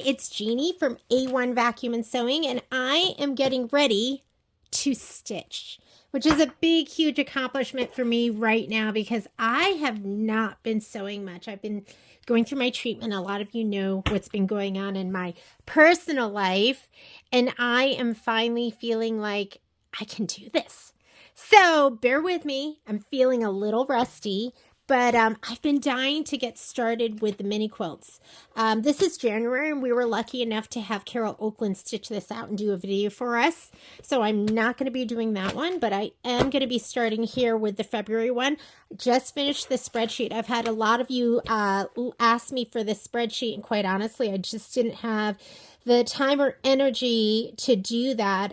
it's Jeannie from A1 Vacuum and Sewing, and I am getting ready to stitch, which is a big, huge accomplishment for me right now because I have not been sewing much. I've been going through my treatment. A lot of you know what's been going on in my personal life, and I am finally feeling like I can do this. So bear with me. I'm feeling a little rusty, but I've been dying to get started with the mini quilts. This is January, and we were lucky enough to have Carol Oakland stitch this out and do a video for us. So I'm not going to be doing that one, but I am going to be starting here with the February one. Just finished the spreadsheet. I've had a lot of you ask me for this spreadsheet, and quite honestly, I just didn't have the time or energy to do that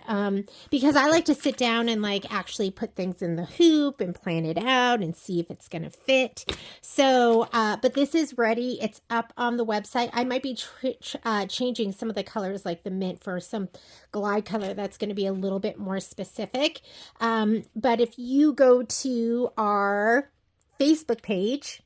because I like to sit down and like actually put things in the hoop and plan it out and see if it's going to fit. So, but this is ready. It's up on the website. I might be changing some of the colors like the mint for some glide color that's going to be a little bit more specific. But if you go to our Facebook page,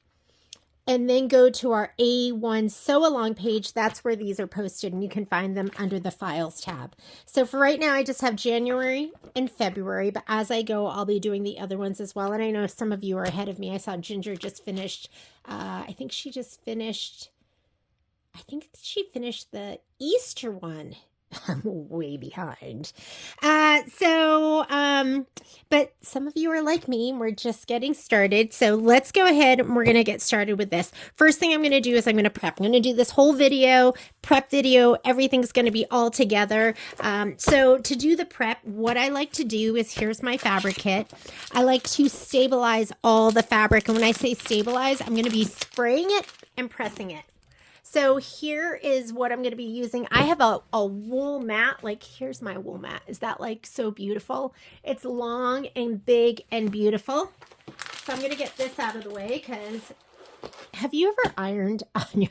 and then go to our A1 Sew Along page, that's where these are posted, and you can find them under the Files tab. So for right now, I just have January and February, but as I go, I'll be doing the other ones as well. And I know some of you are ahead of me. I saw Ginger just finished, I think she finished the Easter one. I'm way behind. But some of you are like me. We're just getting started. So let's go ahead and we're going to get started with this. First thing I'm going to do is I'm going to prep. I'm going to do this whole video, prep video. Everything's going to be all together. So to do the prep, what I like to do is here's my fabric kit. I like to stabilize all the fabric. And when I say stabilize, I'm going to be spraying it and pressing it. So here is what I'm going to be using. I have a wool mat. Like, here's my wool mat. Is that like so beautiful? It's long and big and beautiful. So I'm going to get this out of the way because have you ever ironed on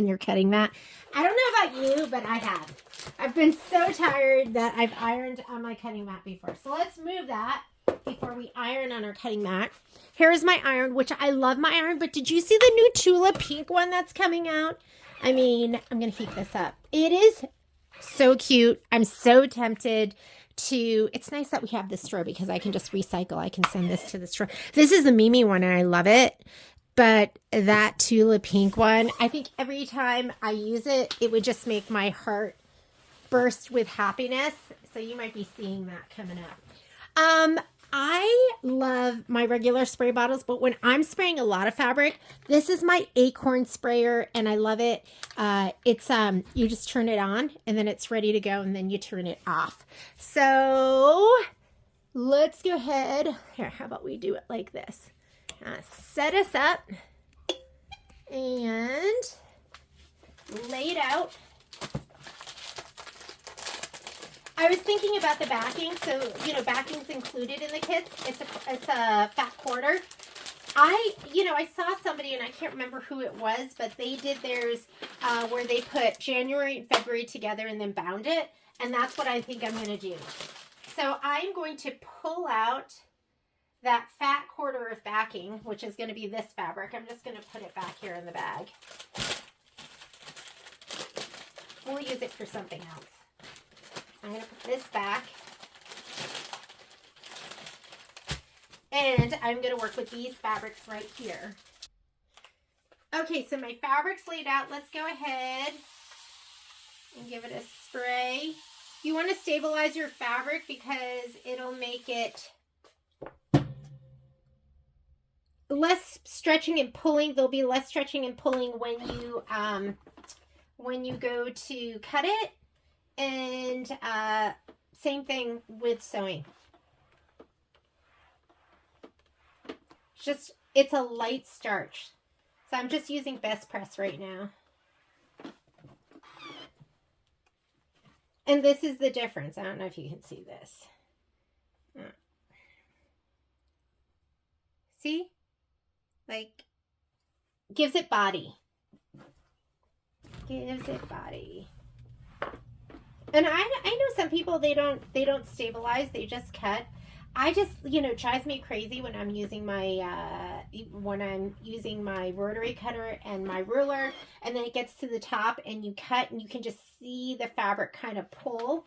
your cutting mat? I don't know about you, but I have. I've been so tired that I've ironed on my cutting mat before. So let's move that before we iron on our cutting mat. Here is my iron, which I love my iron, but did you see the new Tulip pink one that's coming out? I mean, I'm going to heat this up. It is so cute. I'm so tempted to, it's nice that we have this straw because I can just recycle. I can send this to the straw. This is the Mimi one and I love it, but that Tulip pink one, I think every time I use it, it would just make my heart burst with happiness. So you might be seeing that coming up. I love my regular spray bottles, but when I'm spraying a lot of fabric, this is my Acorn sprayer and I love it. It's you just turn it on and then it's ready to go and then you turn it off. So let's go ahead. Here, how about we do it like this? Set us up and lay it out. I was thinking about the backing, so, you know, backing's included in the kits. It's a fat quarter. I saw somebody, and I can't remember who it was, but they did theirs where they put January and February together and then bound it, and that's what I think I'm going to do. So I'm going to pull out that fat quarter of backing, which is going to be this fabric. I'm just going to put it back here in the bag. We'll use it for something else. I'm going to put this back, and I'm going to work with these fabrics right here. Okay, so my fabric's laid out. Let's go ahead and give it a spray. You want to stabilize your fabric because it'll make it less stretching and pulling. There'll be less stretching and pulling when you go to cut it. And same thing with sewing. It's a light starch. So I'm just using Best Press right now. And this is the difference. I don't know if you can see this. See? Like, gives it body. Gives it body. And I know some people, they don't stabilize, they just cut. I just, you know, drives me crazy when I'm using my rotary cutter and my ruler, and then it gets to the top and you cut and you can just see the fabric kind of pull.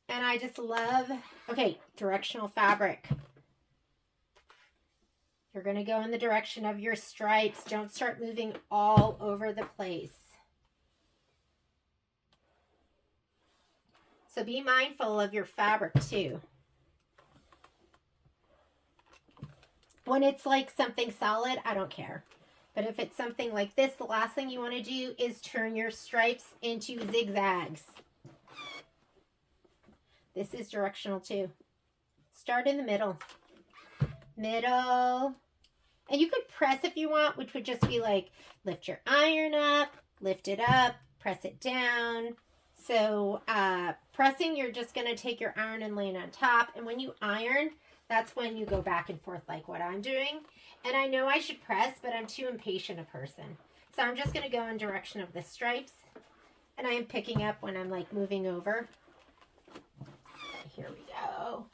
And I just love, okay, directional fabric. You're going to go in the direction of your stripes. Don't start moving all over the place. So be mindful of your fabric too. When it's like something solid, I don't care. But if it's something like this, the last thing you want to do is turn your stripes into zigzags. This is directional too. Start in the middle. Middle. And you could press if you want, which would just be like, lift your iron up, lift it up, press it down. So pressing, you're just going to take your iron and lay it on top. And when you iron, that's when you go back and forth like what I'm doing. And I know I should press, but I'm too impatient a person. So I'm just going to go in direction of the stripes. And I am picking up when I'm like moving over. Here we go.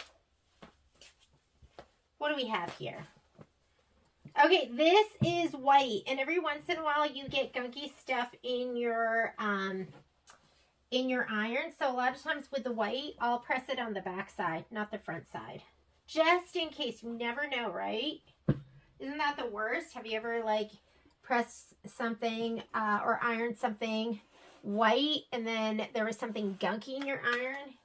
What do we have here? Okay, this is white. And every once in a while you get gunky stuff in your iron. So a lot of times with the white, I'll press it on the back side, not the front side. Just in case. You never know, right? Isn't that the worst? Have you ever like pressed something or ironed something white and then there was something gunky in your iron?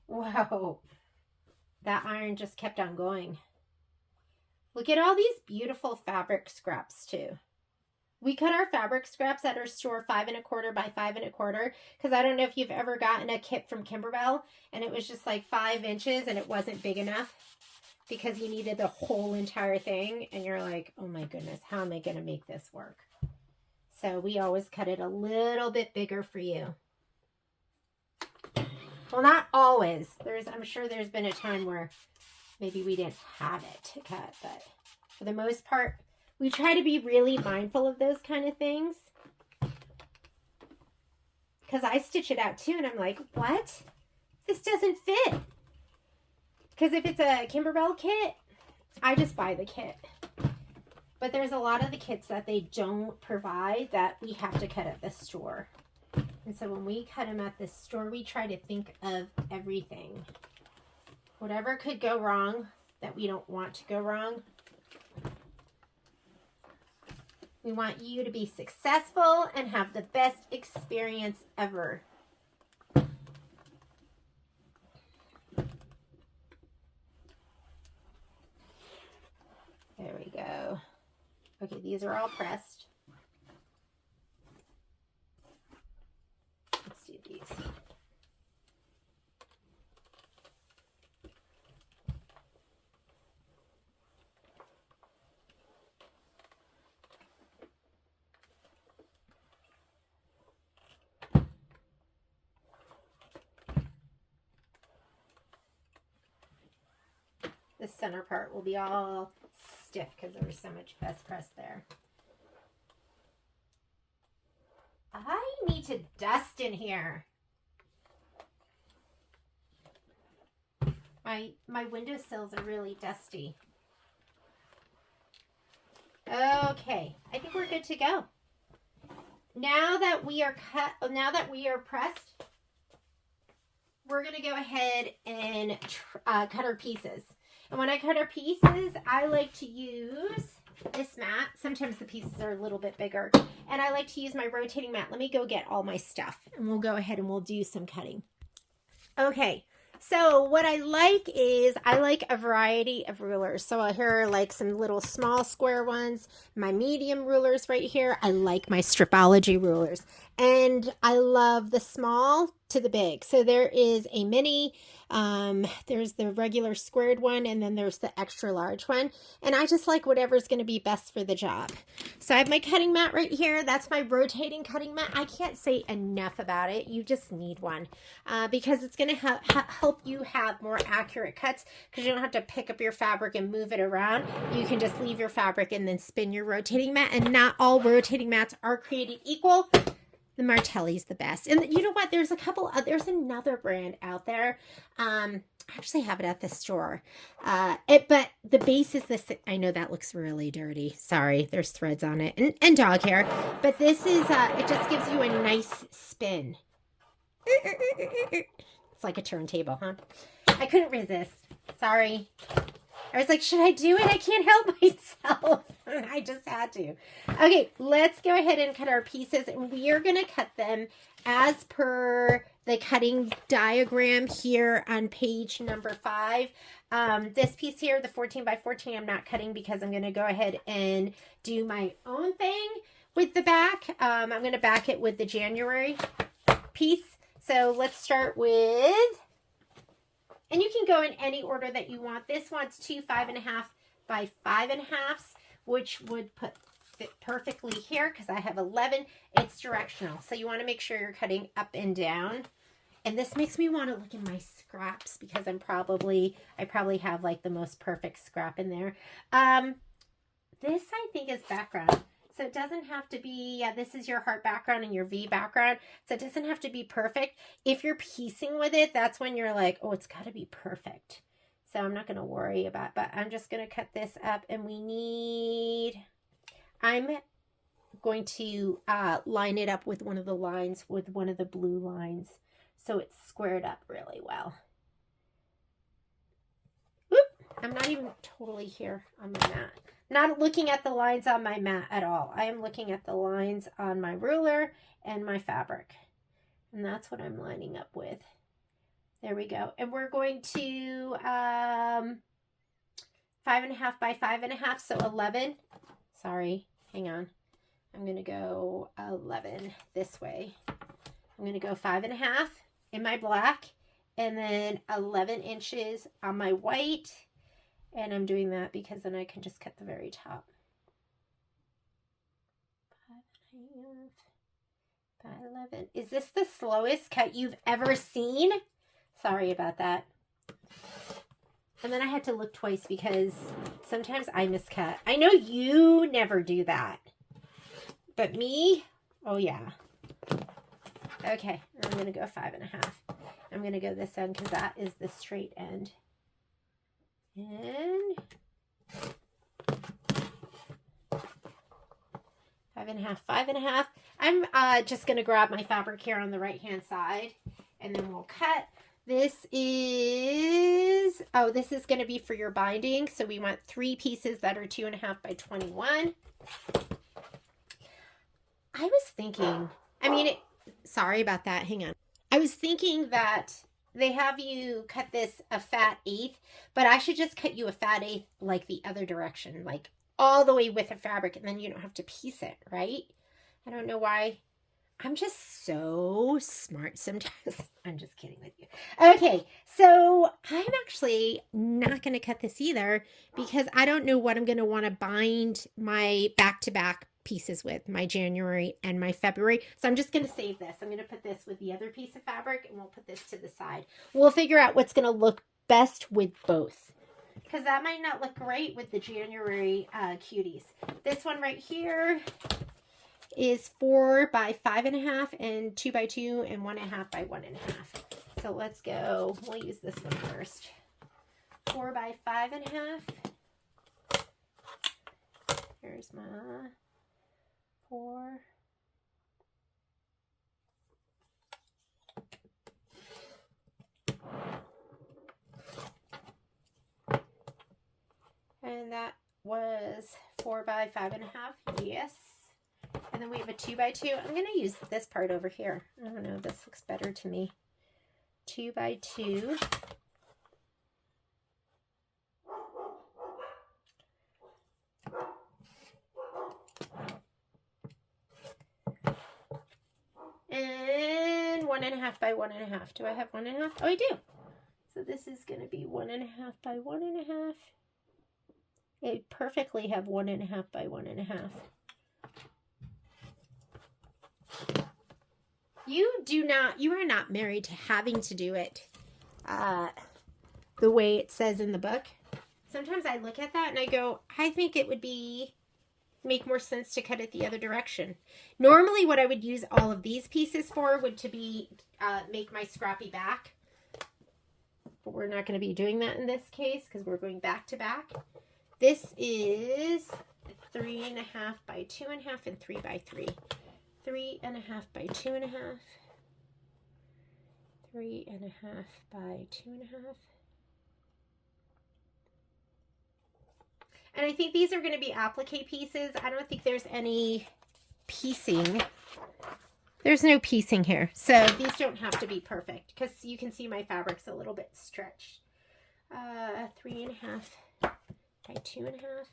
Whoa. That iron just kept on going. Look at all these beautiful fabric scraps too. We cut our fabric scraps at our store 5 1/4 by 5 1/4 because I don't know if you've ever gotten a kit from Kimberbell and it was just like 5 inches and it wasn't big enough because you needed the whole entire thing and you're like, oh my goodness, how am I going to make this work? So we always cut it a little bit bigger for you. Well, not always. I'm sure there's been a time where maybe we didn't have it to cut, but for the most part, we try to be really mindful of those kind of things. Because I stitch it out too, and I'm like, what? This doesn't fit. Because if it's a Kimberbell kit, I just buy the kit. But there's a lot of the kits that they don't provide that we have to cut at the store. And so when we cut them at the store, we try to think of everything. Whatever could go wrong that we don't want to go wrong. We want you to be successful and have the best experience ever. There we go. Okay, these are all pressed. Let's do these. The center part will be all stiff because there was so much best press there. I need to dust in here. My windowsills are really dusty. Okay, I think we're good to go. Now that we are pressed, we're going to go ahead and cut our pieces. And when I cut our pieces, I like to use this mat. Sometimes the pieces are a little bit bigger. And I like to use my rotating mat. Let me go get all my stuff. And we'll go ahead and we'll do some cutting. Okay. So what I like is I like a variety of rulers. So here are like some little small square ones. My medium rulers right here. I like my Stripology rulers. And I love the small to the big. So there is a mini, there's the regular squared one, and then there's the extra large one. And I just like whatever's going to be best for the job. So I have my cutting mat right here. That's my rotating cutting mat. I can't say enough about it. You just need one because it's going to help you have more accurate cuts, because you don't have to pick up your fabric and move it around. You can just leave your fabric and then spin your rotating mat. And not all rotating mats are created equal. The Martelli's the best. And you know what? There's a couple, there's another brand out there. I actually have it at the store. But the base is this. I know that looks really dirty. Sorry, there's threads on it and dog hair. But this is, it just gives you a nice spin. It's like a turntable, huh? I couldn't resist. Sorry. I was like, should I do it? I can't help myself. I just had to. Okay, let's go ahead and cut our pieces. And we are going to cut them as per the cutting diagram here on page number 5. This piece here, the 14 by 14, I'm not cutting because I'm going to go ahead and do my own thing with the back. I'm going to back it with the January piece. So let's start with... And you can go in any order that you want. This one's 2 5.5 by 5.5, which would fit perfectly here because I have 11. It's directional. So you want to make sure you're cutting up and down. And this makes me want to look in my scraps because I probably have like the most perfect scrap in there. This I think is background. So it doesn't have to be, this is your heart background and your V background. So it doesn't have to be perfect. If you're piecing with it, that's when you're like, oh, it's got to be perfect. So I'm not going to worry about, but I'm just going to cut this up, and I'm going to line it up with one of the lines, with one of the blue lines. So it's squared up really well. Oop, I'm not even totally here on my mat. Not looking at the lines on my mat at all. I am looking at the lines on my ruler and my fabric. And that's what I'm lining up with. There we go. And we're going to 5.5 by 5.5, so 11. Sorry, hang on. I'm going to go 11 this way. I'm going to go 5.5 in my black, and then 11 inches on my white. And I'm doing that because then I can just cut the very top. 5.5 by 11. Is this the slowest cut you've ever seen? Sorry about that. And then I had to look twice because sometimes I miscut. I know you never do that. But me? Oh yeah. Okay, I'm going to go 5.5. I'm going to go this end because that is the straight end. And 5.5, 5.5. I'm just going to grab my fabric here on the right hand side, and then we'll cut. This is going to be for your binding. So we want 3 pieces that are 2.5 by 21. I was thinking, sorry about that. Hang on. I was thinking that they have you cut this a fat 1/8, but I should just cut you a fat 1/8 like the other direction, like all the way with the fabric, and then you don't have to piece it, right? I don't know why. I'm just so smart sometimes. I'm just kidding with you. Okay, so I'm actually not going to cut this either because I don't know what I'm going to want to bind my back-to-back pieces with, my January and my February. So I'm just going to save this. I'm going to put this with the other piece of fabric, and we'll put this to the side. We'll figure out what's going to look best with both, because that might not look great with the January cuties. This one right here is 4 by 5.5 and 2 by 2 and 1.5 by 1.5. So let's go. We'll use this one first. 4 by 5.5. Here's my 4. And that was 4 by 5.5. Yes. And then we have a 2 by 2. I'm going to use this part over here. I don't know. This looks better to me. 2 by 2. And 1.5 1.5 by 1.5. Do I have 1.5? Oh, I do. So this is going to be 1.5 by 1.5. I perfectly have 1.5 by 1.5. You are not married to having to do it the way it says in the book. Sometimes I look at that and I go, I think it would make more sense to cut it the other direction. Normally what I would use all of these pieces for would to be make my scrappy back. But we're not going to be doing that in this case because we're going back to back. This is 3.5 by 2.5 and 3 by 3. 3.5 by 2.5. 3.5 by 2.5. And I think these are going to be applique pieces. I don't think there's any piecing. There's no piecing here. So these don't have to be perfect because you can see my fabric's a little bit stretched. 3.5 by 2.5.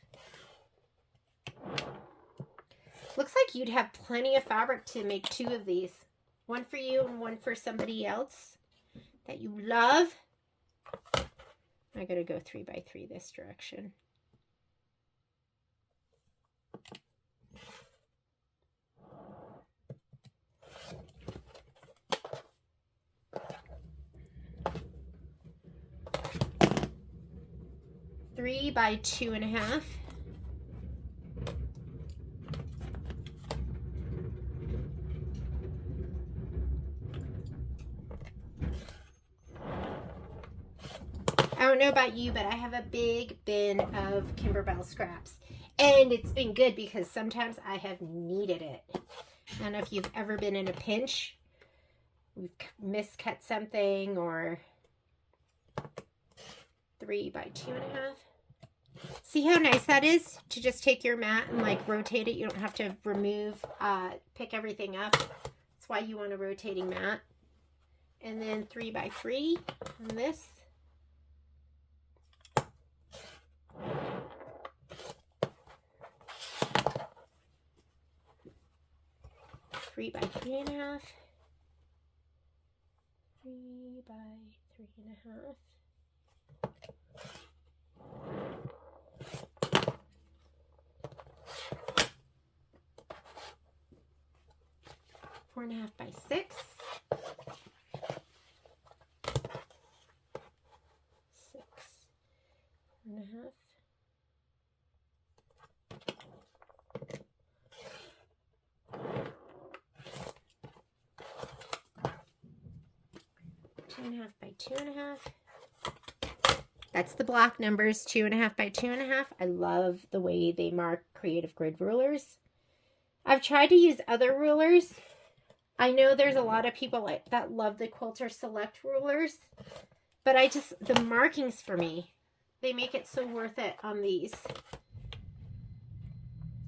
Looks like you'd have plenty of fabric to make 2 of these. One for you and one for somebody else that you love. I gotta go 3 by 3 this direction. Three by 2.5. I don't know about you, but I have a big bin of Kimberbell scraps. And it's been good because sometimes I have needed it. I don't know if you've ever been in a pinch. We've miscut something or 3 by 2.5. See how nice that is to just take your mat and like rotate it. You don't have to remove, pick everything up. That's why you want a rotating mat. And then 3 by 3 on this. Three by 3.5. 3 by 3.5. 4.5 by 6. 6. 4.5. 2.5 by 2.5. That's the block numbers, 2.5 by 2.5. I love the way they mark creative grid rulers. I've tried to use other rulers. I know there's a lot of people that love the Quilter Select rulers, but the markings for me, they make it so worth it on these.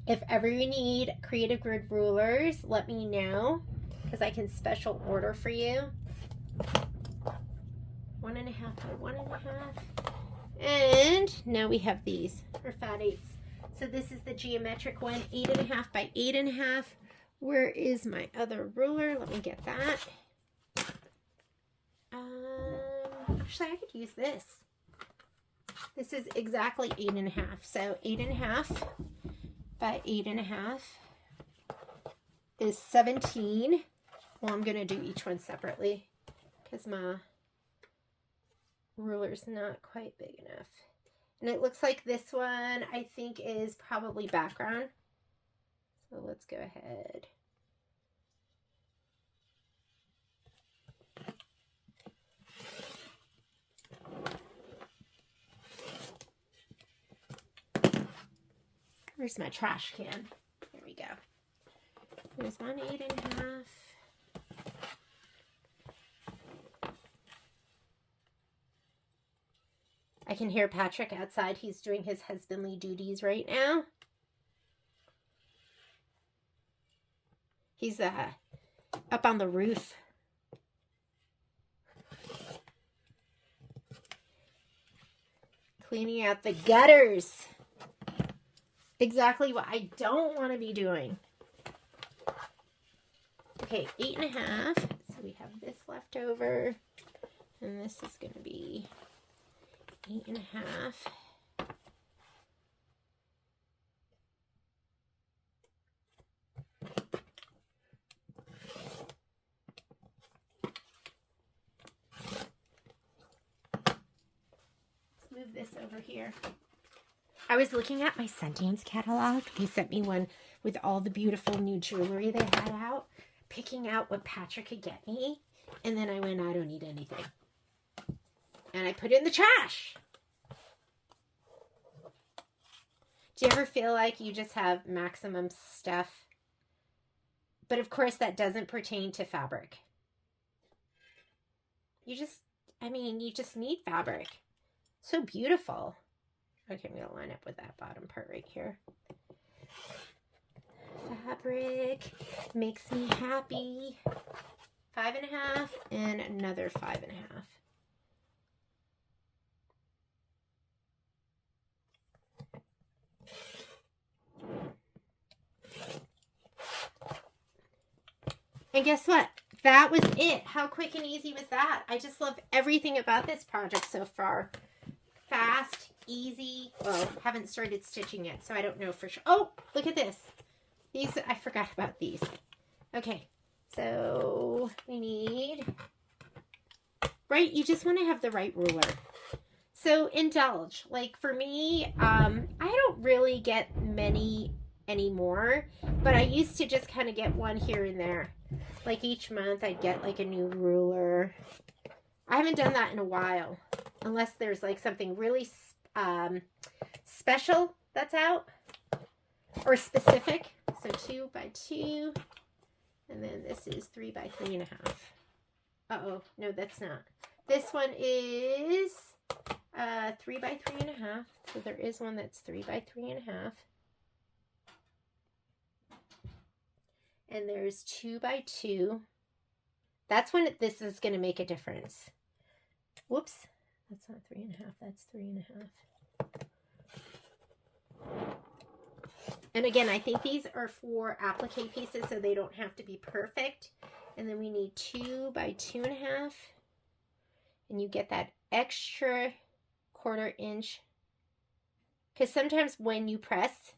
If ever you need creative grid rulers, let me know because I can special order for you. 1.5 by 1.5. And now we have these for fat 8s. So this is the geometric one, 8.5 by 8.5. Where is my other ruler? Let me get that. Actually, I could use this. This is exactly 8.5. So 8.5 by 8.5 is 17. Well, I'm going to do each one separately because my ruler's not quite big enough. And it looks like this one, I think, is probably background. So let's go ahead. Where's my trash can? There we go. There's one 8.5. I can hear Patrick outside. He's doing his husbandly duties right now. He's up on the roof. Cleaning out the gutters. Exactly what I don't want to be doing. Okay, 8.5. So we have this left over. And this is going to be 8.5. Let's move this over here. I was looking at my Sundance catalog. They sent me one with all the beautiful new jewelry they had out, picking out what Patrick could get me. And then I went, I don't need anything. And I put it in the trash. Do you ever feel like you just have maximum stuff? But of course, that doesn't pertain to fabric. You just need fabric. So beautiful. Okay, I'm going to line up with that bottom part right here. Fabric makes me happy. 5.5 and another 5.5. And guess what? That was it. How quick and easy was that? I just love everything about this project so far. Fast, easy. Well, haven't started stitching yet, so I don't know for sure. Oh, look at this. These, I forgot about these. Okay, so we need, right? You just want to have the right ruler. So indulge. Like for me, I don't really get many anymore, but I used to just kind of get one here and there. Like each month I'd get like a new ruler. I haven't done that in a while, unless there's like something really special that's out or specific. So 2 by 2, and then this is 3 by 3.5. Uh-oh, no, that's not. This one is 3 by 3.5. So there is one that's 3 by 3.5. And there's 2 by 2. That's when this is going to make a difference. Whoops. That's not 3.5. That's 3.5. And again, I think these are for applique pieces, so they don't have to be perfect. And then we need 2 by 2.5. And you get that extra 1/4 inch. Because sometimes when you press,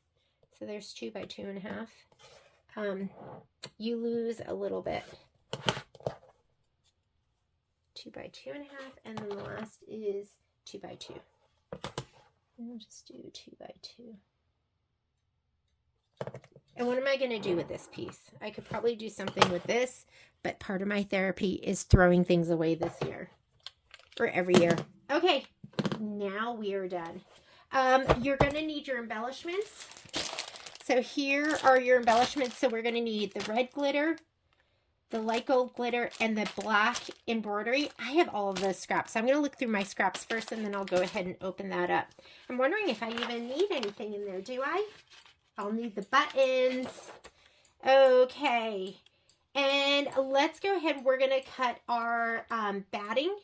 so there's 2 by 2.5. You lose a little bit. 2 by 2.5, and then the last is 2 by 2. We'll just do 2 by 2. And what am I going to do with this piece? I could probably do something with this, but part of my therapy is throwing things away this year, or every year. Okay, now we are done. You're going to need your embellishments. So here are your embellishments. So we're going to need the red glitter, the light gold glitter, and the black embroidery. I have all of those scraps. So I'm going to look through my scraps first, and then I'll go ahead and open that up. I'm wondering if I even need anything in there. Do I? I'll need the buttons. Okay. And let's go ahead. We're going to cut our batting.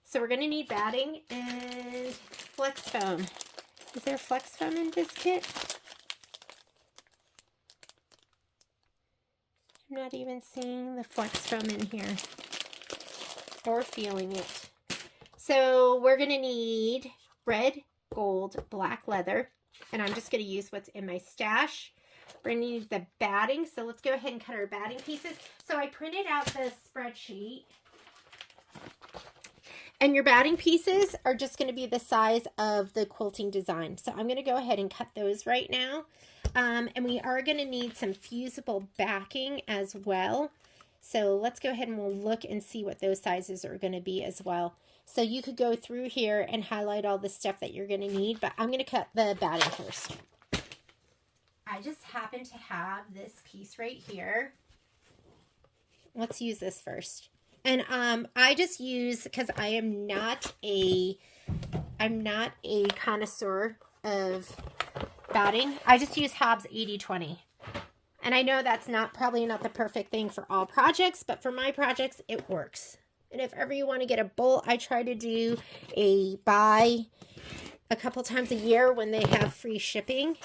So we're going to need batting and flex foam. Is there flex foam in this kit? I'm not even seeing the flex foam in here or feeling it. So we're going to need red, gold, black leather, and I'm just going to use what's in my stash. We're going to need the batting, so let's go ahead and cut our batting pieces. So I printed out the spreadsheet, and your batting pieces are just going to be the size of the quilting design. So I'm going to go ahead and cut those right now. And we are going to need some fusible backing as well. So let's go ahead and we'll look and see what those sizes are going to be as well. So you could go through here and highlight all the stuff that you're going to need, but I'm going to cut the batting first. I just happen to have this piece right here. Let's use this first. And I just use, because I'm not a connoisseur of batting, I just use Hobbs 80/20. And I know that's probably not the perfect thing for all projects, but for my projects, it works. And if ever you want to get a bolt, I try to do a buy a couple times a year when they have free shipping.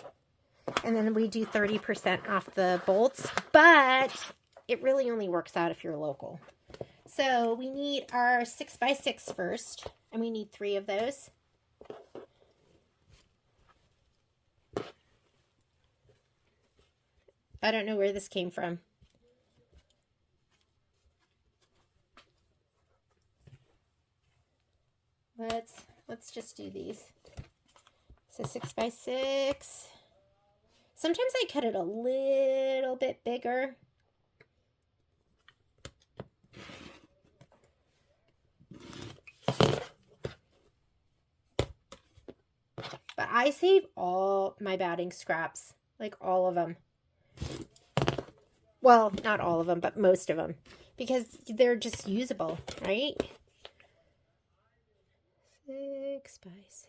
And then we do 30% off the bolts. But it really only works out if you're local. So we need our 6x6 first, and we need 3 of those. I don't know where this came from. Let's just do these. So 6x6. Sometimes I cut it a little bit bigger. But I save all my batting scraps, like all of them. Well, not all of them, but most of them, because they're just usable, right? 6x6.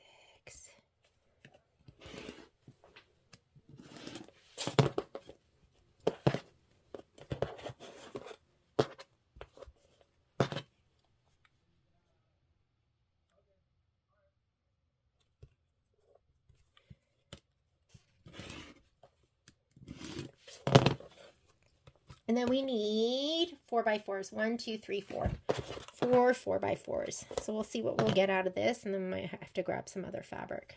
And then we need 4x4s. 1, 2, 3, 4. 4 4x4s. So we'll see what we'll get out of this, and then we might have to grab some other fabric.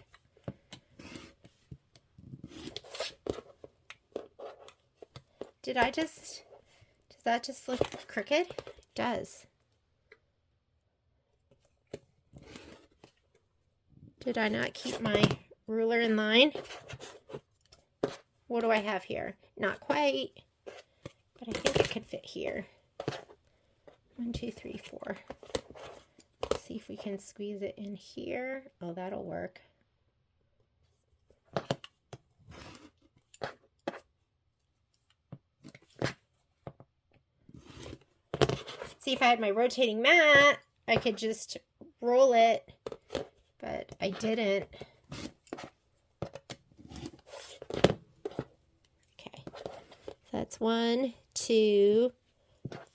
Does that just look crooked? It does. Did I not keep my ruler in line? What do I have here? Not quite. But I think it could fit here. 1, 2, 3, 4. Let's see if we can squeeze it in here. Oh, that'll work. See, if I had my rotating mat, I could just roll it, but I didn't. Okay, so that's 1, 2,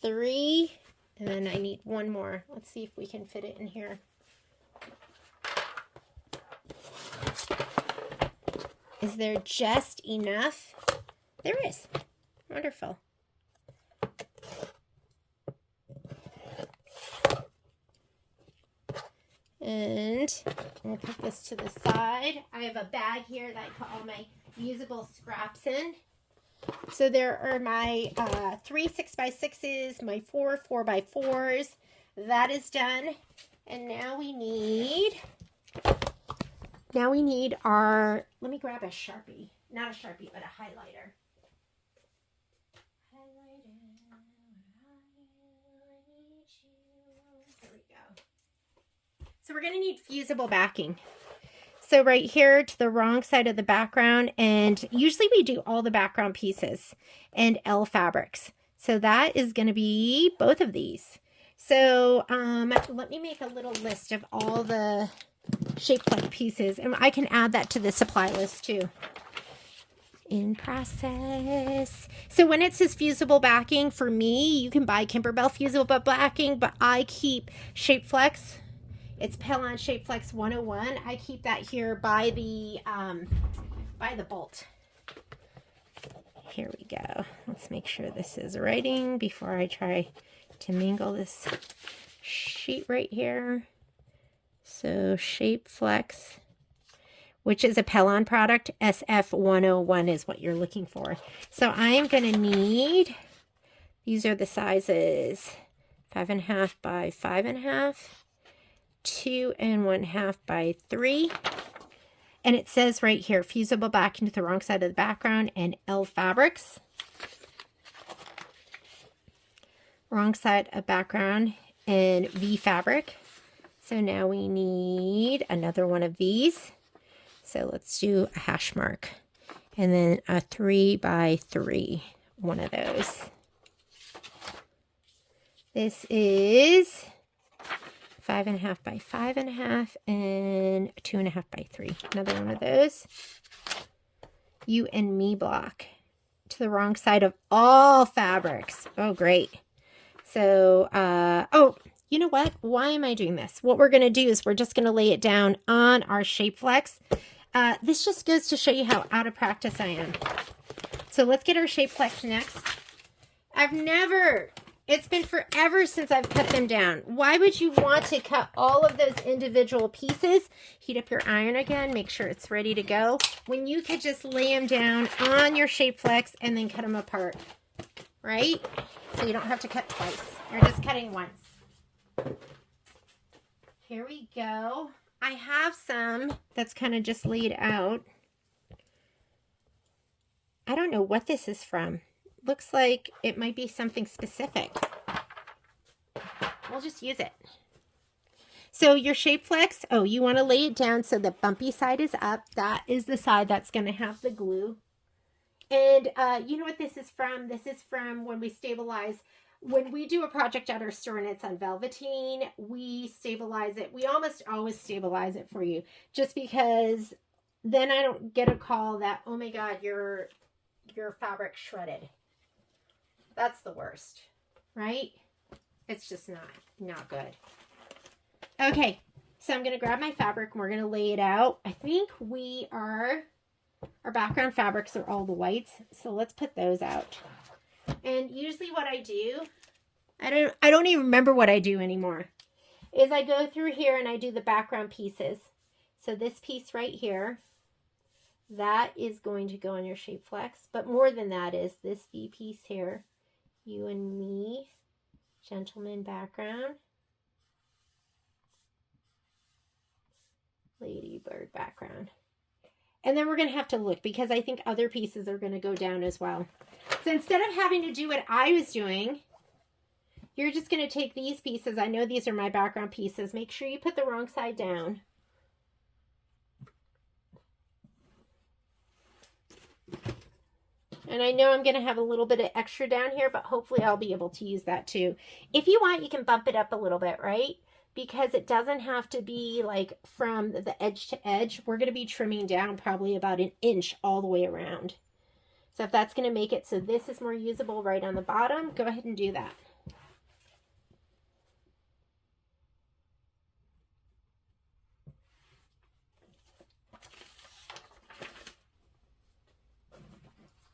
3, and then I need one more. Let's see if we can fit it in here. Is there just enough? There is. Wonderful. And we'll put this to the side. I have a bag here that I put all my usable scraps in. So there are my 3 6x6s, my 4 4x4s. That is done. And now we need our, let me grab a Sharpie. Not a Sharpie, but a highlighter. There we go. So we're going to need fusible backing. So right here to the wrong side of the background, and usually we do all the background pieces and L fabrics. So that is going to be both of these. So let me make a little list of all the shape flex pieces, and I can add that to the supply list too. In process. So when it says fusible backing, for me, you can buy Kimberbell fusible backing, but I keep Shape Flex. It's Pellon Shape Flex 101. I keep that here by the bolt. Here we go. Let's make sure this is writing before I try to mingle this sheet right here. So Shape Flex, which is a Pellon product, SF101 is what you're looking for. So I am going to need, these are the sizes, 5.5 by 5.5. 2 1/2 by 3, and it says right here fusible backing to the wrong side of the background and L fabrics, wrong side of background and V fabric. So now we need another one of these, so let's do a hash mark and then a 3 by 3, one of those. This is 5.5 by 5.5 and 2.5 by 3. Another one of those. You and me block to the wrong side of all fabrics. Oh, great. So, oh, you know what? Why am I doing this? What we're going to do is we're just going to lay it down on our Shape Flex. This just goes to show you how out of practice I am. So let's get our Shape Flex next. I've never It's been forever since I've cut them down. Why would you want to cut all of those individual pieces? Heat up your iron again. Make sure it's ready to go. When you could just lay them down on your shape flex and then cut them apart, right? So you don't have to cut twice. You're just cutting once. Here we go. I have some that's kind of just laid out. I don't know what this is from. Looks like it might be something specific. We'll just use it. So your shape flex, oh, you want to lay it down so the bumpy side is up. That is the side that's going to have the glue. And you know what this is from? This is from when we stabilize. When we do a project at our store and it's on velveteen, we stabilize it. We almost always stabilize it for you. Just because then I don't get a call that, oh my God, your fabric shredded. That's the worst, right? It's just not good. Okay, so I'm going to grab my fabric and we're going to lay it out. I think our background fabrics are all the whites, so let's put those out. And usually what I do, I don't even remember what I do anymore, is I go through here and I do the background pieces. So this piece right here, that is going to go on your shape flex. But more than that is this V piece here, you and me, gentleman background, ladybird background. And then we're going to have to look because I think other pieces are going to go down as well. So instead of having to do what I was doing, you're just going to take these pieces. I know these are my background pieces. Make sure you put the wrong side down. And I know I'm going to have a little bit of extra down here, but hopefully I'll be able to use that too. If you want, you can bump it up a little bit, right? Because it doesn't have to be like from the edge to edge. We're going to be trimming down probably about an inch all the way around. So if that's going to make it so this is more usable right on the bottom, go ahead and do that.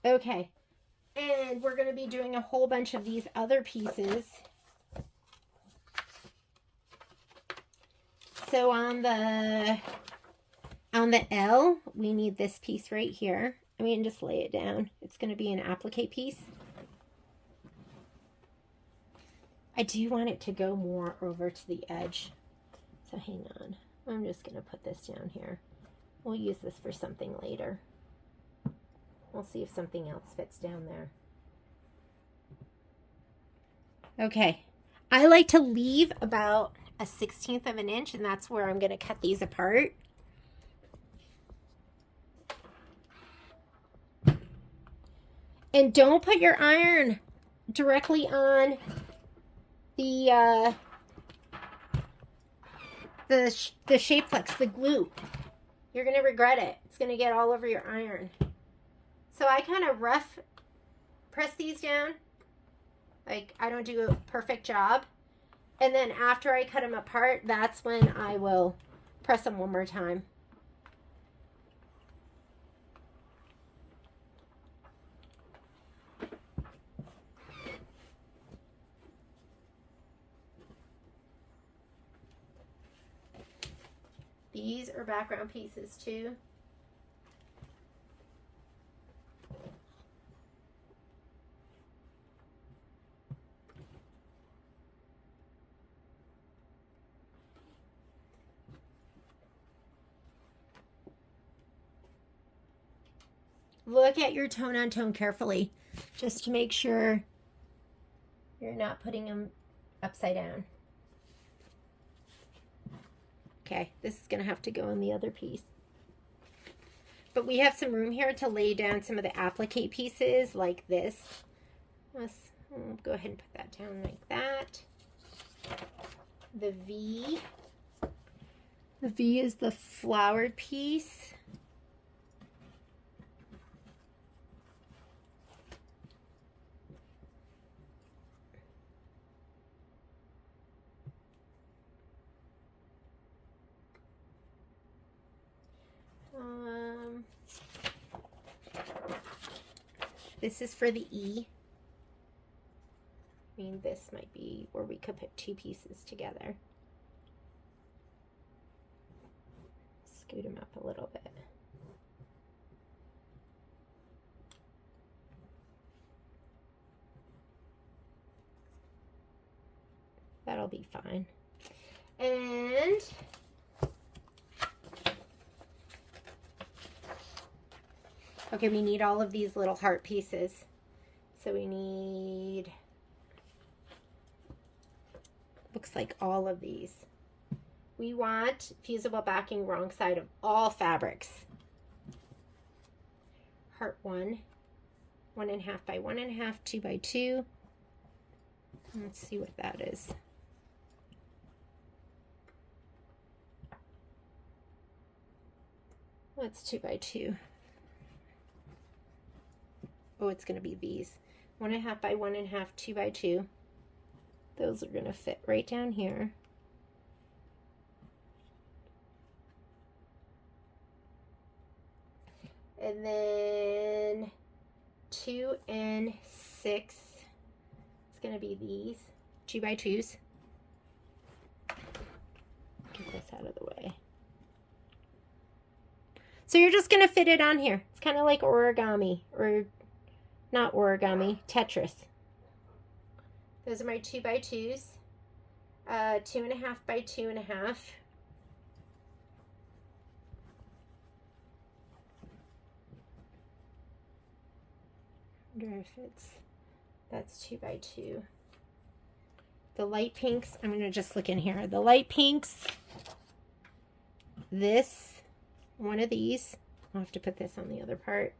Okay, and we're going to be doing a whole bunch of these other pieces. So on the L, we need this piece right here. I mean, just lay it down. It's going to be an applique piece. I do want it to go more over to the edge. So hang on. I'm just going to put this down here. We'll use this for something later. We'll see if something else fits down there. Okay. I like to leave about a 1/16 of an inch, and that's where I'm going to cut these apart. And don't put your iron directly on the shape flex, the glue. You're going to regret it. It's going to get all over your iron. So I kind of rough press these down. Like, I don't do a perfect job. And then after I cut them apart, that's when I will press them one more time. These are background pieces too. Look at your tone on tone carefully, just to make sure you're not putting them upside down. Okay, this is going to have to go in the other piece. But we have some room here to lay down some of the applique pieces like this. Let's go ahead and put that down like that. The V. The V is the flowered piece. This is for the E. I mean, thinking this might be where we could put 2 pieces together. Scoot them up a little bit. That'll be fine. And okay, we need all of these little heart pieces. So we need, looks like all of these. We want fusible backing wrong side of all fabrics. Heart 1, 1.5 by 1.5, 2 by 2. Let's see what that is. That's 2 by 2. Oh, it's going to be these. 1.5 by 1.5, 2 by 2. Those are going to fit right down here. And then 2 and 6. It's going to be these 2 by 2s. Get this out of the way. So you're just going to fit it on here. It's kind of like origami, or not origami, Tetris. Those are my 2 by 2s. 2.5 by 2.5. Wonder if that's 2 by 2. The light pinks, I'm going to just look in here. The light pinks, this, one of these. I'll have to put this on the other part.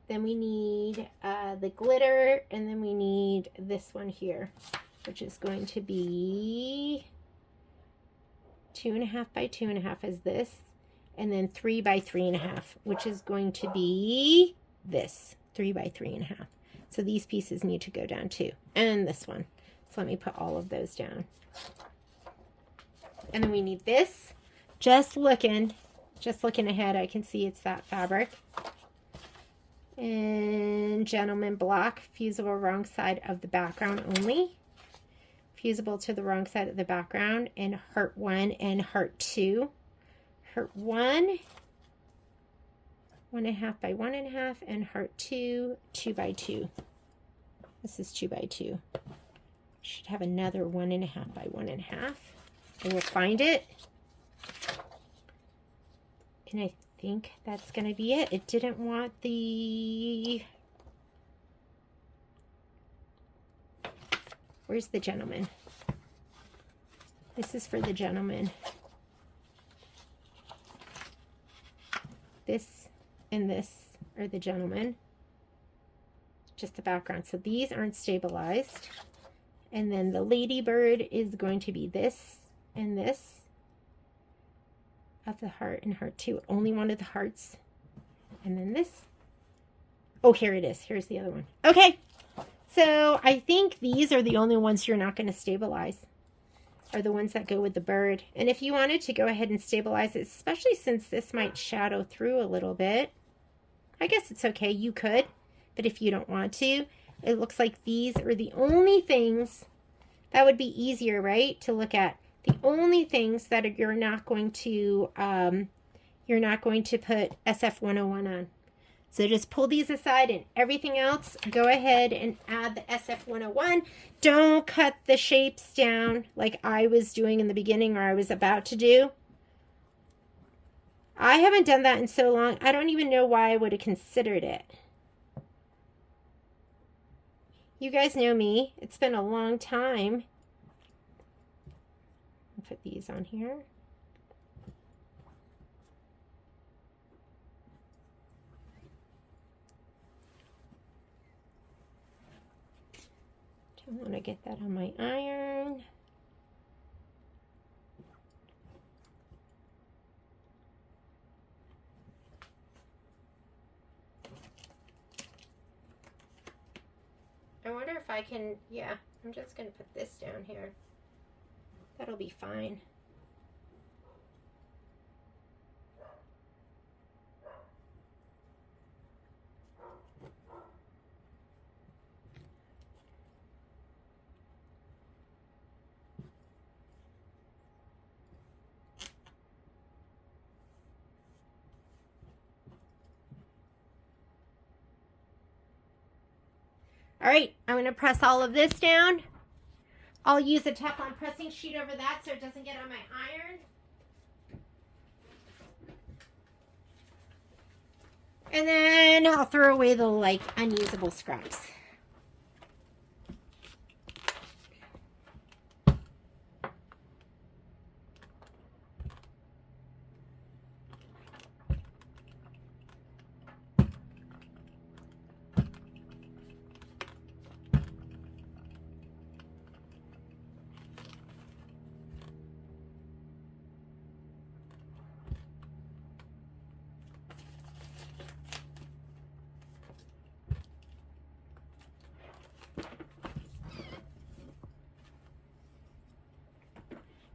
Then we need the glitter, and then we need this one here, which is going to be 2.5 by 2.5 is this, and then 3 by 3.5, which is going to be this, 3 by 3.5. So these pieces need to go down too, and this one. So let me put all of those down. And then we need this. Just looking ahead, I can see it's that fabric. And gentleman block, fusible wrong side of the background only. Fusible to the wrong side of the background, and heart 1 and heart 2. Heart 1, 1.5 by 1.5, and heart 2, 2 by 2. This is 2 by 2. Should have another 1.5 by 1.5. I will find it. And I think that's going to be it. It didn't want the... Where's the gentleman? This is for the gentleman. This and this are the gentleman. Just the background. So these aren't stabilized. And then the ladybird is going to be this and this. Of the heart and heart 2. Only one of the hearts. And then this. Oh, here it is. Here's the other one. Okay. So I think these are the only ones you're not going to stabilize. Are the ones that go with the bird. And if you wanted to go ahead and stabilize it, especially since this might shadow through a little bit, I guess it's okay. You could. But if you don't want to, it looks like these are the only things that would be easier, right, to look at. The only things that you're not going to put SF101 on. So just pull these aside, and everything else, go ahead and add the SF101. Don't cut the shapes down like I was doing in the beginning, or I was about to do. I haven't done that in so long. I don't even know why I would have considered it. You guys know me. It's been a long time. Put these on here. Don't want to get that on my iron. I wonder if I can, yeah, I'm just going to put this down here. That'll be fine. All right, I'm going to press all of this down. I'll use a Teflon pressing sheet over that so it doesn't get on my iron. And then I'll throw away the like unusable scraps.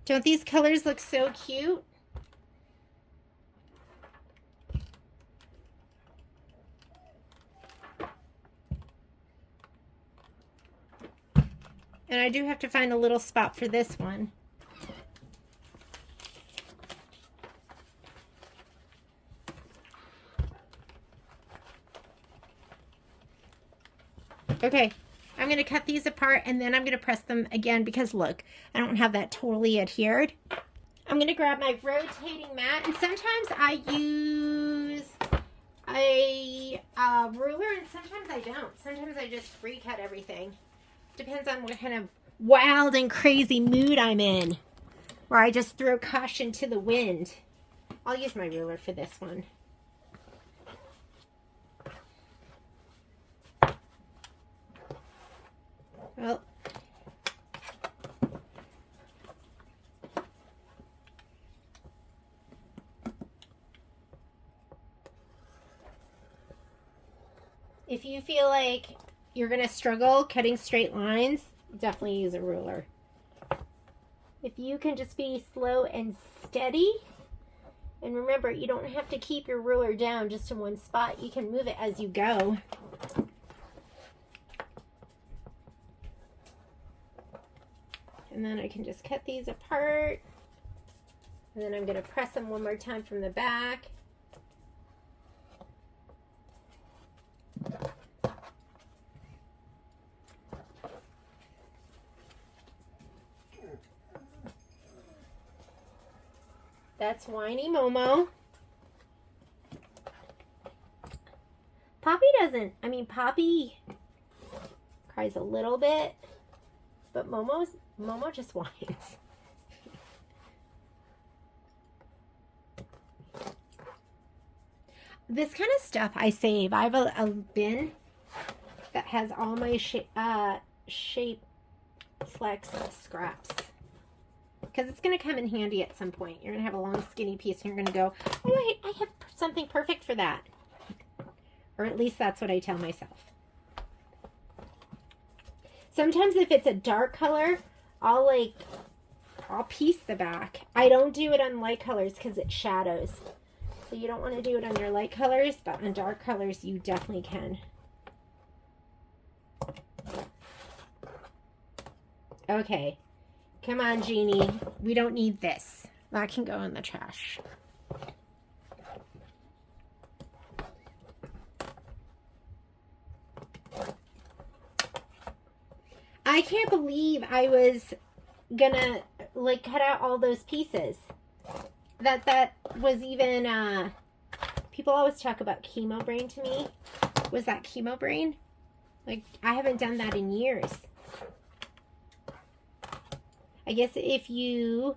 Don't these colors look so cute? And I do have to find a little spot for this one. Okay, I'm going to cut these apart and then I'm going to press them again because look, I don't have that totally adhered. I'm going to grab my rotating mat, and sometimes I use a ruler and sometimes I don't. Sometimes I just free cut everything. Depends on what kind of wild and crazy mood I'm in, where I just throw caution to the wind. I'll use my ruler for this one. Well, if you feel like you're going to struggle cutting straight lines, definitely use a ruler. If you can just be slow and steady, and remember, you don't have to keep your ruler down just in one spot. You can move it as you go. And then I can just cut these apart. And then I'm going to press them one more time from the back. That's whiny Momo. Poppy doesn't. I mean, Poppy cries a little bit, but Momo just whines. This kind of stuff I save. I have a bin that has all my shape flex scraps. Because it's going to come in handy at some point. You're going to have a long skinny piece and you're going to go, oh, I have something perfect for that. Or at least that's what I tell myself. Sometimes if it's a dark color, I'll piece the back. I don't do it on light colors because it shadows. So you don't want to do it on your light colors, but on dark colors you definitely can. Okay. Come on, Jeanne. We don't need this. That can go in the trash. I can't believe I was gonna cut out all those pieces. That was even people always talk about chemo brain to me. Was that chemo brain? I haven't done that in years. I guess if you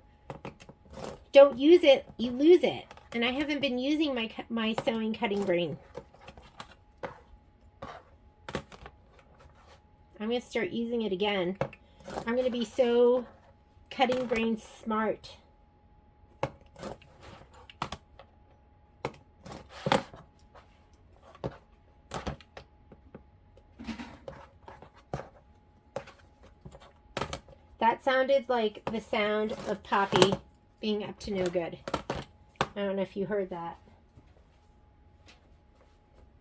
don't use it, you lose it. And I haven't been using my sewing cutting brain. I'm going to start using it again. I'm going to be so cutting brain smart. That sounded like the sound of Poppy being up to no good. I don't know if you heard that.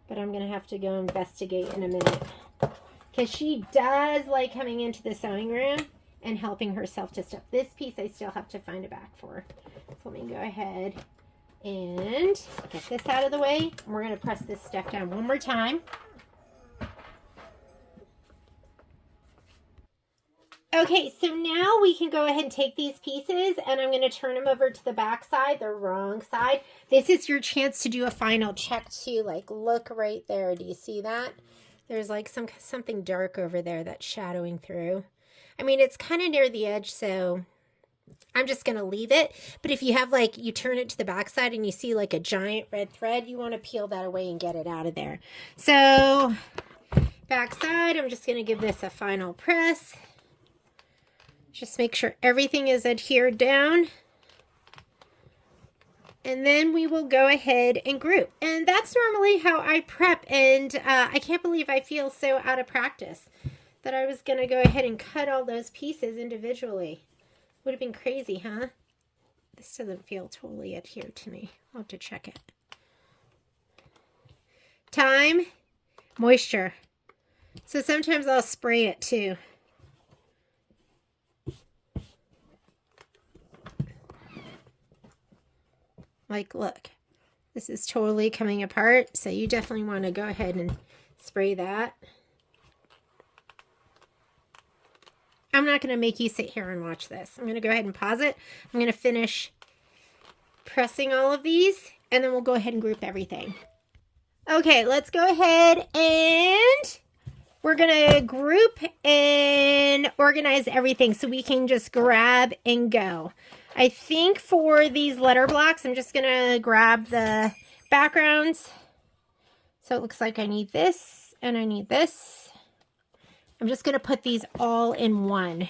But I'm going to have to go investigate in a minute. Because she does like coming into the sewing room and helping herself to stuff. This piece I still have to find a back for. So let me go ahead and get this out of the way. We're going to press this stuff down one more time. Okay, so now we can go ahead and take these pieces and I'm going to turn them over to the back side, the wrong side. This is your chance to do a final check too. Like, look right there. Do you see that? There's like something dark over there that's shadowing through. I mean, it's kind of near the edge, so I'm just going to leave it. But if you have like, you turn it to the back side and you see like a giant red thread, you want to peel that away and get it out of there. So back side, I'm just going to give this a final press. Just make sure everything is adhered down. And then we will go ahead and group. And that's normally how I prep. And I can't believe I feel so out of practice that I was going to go ahead and cut all those pieces individually. Would have been crazy, huh? This doesn't feel totally adhered to me. I'll have to check it. Time, moisture. So sometimes I'll spray it too. Like, look, this is totally coming apart. So you definitely want to go ahead and spray that. I'm not going to make you sit here and watch this. I'm going to go ahead and pause it. I'm going to finish pressing all of these, and then we'll go ahead and group everything. Okay, let's go ahead and we're going to group and organize everything so we can just grab and go. I think for these letter blocks, I'm just going to grab the backgrounds. So it looks like I need this and I need this. I'm just going to put these all in one.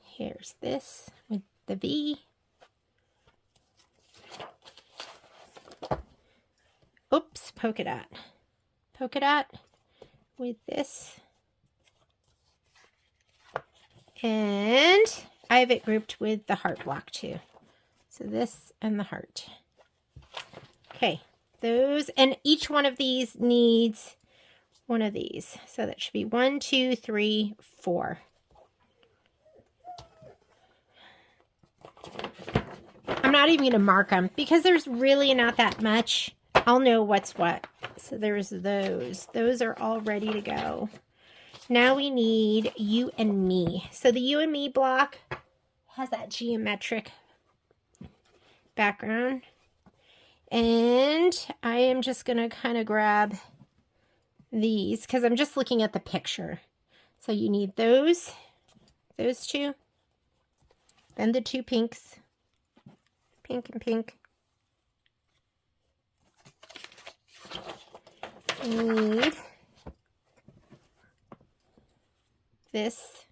Here's this with the V. Oops, polka dot. Polka dot with this. And I have it grouped with the heart block too. So this and the heart. Okay, those, and each one of these needs one of these. So that should be 1, 2, 3, 4. I'm not even going to mark them because there's really not that much. I'll know what's what. So there's those. Those are all ready to go. Now we need you and me. So the you and me block has that geometric background. And I am just going to kind of grab these because I'm just looking at the picture. So you need those two, then the two pinks, pink and pink. You need this,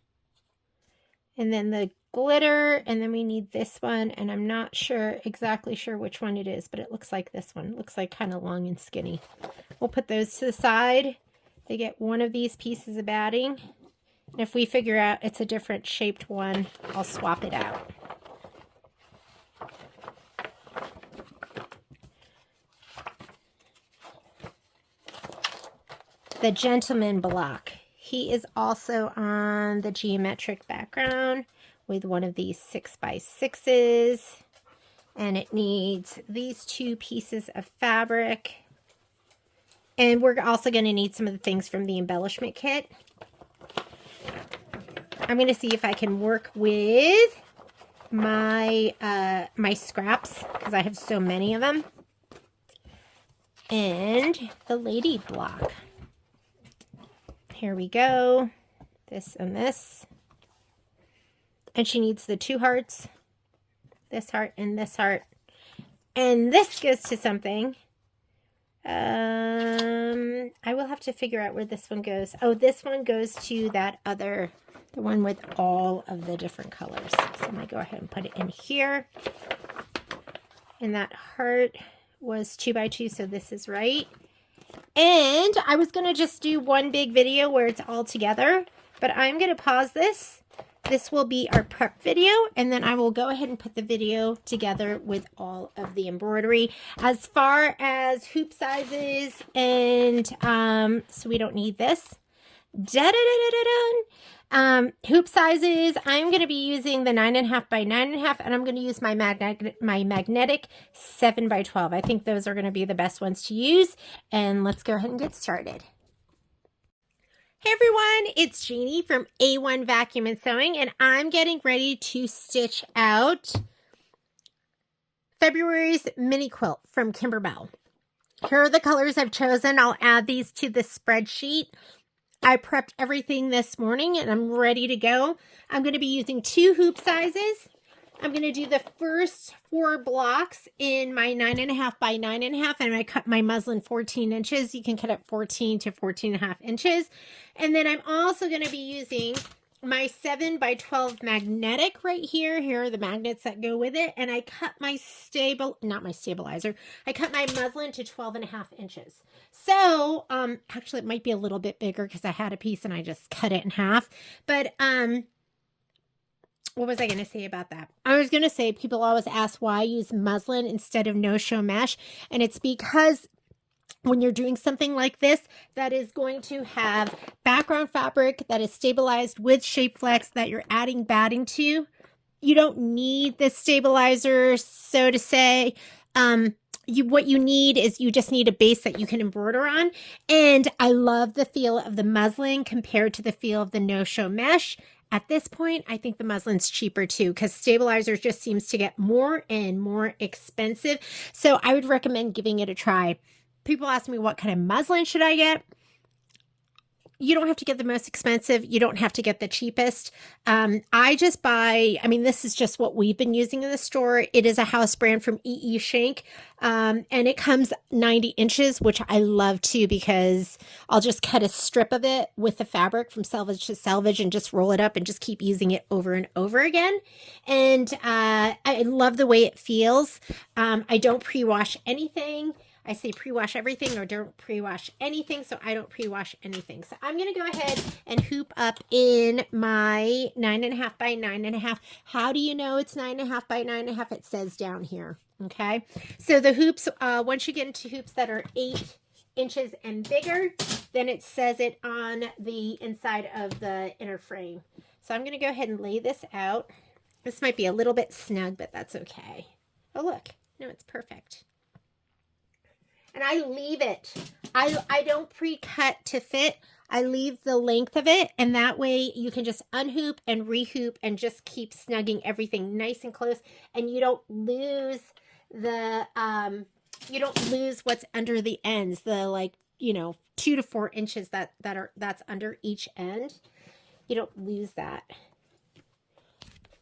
and then the glitter, and then we need this one, and I'm not exactly sure which one it is, but it looks like this one. It looks like kind of long and skinny. We'll put those to the side. They get one of these pieces of batting. And if we figure out it's a different shaped one, I'll swap it out. The gentleman block. He is also on the geometric background with one of these 6x6s. And it needs these two pieces of fabric. And we're also going to need some of the things from the embellishment kit. I'm going to see if I can work with my my scraps because I have so many of them. And the lady block. Here we go. This and this. And she needs the two hearts. This heart and this heart. And this goes to something. I will have to figure out where this one goes. Oh, this one goes to that other, the one with all of the different colors. So I'm going to go ahead and put it in here. And that heart was 2x2, so this is right. And I was going to just do one big video where it's all together, but I'm going to pause this. This will be our prep video, and then I will go ahead and put the video together with all of the embroidery. As far as hoop sizes, and so we don't need this. Hoop sizes, I'm going to be using the 9.5 by 9.5, and I'm going to use my magnetic 7 by 12. I think those are going to be the best ones to use, and let's go ahead and get started. Hey everyone, it's Jeannie from A1 Vacuum and Sewing, and I'm getting ready to stitch out February's mini quilt from Kimberbell. Here are the colors I've chosen. I'll add these to the spreadsheet. I prepped everything this morning and I'm ready to go. I'm going to be using 2 hoop sizes. I'm going to do the first 4 blocks in my 9.5 by 9.5, and I cut my muslin 14 inches. You can cut it 14 to 14.5 inches. And then I'm also going to be using my 7 by 12 magnetic right here. Here are the magnets that go with it. And I cut my not my stabilizer. I cut my muslin to 12.5 inches. So, actually it might be a little bit bigger because I had a piece and I just cut it in half. But, what was I going to say about that? I was going to say people always ask why I use muslin instead of no-show mesh. And it's because when you're doing something like this, that is going to have background fabric that is stabilized with Shape Flex that you're adding batting to. You don't need this stabilizer, so to say. What you need is you just need a base that you can embroider on. And I love the feel of the muslin compared to the feel of the no-show mesh. At this point, I think the muslin's cheaper too because stabilizers just seems to get more and more expensive. So I would recommend giving it a try. People ask me what kind of muslin should I get? You don't have to get the most expensive. You don't have to get the cheapest. I just buy, this is just what we've been using in the store. It is a house brand from E.E. Shank. And it comes 90 inches, which I love too, because I'll just cut a strip of it with the fabric from selvage to selvage and just roll it up and just keep using it over and over again. And I love the way it feels. I don't pre-wash anything. I say pre-wash everything or don't pre-wash anything, so I don't pre-wash anything. So I'm going to go ahead and hoop up in my 9.5 by 9.5. How do you know it's 9.5 by 9.5? It says down here, okay? So the hoops, once you get into hoops that are 8 inches and bigger, then it says it on the inside of the inner frame. So I'm going to go ahead and lay this out. This might be a little bit snug, but that's okay. Oh, look. No, it's perfect. And I leave it. I don't pre-cut to fit. I leave the length of it, and that way you can just unhoop and rehoop and just keep snugging everything nice and close, and you don't lose the what's under the ends, the 2 to 4 inches that's under each end. You don't lose that.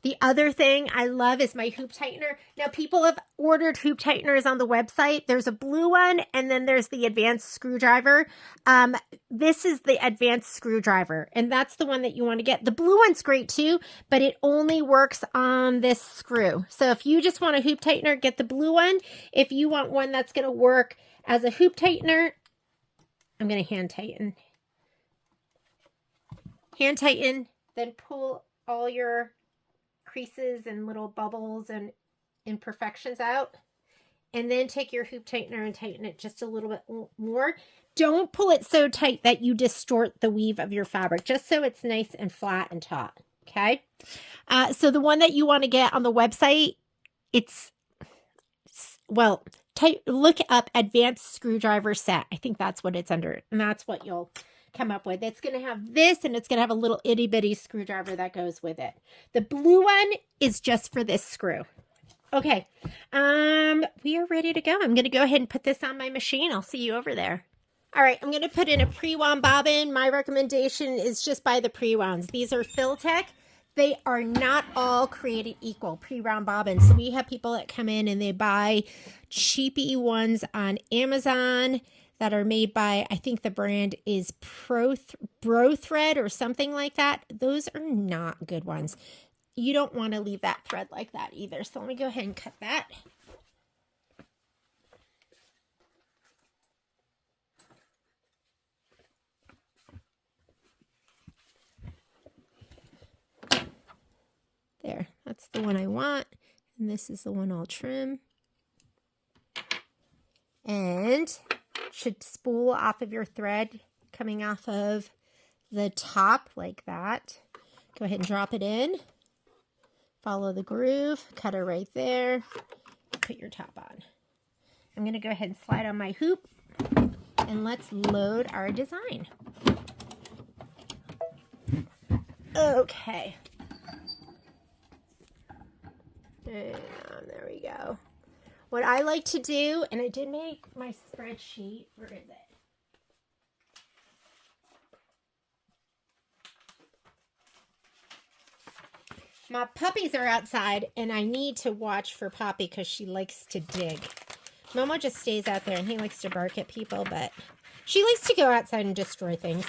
The other thing I love is my hoop tightener. Now, people have ordered hoop tighteners on the website. There's a blue one, and then there's the advanced screwdriver. This is the advanced screwdriver, and that's the one that you want to get. The blue one's great too, but it only works on this screw. So if you just want a hoop tightener, get the blue one. If you want one that's going to work as a hoop tightener, I'm going to hand tighten. Hand tighten, then pull all your creases and little bubbles and imperfections out, and then take your hoop tightener and tighten it just a little bit more. Don't pull it so tight that you distort the weave of your fabric, just so it's nice and flat and taut. Okay, so the one that you want to get on the website, look up advanced screwdriver set. I think that's what it's under, and that's what you'll come up with. It's going to have this, and it's going to have a little itty bitty screwdriver that goes with it. The blue one is just for this screw. Okay, we are ready to go. I'm going to go ahead and put this on my machine. I'll see you over there. All right, I'm going to put in a pre-wound bobbin. My recommendation is just buy the pre-wounds. These are Filtech. They are not all created equal, pre-wound bobbins. So we have people that come in and they buy cheapy ones on Amazon that are made by, I think the brand is Bro Thread or something like that. Those are not good ones. You don't want to leave that thread like that either. So let me go ahead and cut that. There, that's the one I want. And this is the one I'll trim. And should spool off of your thread coming off of the top like that. Go ahead and drop it in. Follow the groove, cut her right there, put your top on. I'm going to go ahead and slide on my hoop, and let's load our design. Okay. And there we go. What I like to do, and I did make my spreadsheet. Where is it? My puppies are outside, and I need to watch for Poppy because she likes to dig. Momo just stays out there, and he likes to bark at people, but she likes to go outside and destroy things.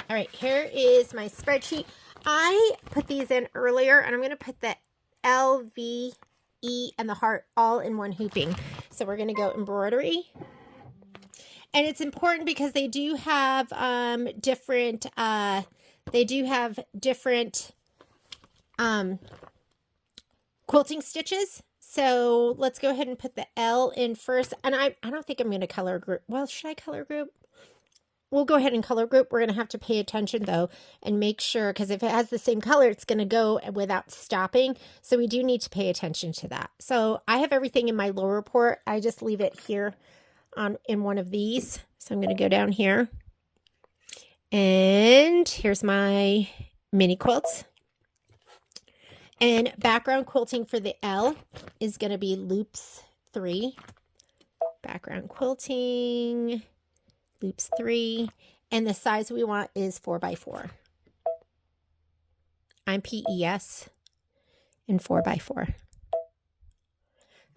All right, here is my spreadsheet. I put these in earlier, and I'm going to put the L, V, E, and the heart all in one hooping. So we're going to go embroidery. And it's important because they do have different quilting stitches. So let's go ahead and put the L in first. And I don't think I'm going to color group. Well, should I color group? We'll go ahead and color group. We're going to have to pay attention though and make sure, because if it has the same color, it's going to go without stopping. So we do need to pay attention to that. So I have everything in my lower report. I just leave it here in one of these. So I'm going to go down here. And here's my mini quilts. And background quilting for the L is going to be loops 3. Background quilting, loops 3. And the size we want is 4x4. I'm PES and 4x4.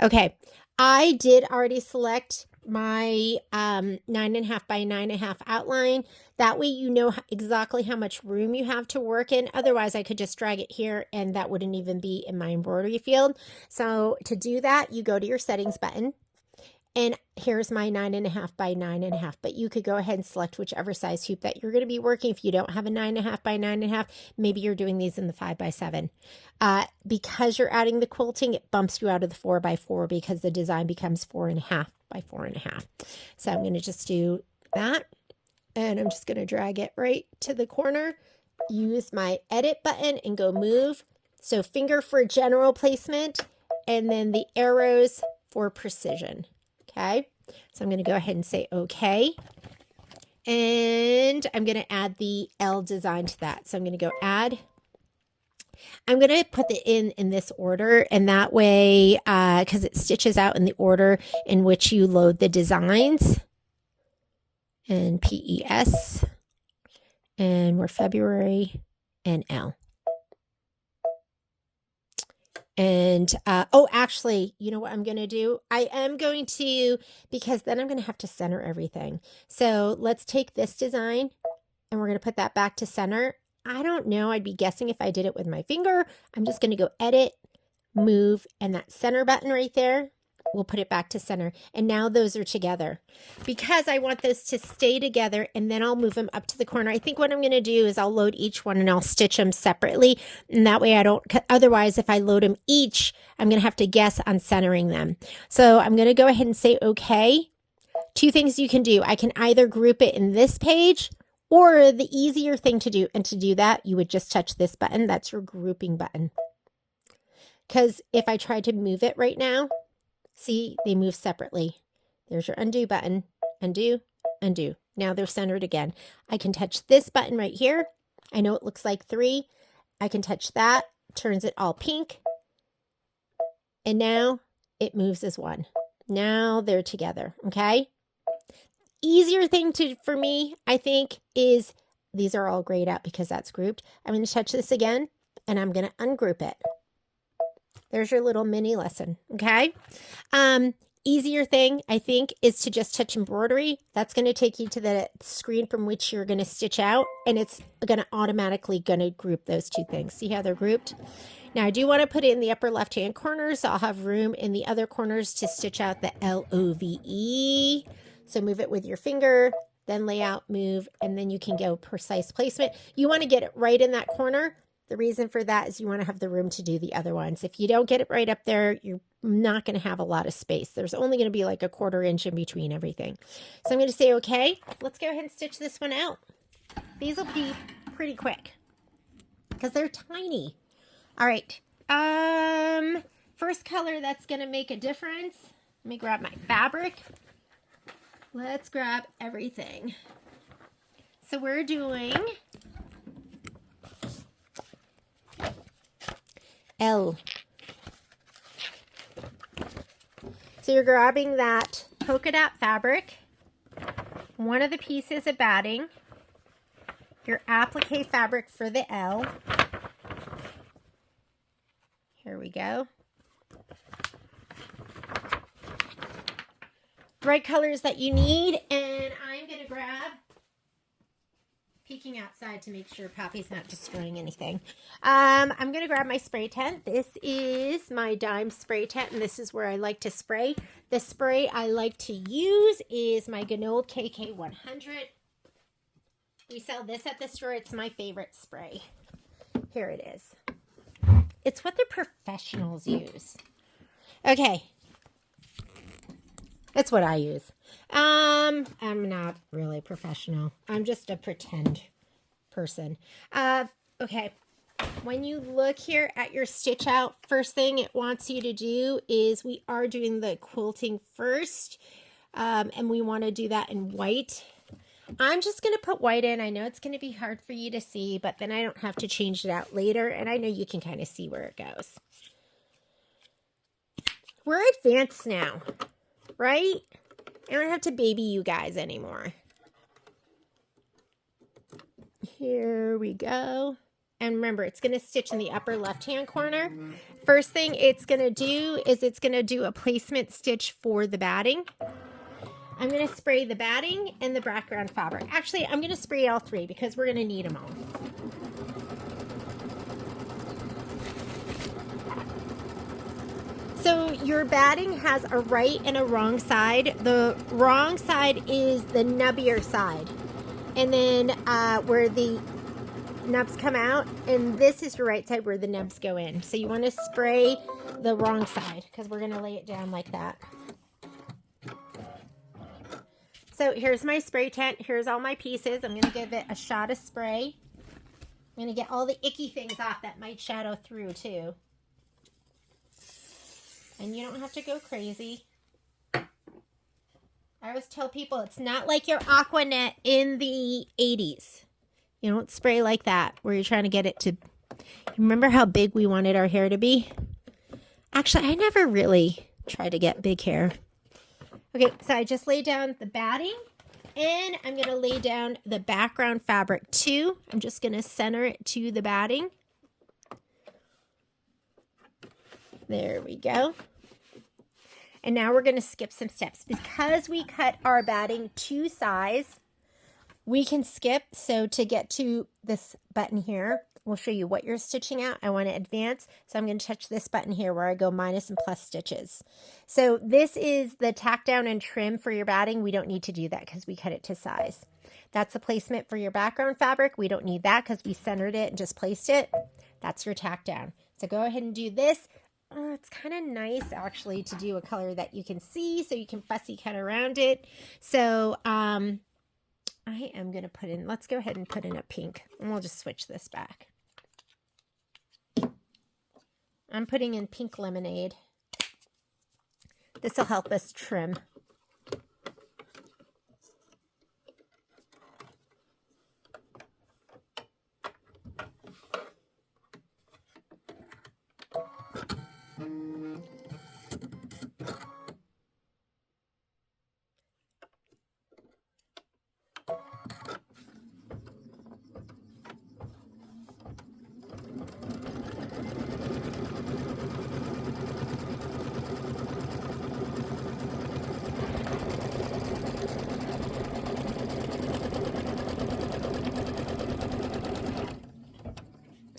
Okay, I did already select my 9.5 by 9.5 outline. That way you know exactly how much room you have to work in. Otherwise, I could just drag it here and that wouldn't even be in my embroidery field. So to do that, you go to your settings button. And here's my 9.5 by 9.5, but you could go ahead and select whichever size hoop that you're going to be working. If you don't have a 9.5 by 9.5, maybe you're doing these in the 5x7. Because you're adding the quilting, it bumps you out of the 4x4 because the design becomes 4.5 by 4.5. So I'm going to just do that. And I'm just going to drag it right to the corner. Use my edit button and go move. So finger for general placement and then the arrows for precision. Okay, so I'm going to go ahead and say okay. And I'm going to add the L design to that. So I'm going to go add. I'm going to put it in this order, and that way, because it stitches out in the order in which you load the designs. And PES, and we're February, and L. And, oh, actually, you know what I'm going to do? I am going to, because then I'm going to have to center everything. So let's take this design and we're going to put that back to center. I don't know. I'd be guessing if I did it with my finger. I'm just going to go edit, move, and that center button right there. We'll put it back to center. And now those are together because I want those to stay together, and then I'll move them up to the corner. I think what I'm going to do is I'll load each one and I'll stitch them separately. And that way I don't, otherwise if I load them each, I'm going to have to guess on centering them. So I'm going to go ahead and say, okay. 2 things you can do. I can either group it in this page, or the easier thing to do. And to do that, you would just touch this button. That's your grouping button. Because if I try to move it right now, see, they move separately. There's your undo button. Undo, undo. Now they're centered again. I can touch this button right here. I know it looks like 3. I can touch that. Turns it all pink. And now it moves as 1. Now they're together. Okay. Easier thing for me, I think, is these are all grayed out because that's grouped. I'm going to touch this again and I'm going to ungroup it. There's your little mini lesson, okay? Easier thing, I think, is to just touch embroidery. That's going to take you to the screen from which you're going to stitch out, and it's going to automatically group those 2 things. See how they're grouped? Now, I do want to put it in the upper left-hand corner, so I'll have room in the other corners to stitch out the LOVE. So move it with your finger, then layout, move, and then you can go precise placement. You want to get it right in that corner. The reason for that is you want to have the room to do the other ones. If you don't get it right up there, you're not going to have a lot of space. There's only going to be like a 1/4 inch in between everything. So I'm going to say, okay, let's go ahead and stitch this one out. These will be pretty quick because they're tiny. All right. First color that's going to make a difference. Let me grab my fabric. Let's grab everything. So we're doing L. So you're grabbing that polka dot fabric, one of the pieces of batting, your applique fabric for the L. Here we go. Bright colors that you need, and I'm going to grab, peeking outside to make sure Poppy's not destroying anything. I'm going to grab my spray tent. This is my dime spray tent, and this is where I like to spray. The spray I like to use is my Ganold KK100. We sell this at the store. It's my favorite spray. Here it is. It's what the professionals use. Okay. That's what I use. I'm not really professional. I'm just a pretend person. Okay. When you look here at your stitch out, first thing it wants you to do is we are doing the quilting first. And we want to do that in white. I'm just going to put white in. I know it's going to be hard for you to see, but then I don't have to change it out later. And I know you can kind of see where it goes. We're advanced now. Right? I don't have to baby you guys anymore. Here we go. And remember, it's going to stitch in the upper left-hand corner. First thing it's going to do is it's going to do a placement stitch for the batting. I'm going to spray the batting and the background fabric. Actually, I'm going to spray all three because we're going to need them all. So your batting has a right and a wrong side. The wrong side is the nubbier side. And then where the nubs come out. And this is your right side where the nubs go in. So you want to spray the wrong side because we're going to lay it down like that. So here's my spray tent. Here's all my pieces. I'm going to give it a shot of spray. I'm going to get all the icky things off that might shadow through too. And you don't have to go crazy. I always tell people it's not like your Aquanet in the 80s. You don't spray like that where you're trying to get it to... Remember how big we wanted our hair to be? Actually, I never really tried to get big hair. Okay, so I just laid down the batting. And I'm going to lay down the background fabric too. I'm just going to center it to the batting. There we go. And now we're going to skip some steps. Because we cut our batting to size, we can skip. So to get to this button here, we'll show you what you're stitching out. I want to advance. So I'm going to touch this button here where I go minus and plus stitches. So this is the tack down and trim for your batting. We don't need to do that because we cut it to size. That's the placement for your background fabric. We don't need that because we centered it and just placed it. That's your tack down. So go ahead and do this. Oh, it's kind of nice actually to do a color that you can see so you can fussy cut around it. So I am going to put in, let's go ahead and put in a pink and we'll just switch this back. I'm putting in pink lemonade. This will help us trim.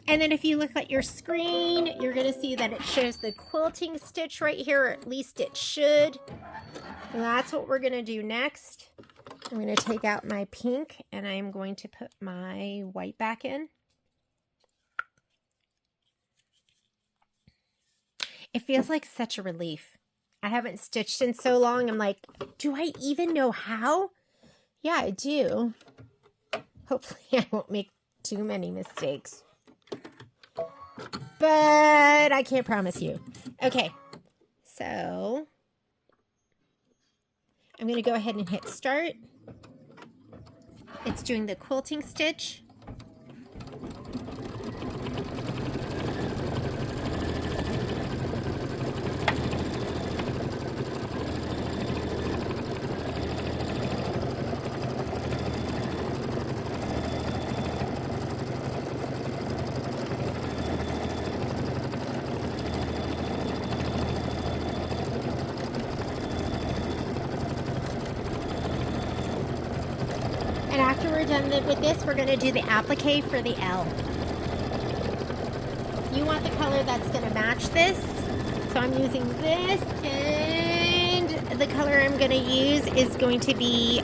And then if you look at your screen, you're going to see that it shows the quilting stitch right here, or at least it should. And that's what we're going to do next. I'm going to take out my pink and I'm going to put my white back in. It feels like such a relief. I haven't stitched in so long. I'm like, do I even know how? Yeah, I do. Hopefully I won't make too many mistakes. But I can't promise you. Okay, so I'm going to go ahead and hit start. It's doing the quilting stitch. And after we're done with this, we're going to do the applique for the L. You want the color that's going to match this. So I'm using this, and the color I'm going to use is going to be,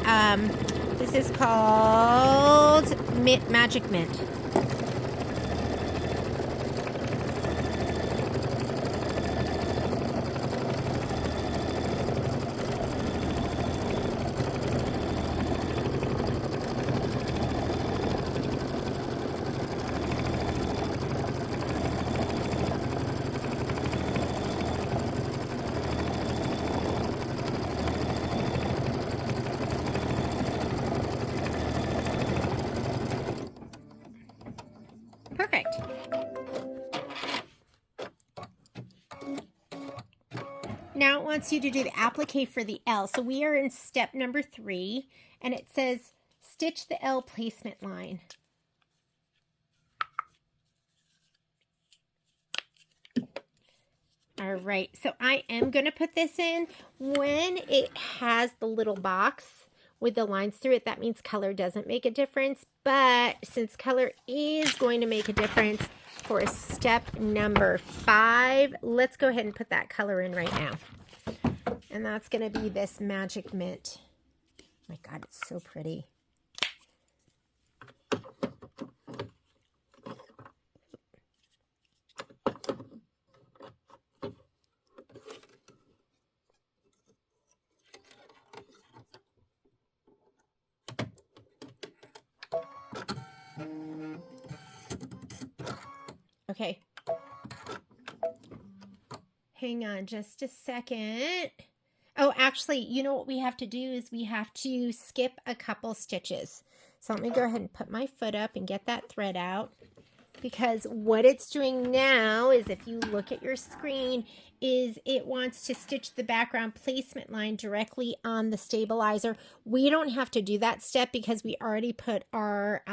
this is called Magic Mint. Perfect. Now it wants you to do the applique for the L. So we are in step number 3, and it says stitch the L placement line. All right, so I am going to put this in. When it has the little box with the lines through it, that means color doesn't make a difference. But since color is going to make a difference for step number 5, let's go ahead and put that color in right now. And that's going to be this Magic Mint. Oh my God, it's so pretty. Okay. Hang on just a second. Oh, actually, you know what we have to do is we have to skip a couple stitches. So let me go ahead and put my foot up and get that thread out. Because what it's doing now is, if you look at your screen, is it wants to stitch the background placement line directly on the stabilizer. We don't have to do that step because we already put our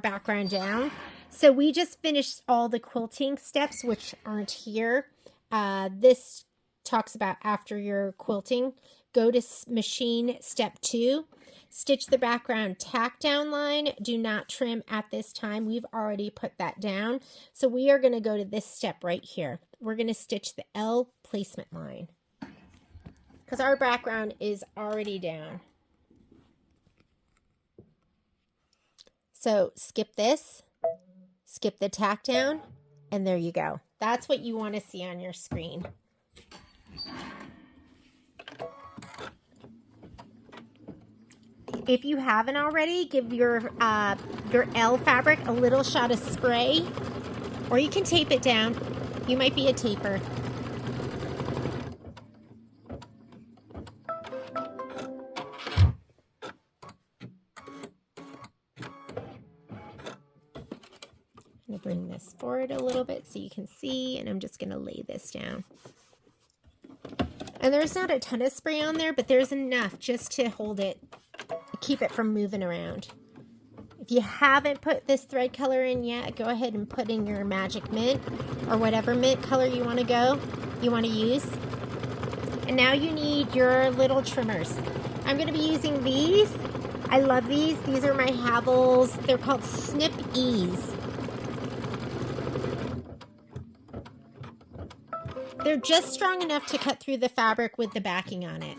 background down. So we just finished all the quilting steps, which aren't here. This talks about after you're quilting. Go to machine step 2. Stitch the background tack down line. Do not trim at this time. We've already put that down. So we are going to go to this step right here. We're going to stitch the L placement line because our background is already down. So skip this, skip the tack down, and there you go. That's what you want to see on your screen. If you haven't already, give your L fabric a little shot of spray, or you can tape it down. You might be a taper. I'm going to bring this forward a little bit so you can see, and I'm just going to lay this down. And there's not a ton of spray on there, but there's enough just to hold it, keep it from moving around. If you haven't put this thread color in yet, go ahead and put in your Magic Mint or whatever mint color you want to use. And now you need your little trimmers. I'm going to be using these. I love these. These are my Havels. They're called Snip Ease. They're just strong enough to cut through the fabric with the backing on it.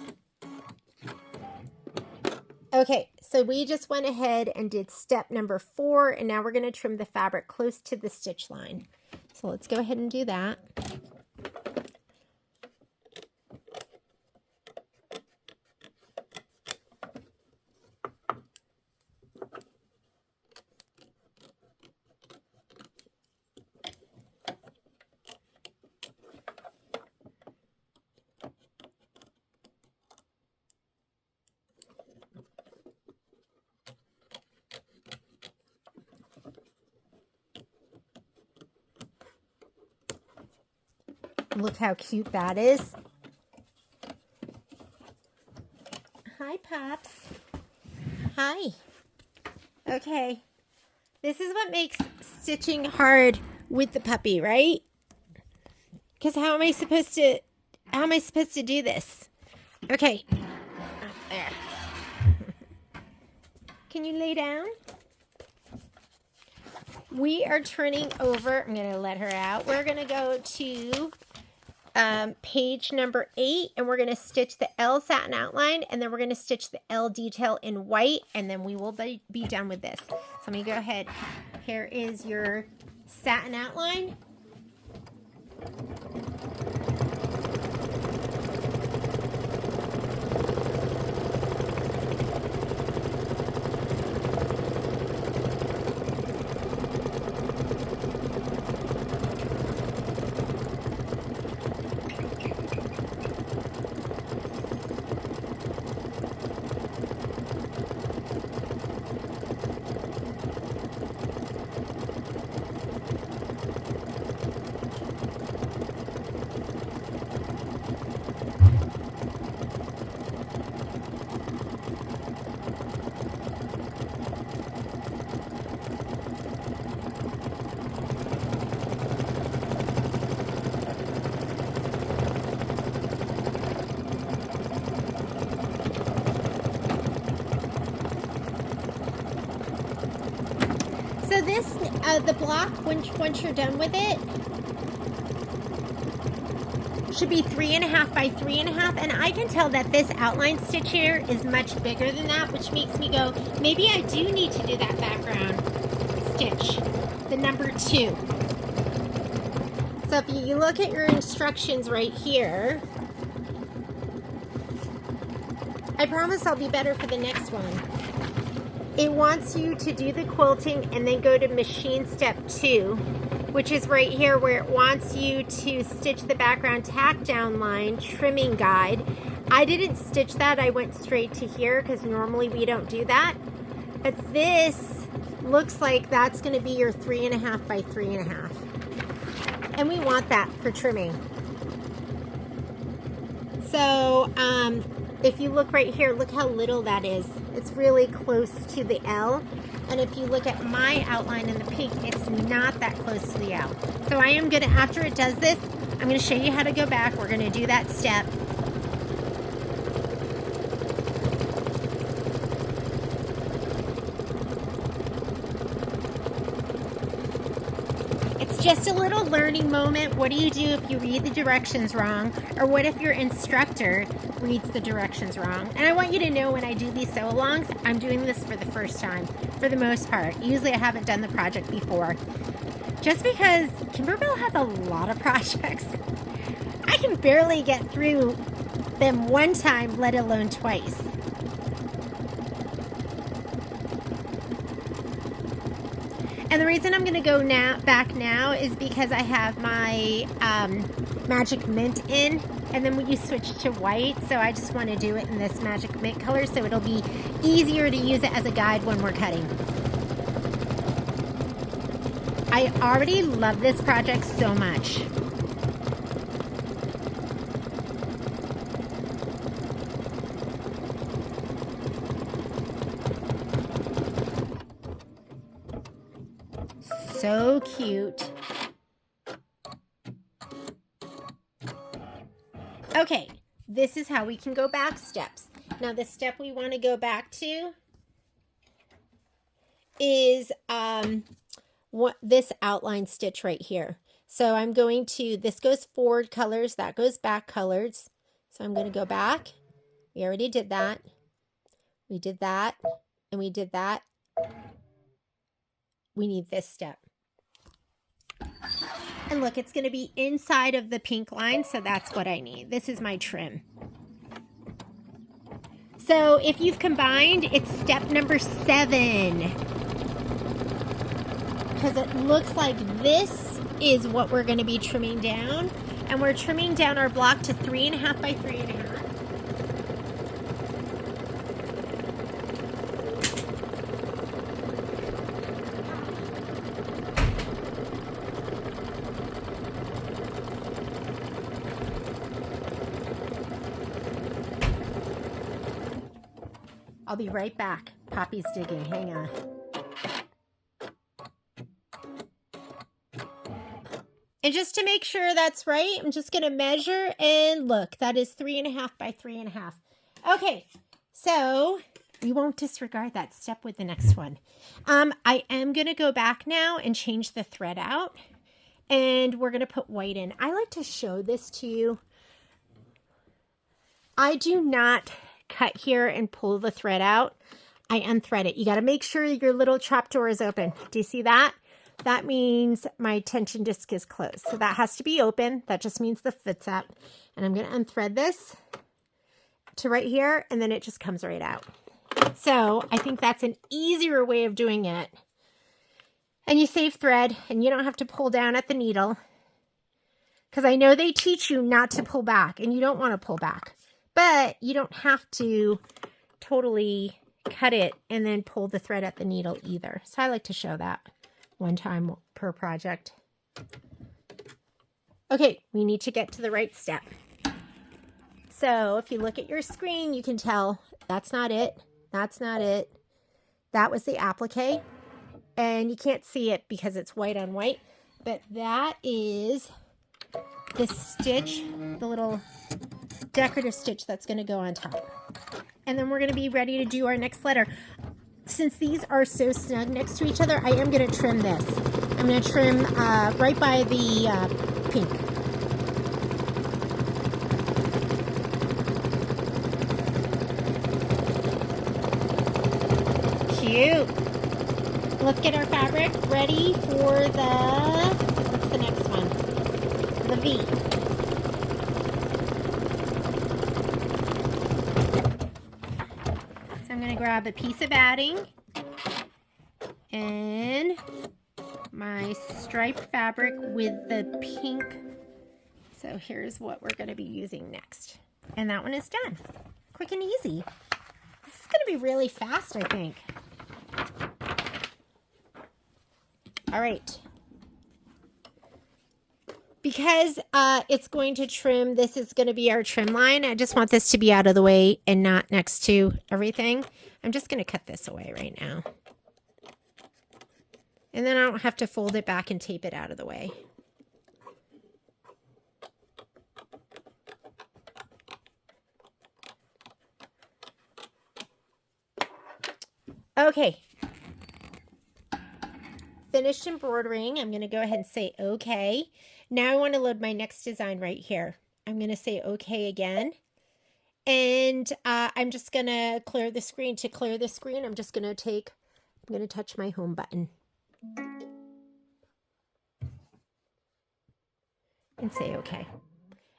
Okay, so we just went ahead and did step number 4, and now we're going to trim the fabric close to the stitch line. So let's go ahead and do that. Look how cute that is. Hi, Pops. Hi. Okay. This is what makes stitching hard with the puppy, right? Because how am I supposed to do this? Okay. There. Can you lay down? We are turning over. I'm going to let her out. We're going to go to page number 8, and we're going to stitch the L satin outline, and then we're going to stitch the L detail in white, and then we will be done with this. So let me go ahead. Here is your satin outline. So this, the block, once you're done with it, should be 3.5 by 3.5, and I can tell that this outline stitch here is much bigger than that, which makes me go, maybe I do need to do that background stitch, the number 2. So if you look at your instructions right here, I promise I'll be better for the next one. It wants you to do the quilting and then go to machine step 2, which is right here where it wants you to stitch the background tack down line trimming guide. I didn't stitch that, I went straight to here because normally we don't do that. But this looks like that's going to be your 3.5 by 3.5. And we want that for trimming. So, if you look right here, look how little that is. It's really close to the L. And if you look at my outline in the pink, it's not that close to the L. So I am gonna, after it does this, I'm gonna show you how to go back. We're gonna do that step. Just a little learning moment. What do you do if you read the directions wrong? Or what if your instructor reads the directions wrong? And I want you to know when I do these sew-alongs, I'm doing this for the first time, for the most part. Usually I haven't done the project before. Just because Kimberbell has a lot of projects. I can barely get through them one time, let alone twice. And the reason I'm going to go back now is because I have my Magic Mint in, and then you switch to white, so I just want to do it in this Magic Mint color so it'll be easier to use it as a guide when we're cutting. I already love this project so much. So cute. Okay, this is how we can go back steps. Now the step we want to go back to is this outline stitch right here. So I'm going to, this goes forward colors, that goes back colors. So I'm going to go back. We already did that. We did that, and we did that. We need this step. And look, it's going to be inside of the pink line, so that's what I need. This is my trim. So if you've combined, it's step number 7. Because it looks like this is what we're going to be trimming down. And we're trimming down our block to 3.5 by 3.5. I'll be right back. Poppy's digging. Hang on. And just to make sure that's right, I'm just going to measure, and look, that is 3.5 by 3.5. Okay, so we won't disregard that step with the next one. I am going to go back now and change the thread out, and we're going to put white in. I like to show this to you. I do not cut here and pull the thread out. I unthread it. You got to make sure your little trap door is open. Do you see that? That means my tension disc is closed. So that has to be open. That just means the fit's up. And I'm going to unthread this to right here, and then it just comes right out. So I think that's an easier way of doing it. And you save thread, and you don't have to pull down at the needle. Because I know they teach you not to pull back, and you don't want to pull back. But you don't have to totally cut it and then pull the thread at the needle either. So I like to show that one time per project. Okay, we need to get to the right step. So if you look at your screen, you can tell that's not it. That's not it. That was the applique. And you can't see it because it's white on white. But that is the stitch, the little decorative stitch that's going to go on top. And then we're going to be ready to do our next letter. Since these are so snug next to each other, I am going to trim this. I'm going to trim right by the pink. Cute. Let's get our fabric ready for what's the next one? The V. So I'm going to grab a piece of batting and my striped fabric with the pink. So here's what we're going to be using next. And that one is done. Quick and easy. This is going to be really fast, I think. All right. Because it's going to trim, this is going to be our trim line. I just want this to be out of the way and not next to everything. I'm just going to cut this away right now. And then I don't have to fold it back and tape it out of the way. Okay. Finished embroidering. I'm going to go ahead and say okay. Now I want to load my next design right here. I'm going to say okay again. And I'm just going to clear the screen. To clear the screen, I'm going to touch my home button. And say okay.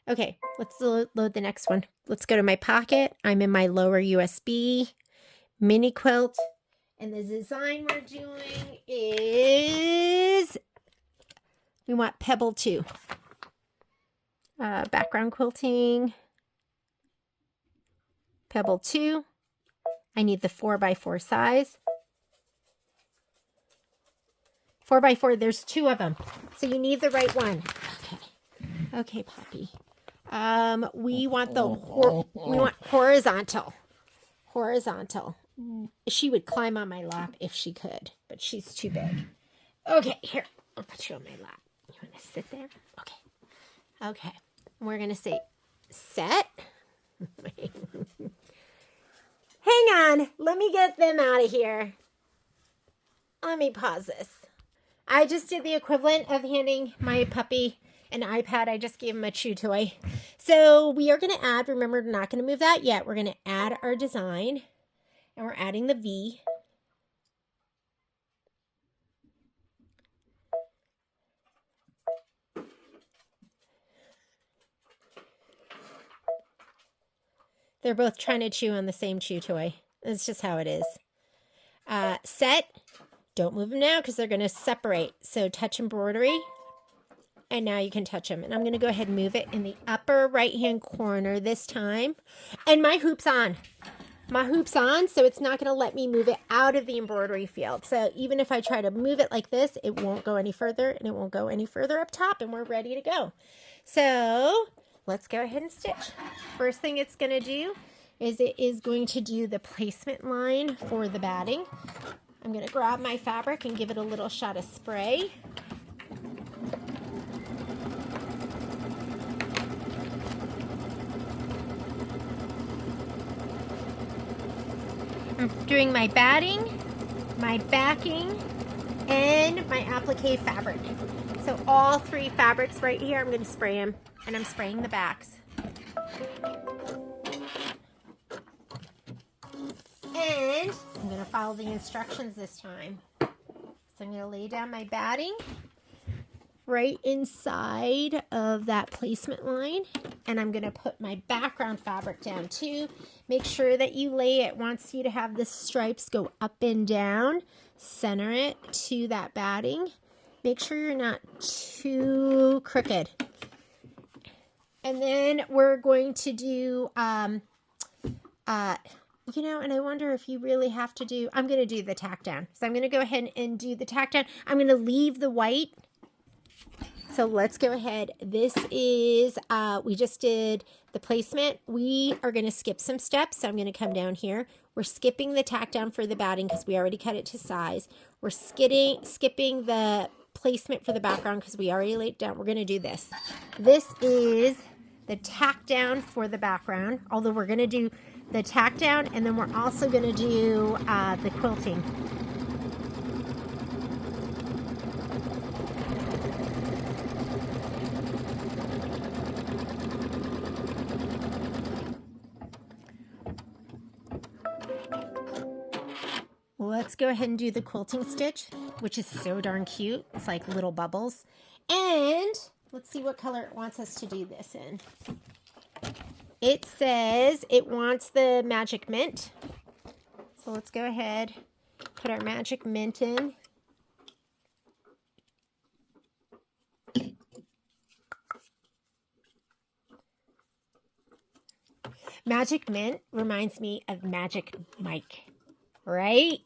Okay, let's load the next one. Let's go to my pocket. I'm in my lower USB mini quilt. And the design we're doing is, we want Pebble 2. Background quilting. Pebble 2. I need the 4x4 size. 4x4, there's 2 of them. So you need the right one. Okay. Okay, Poppy. We want we want horizontal. Horizontal. She would climb on my lap if she could, but she's too big. Okay, here. I'll put you on my lap. You want to sit there? Okay. Okay. We're going to say set. Hang on. Let me get them out of here. Let me pause this. I just did the equivalent of handing my puppy an iPad. I just gave him a chew toy. So we are going to add, remember, we're not going to move that yet. We're going to add our design. And we're adding the V. They're both trying to chew on the same chew toy. It's just how it is. Set. Don't move them now because they're going to separate. So touch embroidery. And now you can touch them. And I'm going to go ahead and move it in the upper right-hand corner this time. And my hoop's on. My hoop's on, so it's not going to let me move it out of the embroidery field. So even if I try to move it like this, it won't go any further, and it won't go any further up top, and we're ready to go. So let's go ahead and stitch. First thing it's going to do is it is going to do the placement line for the batting. I'm going to grab my fabric and give it a little shot of spray. I'm doing my batting, my backing, and my applique fabric. So all three fabrics right here, I'm going to spray them, and I'm spraying the backs. And I'm going to follow the instructions this time. So I'm going to lay down my batting right inside of that placement line, and I'm going to put my background fabric down too. Make sure that you lay it, wants you to have the stripes go up and down. Center it to that batting. Make sure you're not too crooked. And then we're going to do, and I wonder if you really have to do, I'm going to do the tack down. So I'm going to go ahead and do the tack down. I'm going to leave the white. So let's go ahead. This is, we just did the placement. We are going to skip some steps. So I'm going to come down here. We're skipping the tack down for the batting because we already cut it to size. We're skipping the placement for the background because we already laid it down. We're going to do this. This is the tack down for the background, although we're going to do the tack down, and then we're also going to do the quilting. Let's go ahead and do the quilting stitch, which is so darn cute. It's like little bubbles. And let's see what color it wants us to do this in. It says it wants the magic mint. So let's go ahead, put our magic mint in. Magic mint reminds me of Magic Mike, right?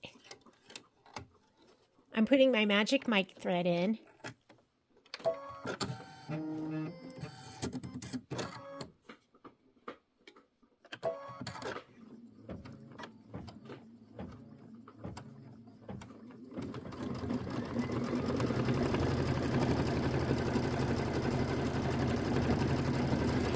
I'm putting my Magic Mike thread in.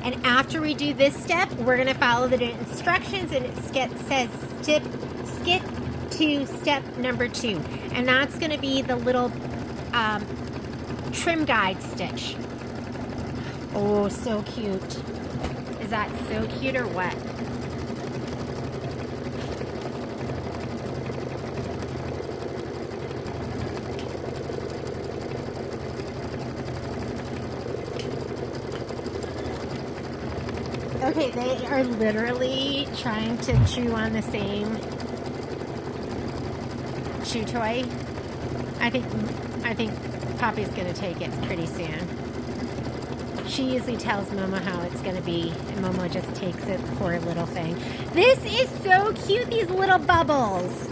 And after we do this step, we're going to follow the instructions, and it says skip to step number 2. And that's going to be the little trim guide stitch. Oh, so cute. Is that so cute or what? Okay, they are literally trying to chew on the same chew toy. I think Poppy's gonna take it pretty soon. She usually tells Momo how it's gonna be, and Momo just takes it, poor little thing. This is so cute, these little bubbles.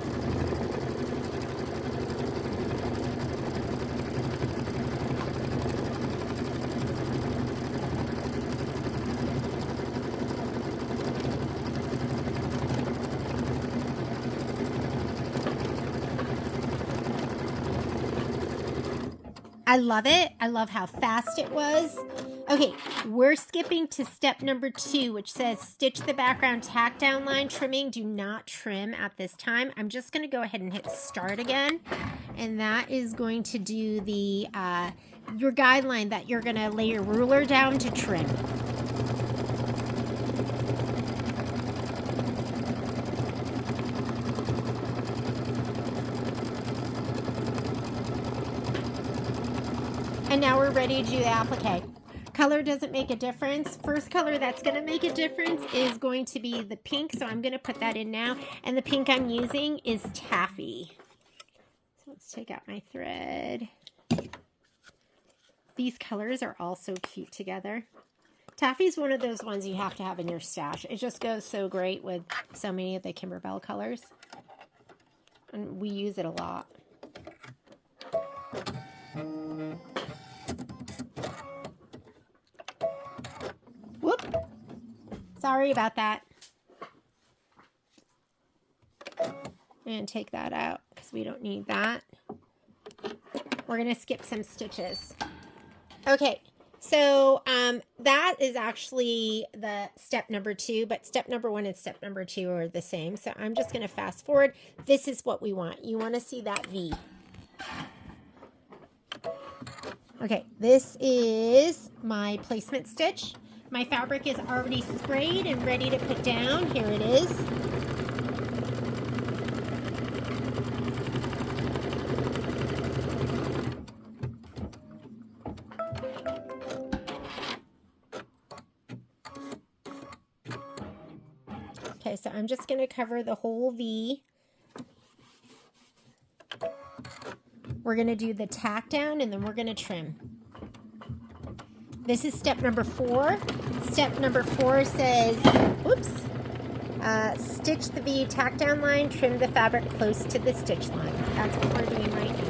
I love it. I love how fast it was. Okay, we're skipping to step number 2, which says stitch the background tack down line trimming. Do not trim at this time. I'm just going to go ahead and hit start again. And that is going to do the your guideline that you're going to lay your ruler down to trim. And now we're ready to do the applique. Color doesn't make a difference. First color that's going to make a difference is going to be the pink. So I'm going to put that in now. And the pink I'm using is taffy. So let's take out my thread. These colors are all so cute together. Taffy is one of those ones you have to have in your stash. It just goes so great with so many of the Kimberbell colors. And we use it a lot. Whoop. Sorry about that. And take that out because we don't need that. We're going to skip some stitches. Okay, so that is actually the step number 2, but step number 1 and step number 2 are the same. So I'm just going to fast forward. This is what we want. You want to see that V. Okay, this is my placement stitch. My fabric is already sprayed and ready to put down. Here it is. Okay, so I'm just going to cover the whole V. We're going to do the tack down and then we're going to trim. This is step number 4. Step number 4 says, whoops, stitch the V tack down line, trim the fabric close to the stitch line. That's what we're doing right now.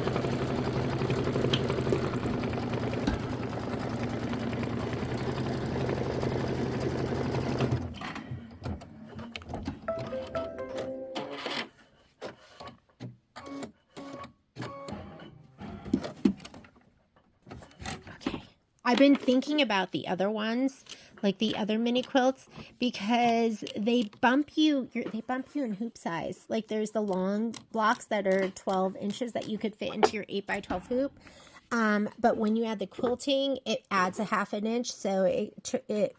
I've been thinking about the other ones, like the other mini quilts, because they bump you in hoop size. Like there's the long blocks that are 12 inches that you could fit into your 8x12 hoop. But when you add the quilting, it adds a half an inch, so it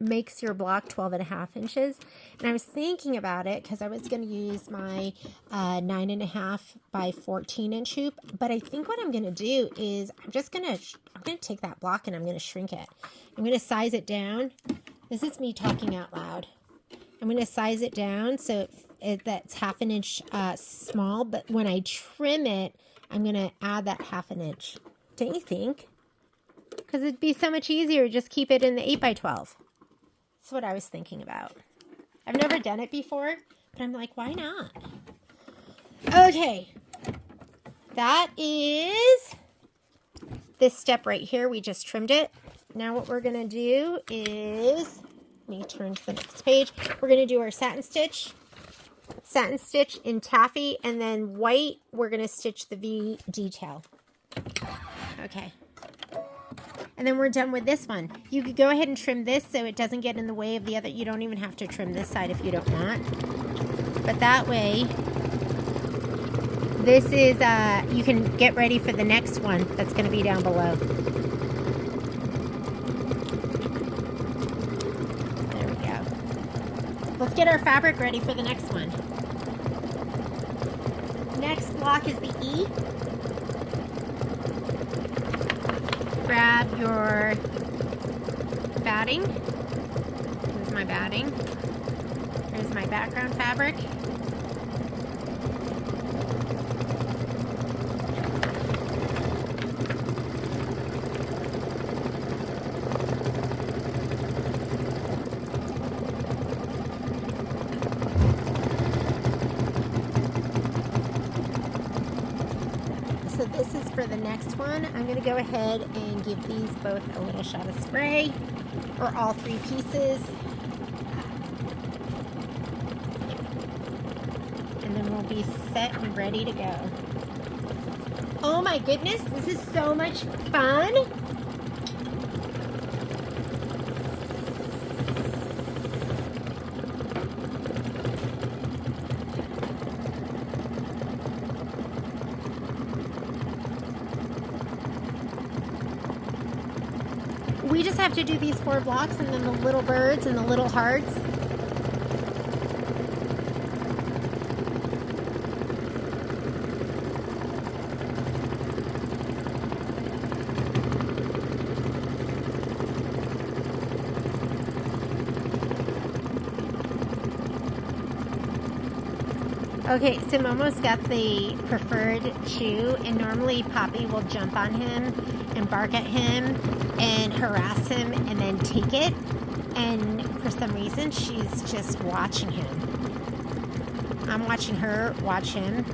makes your block 12.5 inches. And I was thinking about it because I was going to use my 9.5 by 14 inch hoop, but I think what I'm going to do is I'm going to take that block and I'm going to shrink it. I'm going to size it down. This is me talking out loud. I'm going to size it down so that's half an inch small, but when I trim it, I'm going to add that half an inch. Don't you think? Because it'd be so much easier to just keep it in the 8x12. That's what I was thinking about. I've never done it before, but I'm like, why not? Okay. That is this step right here. We just trimmed it. Now what we're going to do is, let me turn to the next page. We're going to do our satin stitch in taffy, and then white, we're going to stitch the V detail. Okay. And then we're done with this one. You could go ahead and trim this so it doesn't get in the way of the other. You don't even have to trim this side if you don't want. But that way, this is, you can get ready for the next one that's going to be down below. There we go. Let's get our fabric ready for the next one. Next block is the E. Grab your batting. Here's my batting. Here's my background fabric. So this is for the next one. I'm going to go ahead and give these both a little shot of spray, or all 3 pieces. And then we'll be set and ready to go. Oh my goodness, this is so much fun. We just have to do these 4 blocks and then the little birds and the little hearts. Okay, so Momo's got the preferred chew, and normally Poppy will jump on him and bark at him and harass him and then take it. And for some reason, she's just watching him. I'm watching her watch him.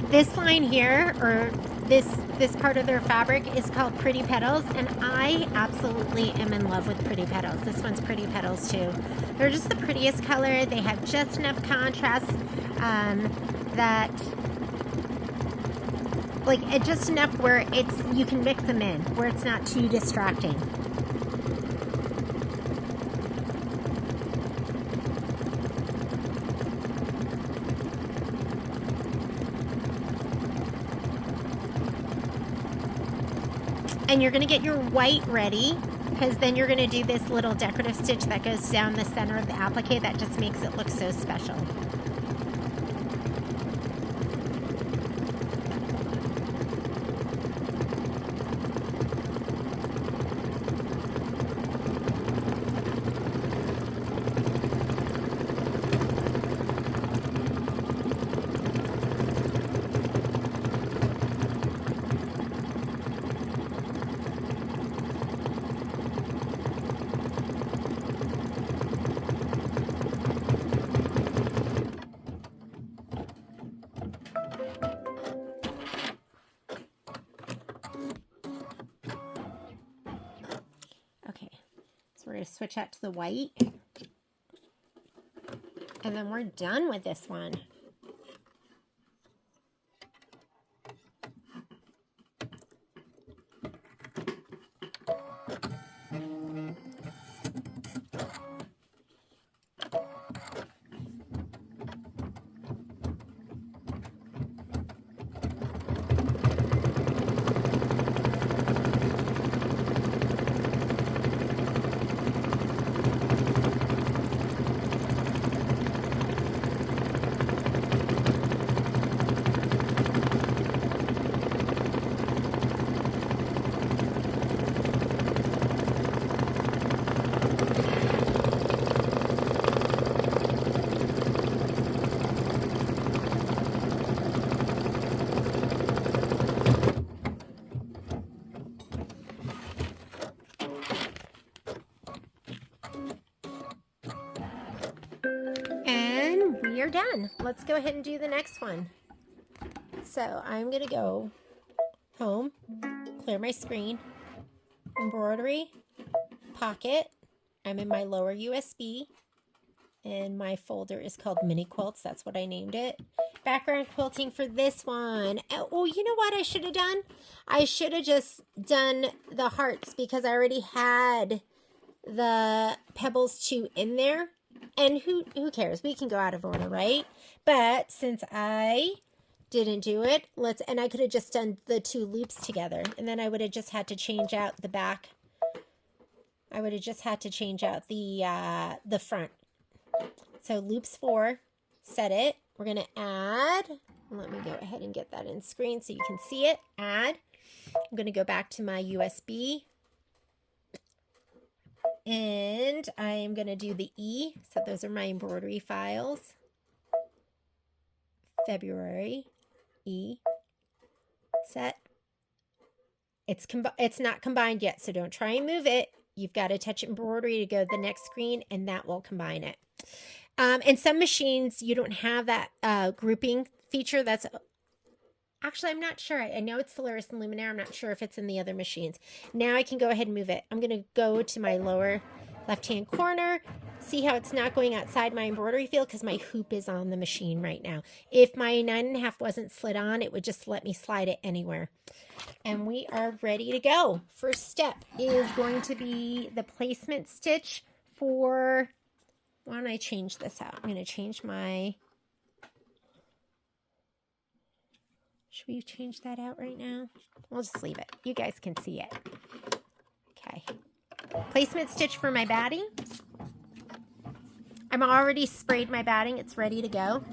This line here, or this part of their fabric, is called Pretty Petals, and I absolutely am in love with Pretty Petals. This one's Pretty Petals too. They're just the prettiest color. They have just enough contrast that, like, just enough where you can mix them in, where it's not too distracting. And you're going to get your white ready, because then you're going to do this little decorative stitch that goes down the center of the applique that just makes it look so special. We're going to switch out to the white, and then we're done with this one. We are done. Let's go ahead and do the next one. So I'm going to go home, clear my screen, embroidery, pocket. I'm in my lower USB, and my folder is called Mini Quilts. That's what I named it. Background quilting for this one. Oh, you know what I should have done? I should have just done the hearts, because I already had the Pebbles 2 in there. And who cares? We can go out of order, right? But since I didn't do it, and I could have just done the 2 loops together, and then I would have just had to change out the back. I would have just had to change out the front. So loops 4, set it. We're going to add. Let me go ahead and get that in screen so you can see it. Add. I'm going to go back to my USB. And I am going to do the E. So those are my embroidery files. February, E, set. It's not combined yet, so don't try and move it. You've got to touch embroidery to go to the next screen, and that will combine it. And some machines, you don't have that grouping feature. That's actually, I'm not sure. I know it's Solaris and Luminaire. I'm not sure if it's in the other machines. Now I can go ahead and move it. I'm going to go to my lower left-hand corner. See how it's not going outside my embroidery field, because my hoop is on the machine right now. If my 9.5 wasn't slid on, it would just let me slide it anywhere. And we are ready to go. First step is going to be the placement stitch for, why don't I change this out? I'm going to change my, should we change that out right now? We'll just leave it. You guys can see it. Okay. Placement stitch for my batting. I'm already sprayed my batting. It's ready to go.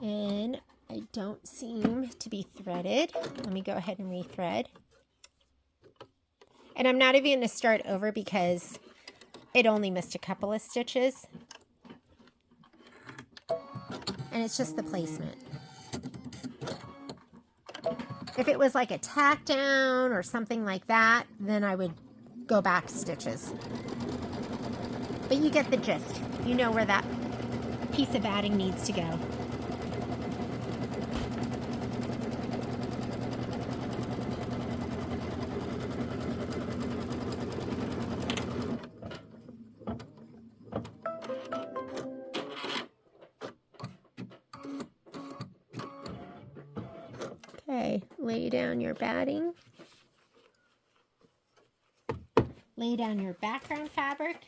And I don't seem to be threaded. Let me go ahead and rethread. And I'm not even going to start over because it only missed a couple of stitches. And it's just the placement. If it was like a tack down or something like that, then I would go back stitches. But you get the gist. You know where that piece of batting needs to go. Lay down your batting. Lay down your background fabric.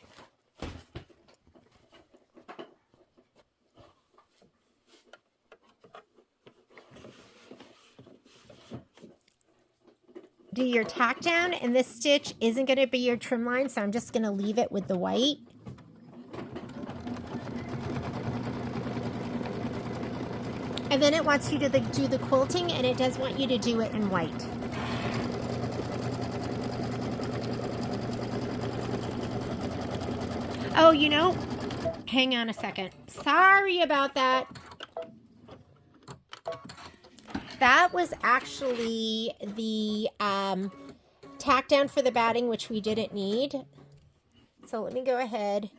Do your tack down, and this stitch isn't going to be your trim line, so I'm just going to leave it with the white. And then it wants you to do the quilting, and it does want you to do it in white. Oh, you know, hang on a second. Sorry about that. That was actually the tack down for the batting, which we didn't need. So let me go ahead.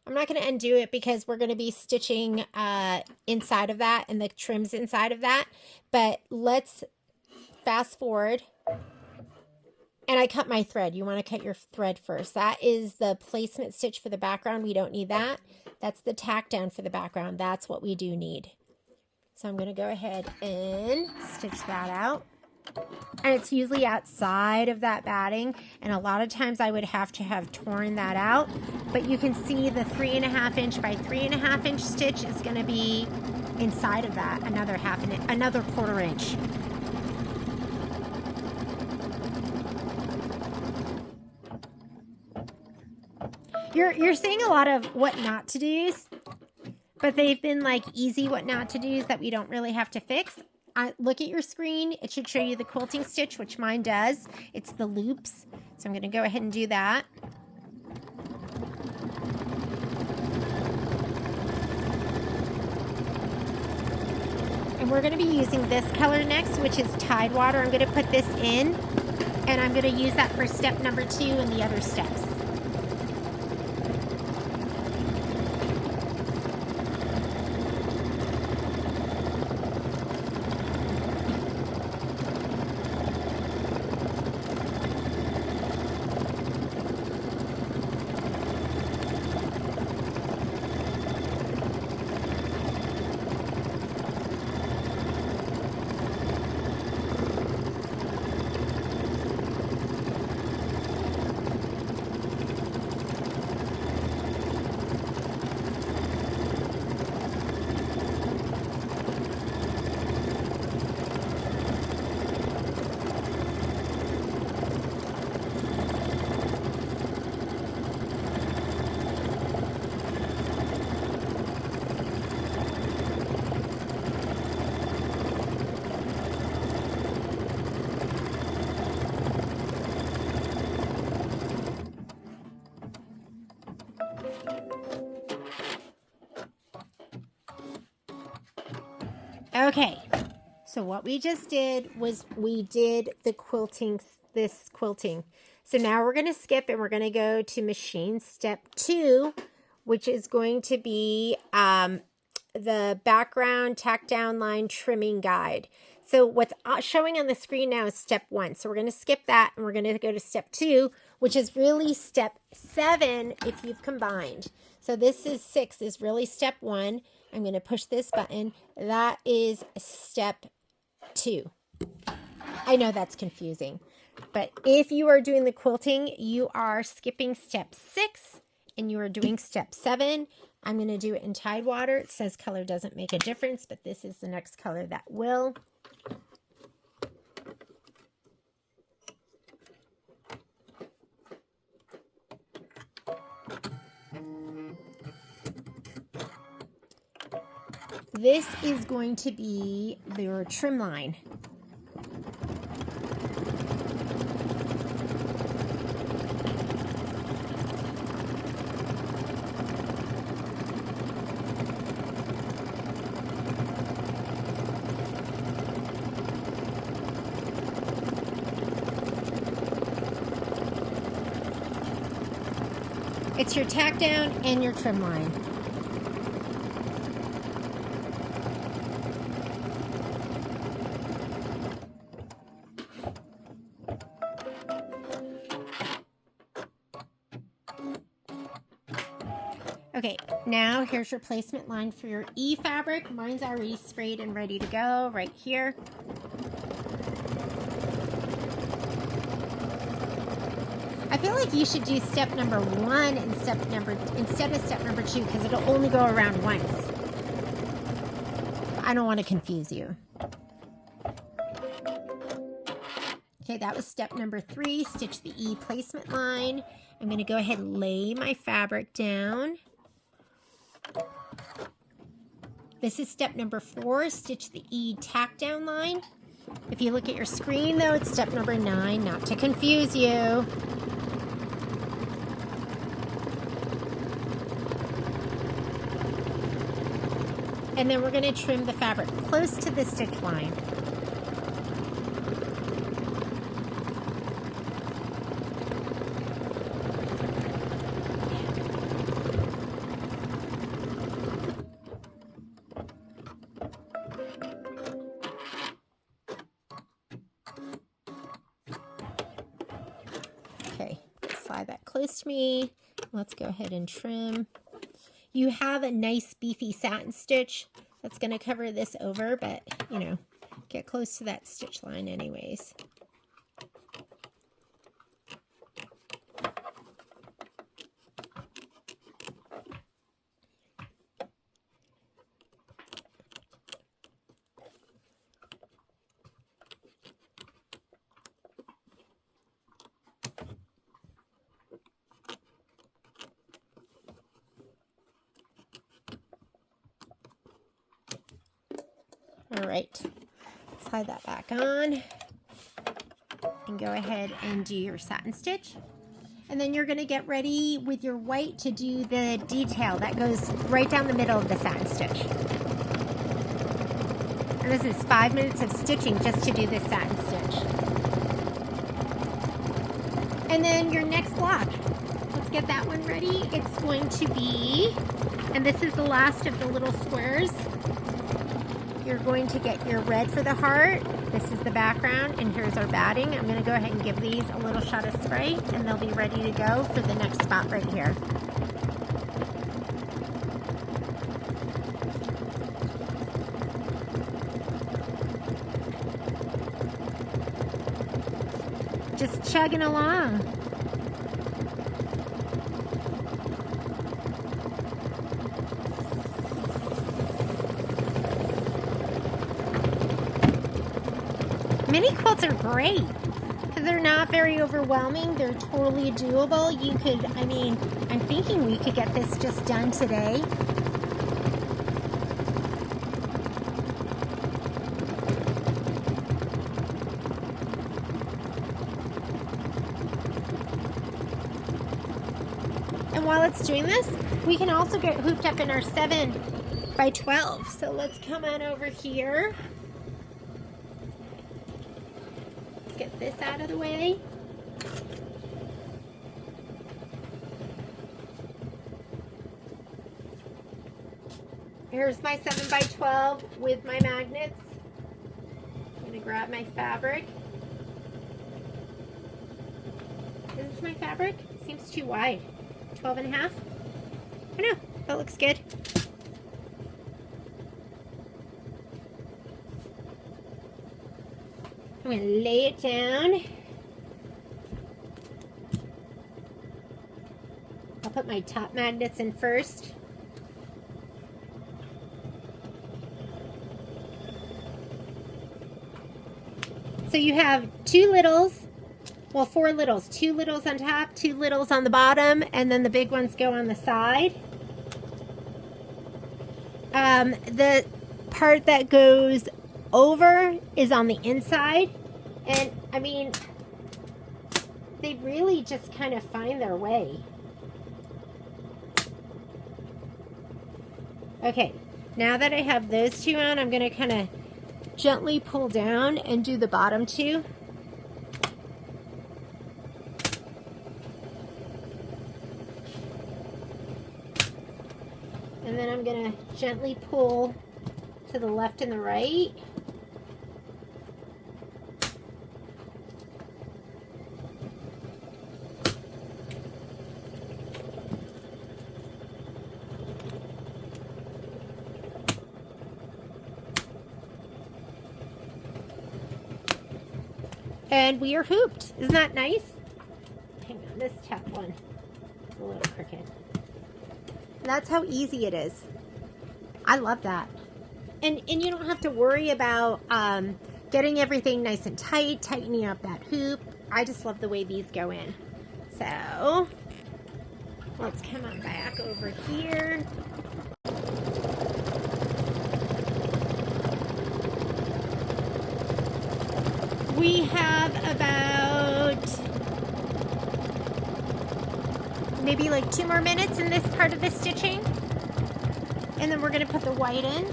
I'm not going to undo it because we're going to be stitching inside of that and the trims inside of that. But let's fast forward. And I cut my thread. You want to cut your thread first. That is the placement stitch for the background. We don't need that. That's the tack down for the background. That's what we do need. So I'm going to go ahead and stitch that out. And it's usually outside of that batting. And a lot of times I would have to have torn that out. But you can see the 3.5 inch by 3.5 inch stitch is going to be inside of that. Another another 1/4 inch. You're seeing a lot of what not to do's. But they've been like easy what not to do's that we don't really have to fix. Look at your screen. It should show you the quilting stitch, which mine does. It's the loops. So I'm going to go ahead and do that. And we're going to be using this color next, which is Tidewater. I'm going to put this in, and I'm going to use that for step number 2 and the other steps. Okay, so what we just did was we did the quilting, this quilting. So now we're going to skip and we're going to go to machine step 2, which is going to be the background tack down line trimming guide. So what's showing on the screen now is step 1. So we're going to skip that and we're going to go to step 2, which is really step 7 if you've combined. So this is 6 is really step 1. I'm going to push this button. That is step 2. I know that's confusing, but if you are doing the quilting, you are skipping step 6 and you are doing step 7. I'm going to do it in Tidewater. It says color doesn't make a difference, but this is the next color that will. This is going to be your trim line. It's your tack down and your trim line. Okay, now here's your placement line for your E fabric. Mine's already sprayed and ready to go right here. I feel like you should do step number 1 and instead of step number 2, because it'll only go around once. I don't want to confuse you. Okay, that was step number 3. Stitch the E placement line. I'm going to go ahead and lay my fabric down. This is step number 4. Stitch the E tack down line. If you look at your screen, though, it's step number 9, not to confuse you. And then we're going to trim the fabric close to the stitch line. Okay, slide that close to me. Let's go ahead and trim. You have a nice beefy satin stitch that's going to cover this over, but, you know, get close to that stitch line anyways. All right, slide that back on and go ahead and do your satin stitch. And then you're going to get ready with your white to do the detail that goes right down the middle of the satin stitch. And this is 5 minutes of stitching just to do this satin stitch. And then your next block, let's get that one ready. It's going to be, and this is the last of the little squares. You're going to get your red for the heart. This is the background, and here's our batting. I'm going to go ahead and give these a little shot of spray, and they'll be ready to go for the next spot right here. Just chugging along. Mini quilts are great because they're not very overwhelming. They're totally doable. You could, I mean, I'm thinking we could get this just done today. And while it's doing this, we can also get hooped up in our 7 by 12. So let's come on over here. Get this out of the way. Here's my 7 by 12 with my magnets. I'm going to grab my fabric. Is this my fabric? It seems too wide. 12 and a half? I know, that looks good. I'm going to lay it down. I'll put my top magnets in first. So you have 2 littles, well 4 littles, 2 littles on top, 2 littles on the bottom, and then the big ones go on the side. The part that goes over is on the inside, and I mean, they really just kind of find their way. Okay, now that I have those 2 on, I'm going to kind of gently pull down and do the bottom 2. And then I'm going to gently pull to the left and the right. And we are hooped. Isn't that nice? hang on, this top one is a little crooked. That's how easy it is. I love that. And you don't have to worry about getting everything nice and tight, tightening up that hoop. I just love the way these go in. So let's come on back over here. We have about maybe like 2 more minutes in this part of the stitching. And then we're going to put the white in.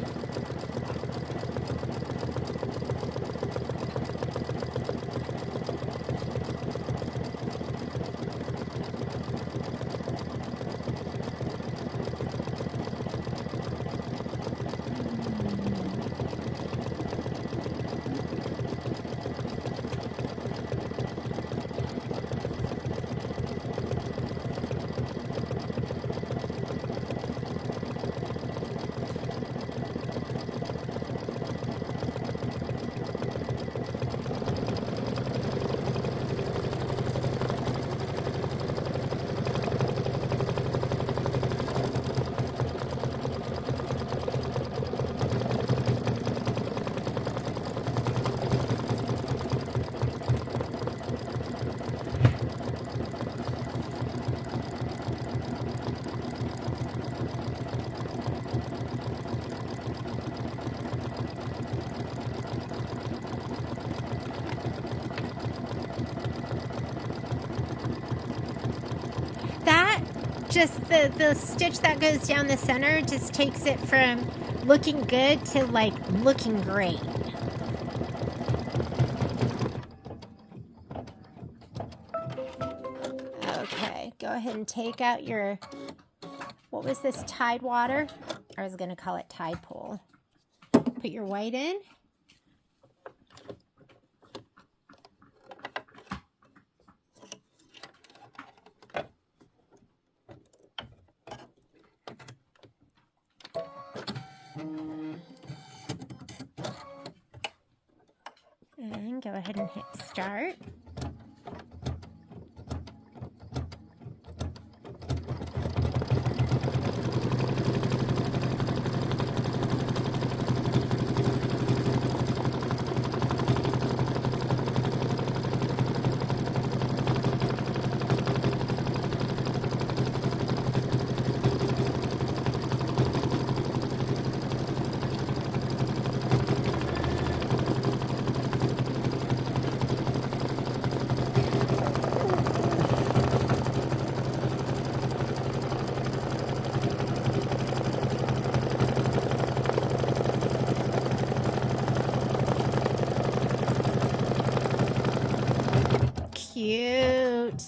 Just the stitch that goes down the center just takes it from looking good to like looking great. Okay, go ahead and take out your, what was this, Tide water? I was going to call it Tide Pool. Put your white in. And go ahead and hit start. Cute.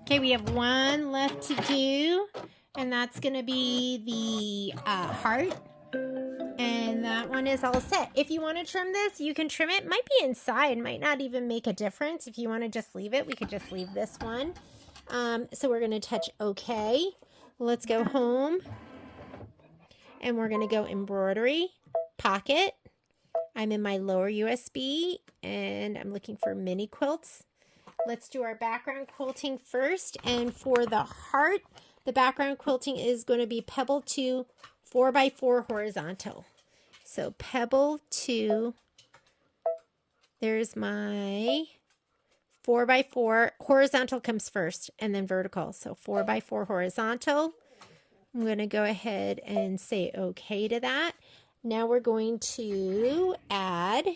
Okay, we have one left to do, and that's going to be the heart. And that one is all set. If you want to trim this, you can trim it. Might be inside, might not even make a difference. If you want to just leave it, we could just leave this one. So we're going to touch OK. Let's go home. And we're going to go embroidery, pocket. I'm in my lower USB, and I'm looking for mini quilts. Let's do our background quilting first. And for the heart, the background quilting is going to be Pebble 2 4x4 horizontal. So Pebble 2, there's my 4x4. Horizontal comes first and then vertical. So 4x4 horizontal. I'm going to go ahead and say okay to that. Now we're going to add,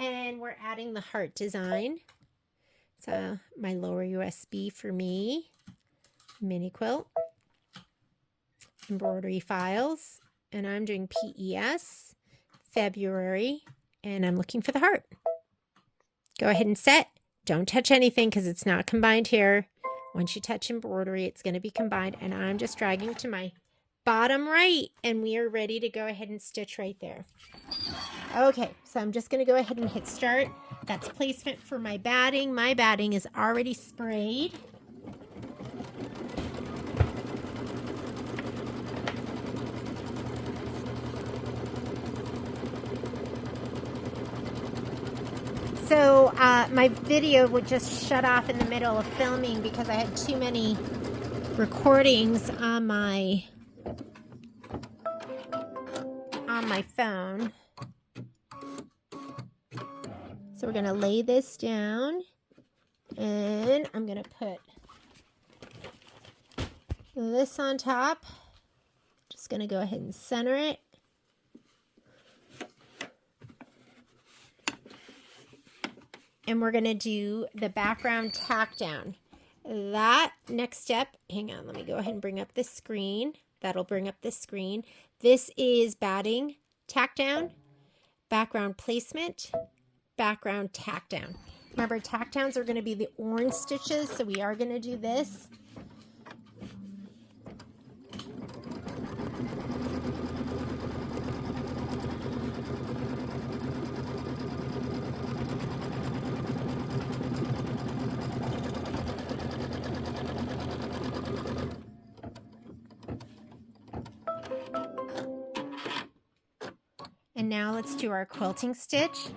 and we're adding the heart design. So my lower USB for me, mini quilt, embroidery files, and I'm doing PES, February, and I'm looking for the heart. Go ahead and set. Don't touch anything because it's not combined here. Once you touch embroidery, it's going to be combined, and I'm just dragging to my bottom right, and we are ready to go ahead and stitch right there. Okay, so I'm just going to go ahead and hit start. That's placement for my batting. My batting is already sprayed. So my video would just shut off in the middle of filming because I had too many recordings on my phone. So we're gonna lay this down, and I'm gonna put this on top. Just gonna go ahead and center it. And we're gonna do the background tack down. That next step, hang on, let me go ahead and bring up this screen. That'll bring up this screen. This is batting, tack down, background placement, background tack down. Remember, tack downs are gonna be the orange stitches, so we are gonna do this. And now let's do our quilting stitch.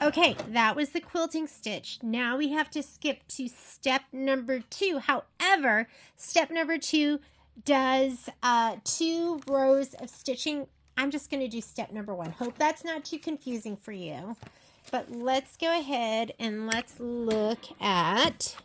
Okay, that was the quilting stitch. Now we have to skip to step number 2. However, step number 2 does 2 rows of stitching. I'm just going to do step number 1. Hope that's not too confusing for you. But let's go ahead and let's look at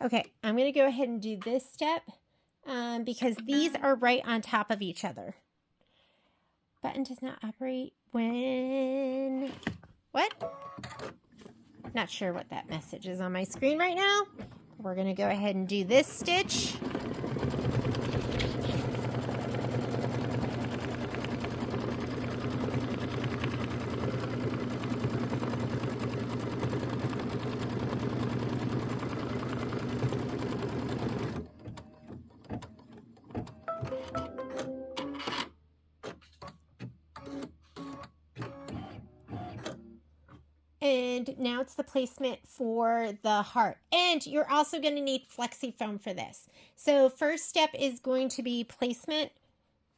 okay, I'm going to go ahead and do this step because these are right on top of each other. Button does not operate when... What? Not sure what that message is on my screen right now. We're going to go ahead and do this stitch. And now it's the placement for the heart. And you're also going to need flexi foam for this. So first step is going to be placement.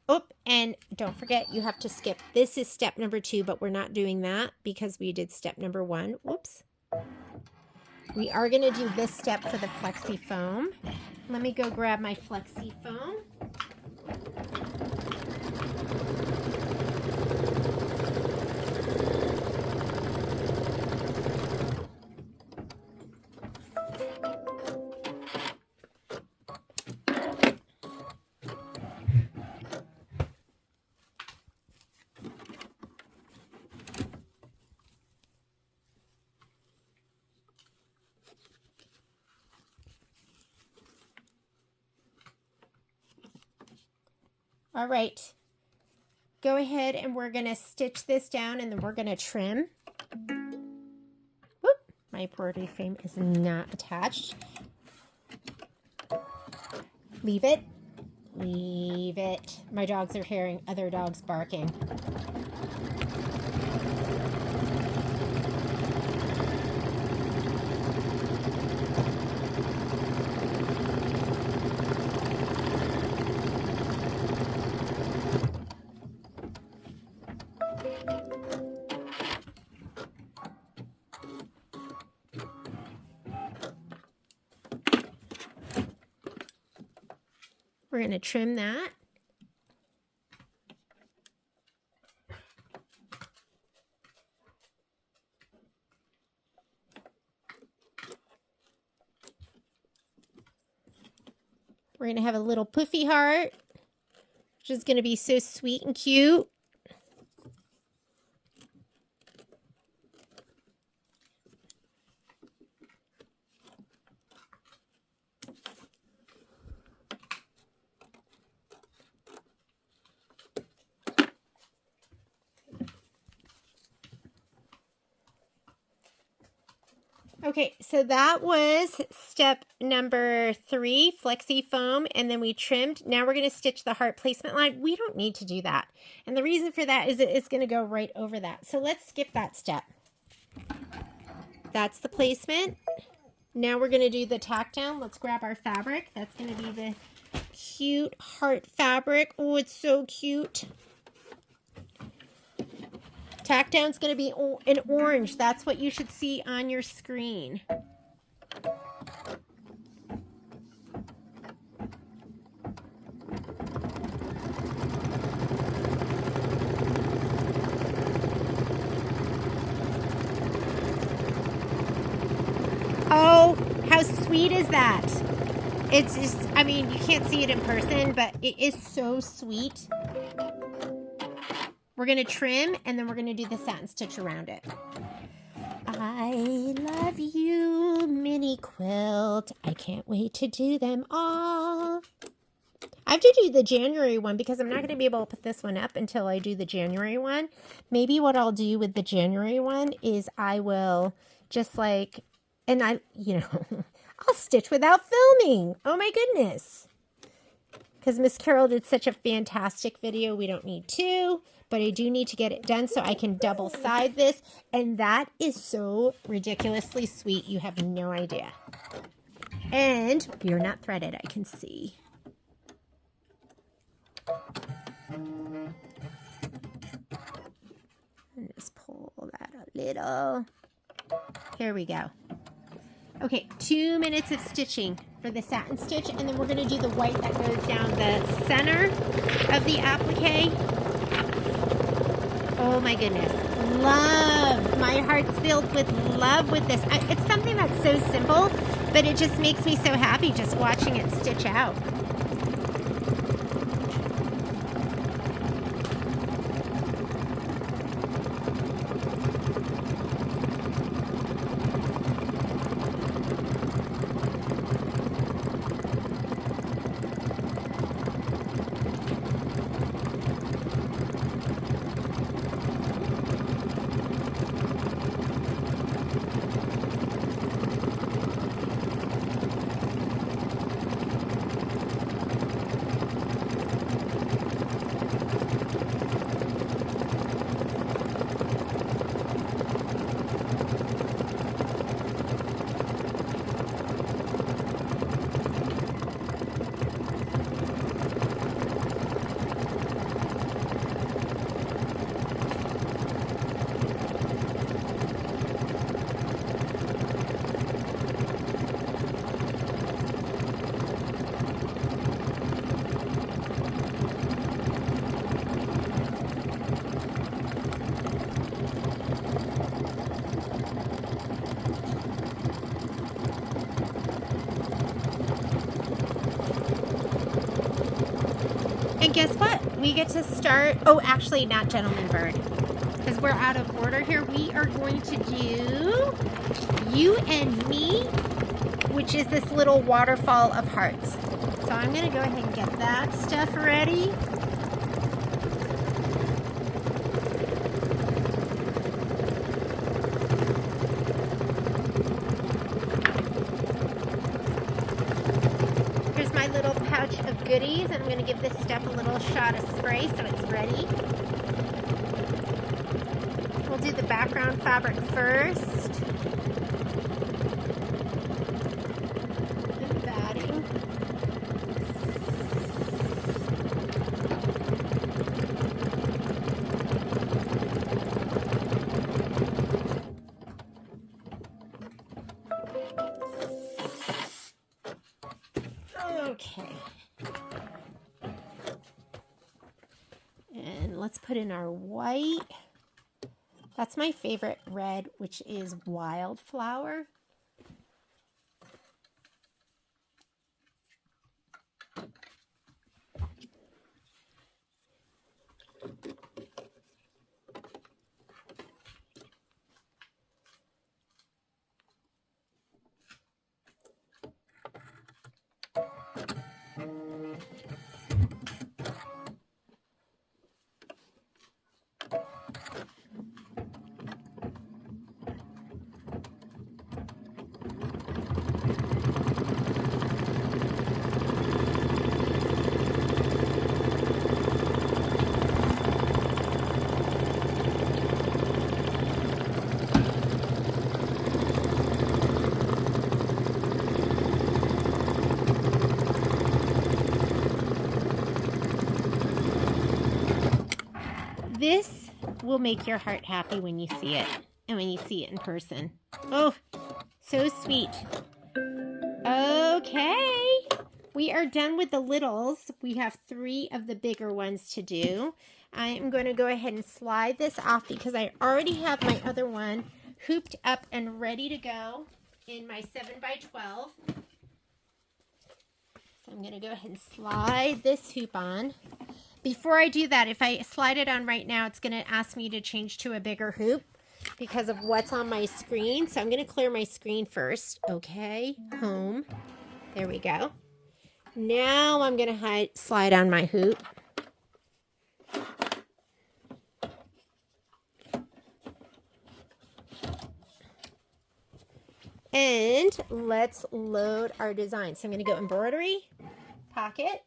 Oh, and don't forget, you have to skip. This is step number 2, but we're not doing that because we did step number 1. Whoops. We are going to do this step for the flexi foam. Let me go grab my flexi foam. All right. Go ahead and we're going to stitch this down and then we're going to trim. Whoop, my embroidery frame is not attached. Leave it. Leave it. My dogs are hearing other dogs barking. We're going to trim that. We're going to have a little poofy heart, which is going to be so sweet and cute. Okay, so that was step number 3, flexi foam, and then we trimmed. Now we're going to stitch the heart placement line. We don't need to do that. And the reason for that is it's going to go right over that. So let's skip that step. That's the placement. Now we're going to do the tack down. Let's grab our fabric. That's going to be the cute heart fabric. Oh, it's so cute. Tack down is going to be in orange. That's what you should see on your screen. Oh, how sweet is that? It's just, I mean, you can't see it in person, but it is so sweet. We're going to trim, and then we're going to do the satin stitch around it. I love you, mini quilt. I can't wait to do them all. I have to do the January one because I'm not going to be able to put this one up until I do the January one. Maybe what I'll do with the January one is I will just like, and I, you know, I'll stitch without filming. Oh my goodness. Because Miss Carol did such a fantastic video, we don't need two. But I do need to get it done so I can double side this. And that is so ridiculously sweet. You have no idea. And you're not threaded, I can see. And just pull that a little. Here we go. Okay, 2 minutes of stitching for the satin stitch. And then we're going to do the white that goes down the center of the applique. Oh my goodness. Love. My heart's filled with love with this. It's something that's so simple, but it just makes me so happy just watching it stitch out. And guess what? We get to start, oh, actually not Gentleman Bird, because we're out of order here. We are going to do You and Me, which is this little waterfall of hearts. So I'm going to go ahead and get that stuff ready. of goodies, and I'm going to give this stuff a little shot of spray so it's ready. We'll do the background fabric first. And batting. Okay. And let's put in our white. That's my favorite red, which is Wildflower. This will make your heart happy when you see it, and when you see it in person. Oh, so sweet. Okay, we are done with the littles. We have 3 of the bigger ones to do. I am going to go ahead and slide this off because I already have my other one hooped up and ready to go in my 7x12. So I'm going to go ahead and slide this hoop on. Before I do that, if I slide it on right now, it's going to ask me to change to a bigger hoop because of what's on my screen. So I'm going to clear my screen first. Okay, home. There we go. Now I'm going to slide on my hoop. And let's load our design. So I'm going to go embroidery, pocket.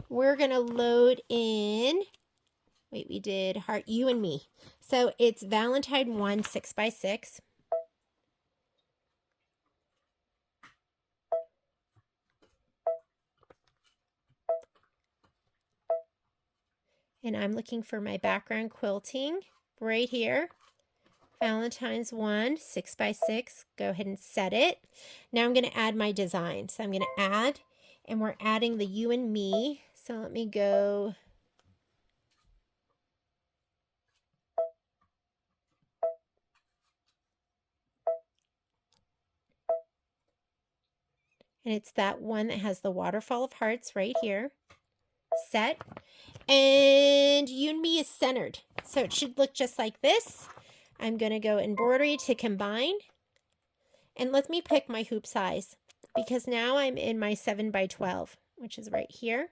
We're going to load in, wait, we did heart, you and me. So it's Valentine 1 6x6. And I'm looking for my background quilting right here. Valentine's 1 6x6. Go ahead and set it. Now I'm going to add my design. So I'm going to add, and we're adding the you and me. So let me go. And it's that one that has the waterfall of hearts right here. Set. And you and me is centered. So it should look just like this. I'm going to go embroidery to combine. And let me pick my hoop size because now I'm in my 7x12, which is right here.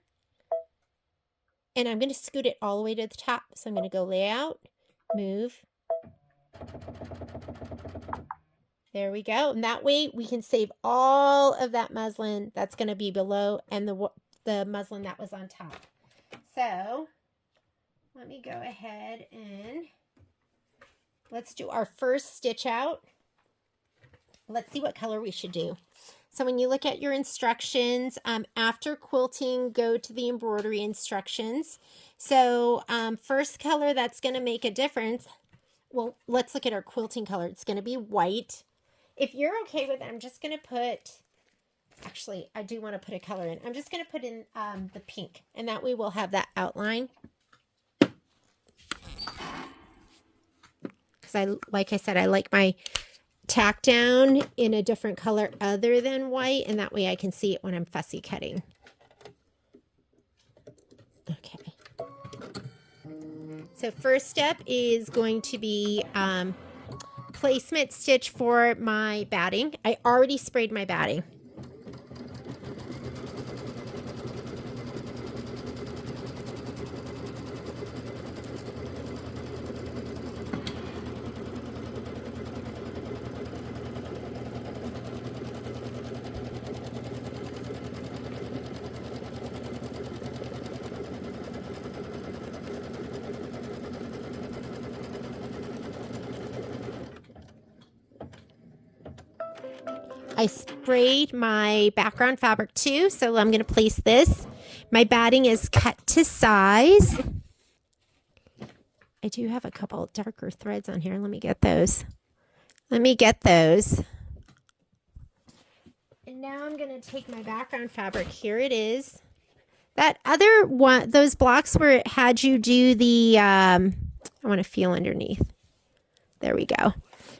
And I'm going to scoot it all the way to the top. So I'm going to go layout, move. There we go. And that way we can save all of that muslin that's going to be below and the muslin that was on top. So let me go ahead and let's do our first stitch out. Let's see what color we should do. So when you look at your instructions, after quilting, go to the embroidery instructions. So first color that's going to make a difference, well, let's look at our quilting color. It's going to be white. If you're okay with it, I'm just going to put, actually, I do want to put a color in. I'm just going to put in the pink, and that way we'll have that outline. Because like I said, I like my tack down in a different color other than white, and that way I can see it when I'm fussy cutting. Okay. So first step is going to be placement stitch for my batting. I already sprayed my batting. I sprayed my background fabric too, so I'm going to place this. My batting is cut to size. I do have a couple darker threads on here. Let me get those. And now I'm going to take my background fabric. Here it is. That other one, those blocks where it had you do the, I want to feel underneath. There we go.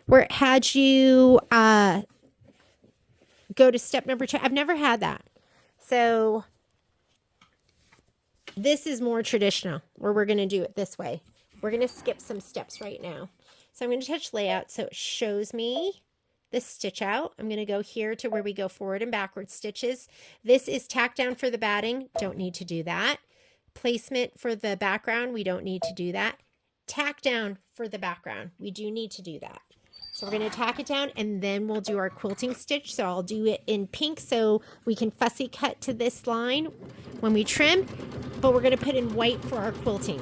Where it had you go to step number 2. I've never had that. So this is more traditional, where we're going to do it this way. We're going to skip some steps right now. So I'm going to touch layout so it shows me the stitch out. I'm going to go here to where we go forward and backward stitches. This is tack down for the batting. Don't need to do that. Placement for the background. We don't need to do that. Tack down for the background. We do need to do that. So we're going to tack it down and then we'll do our quilting stitch. So I'll do it in pink so we can fussy cut to this line when we trim, but we're going to put in white for our quilting.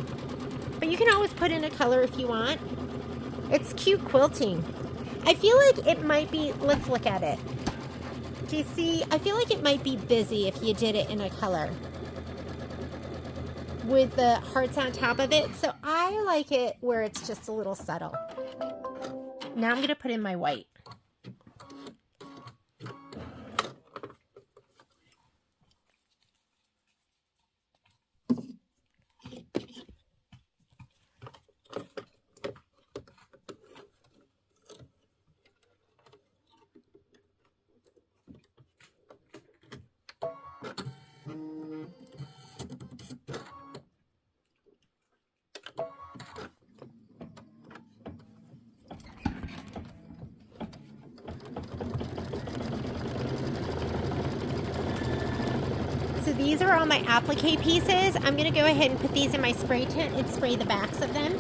But you can always put in a color if you want. It's cute quilting. I feel like it might be, let's look at it. Do you see? I feel like it might be busy if you did it in a color with the hearts on top of it. So I like it where it's just a little subtle. Now I'm going to put in my white. So these are all my applique pieces. I'm going to go ahead and put these in my spray tent and spray the backs of them.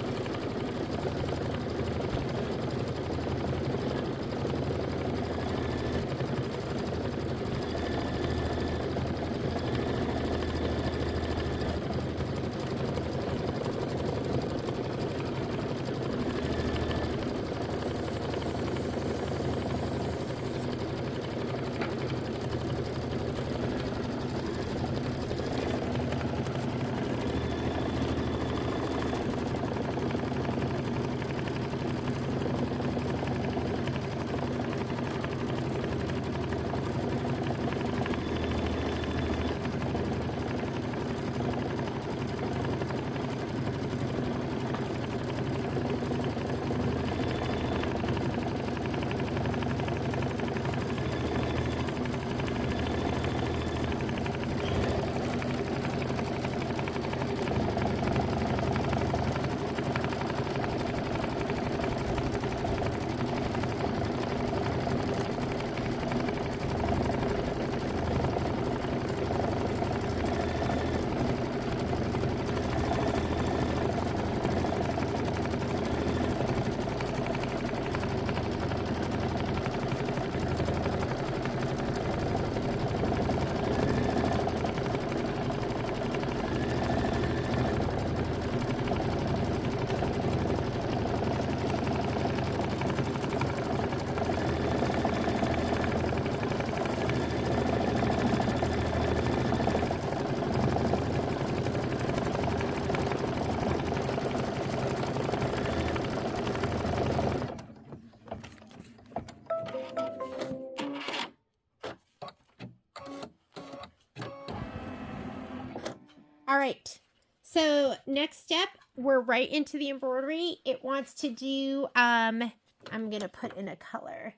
All right, so next step, we're right into the embroidery. It wants to do, I'm going to put in a color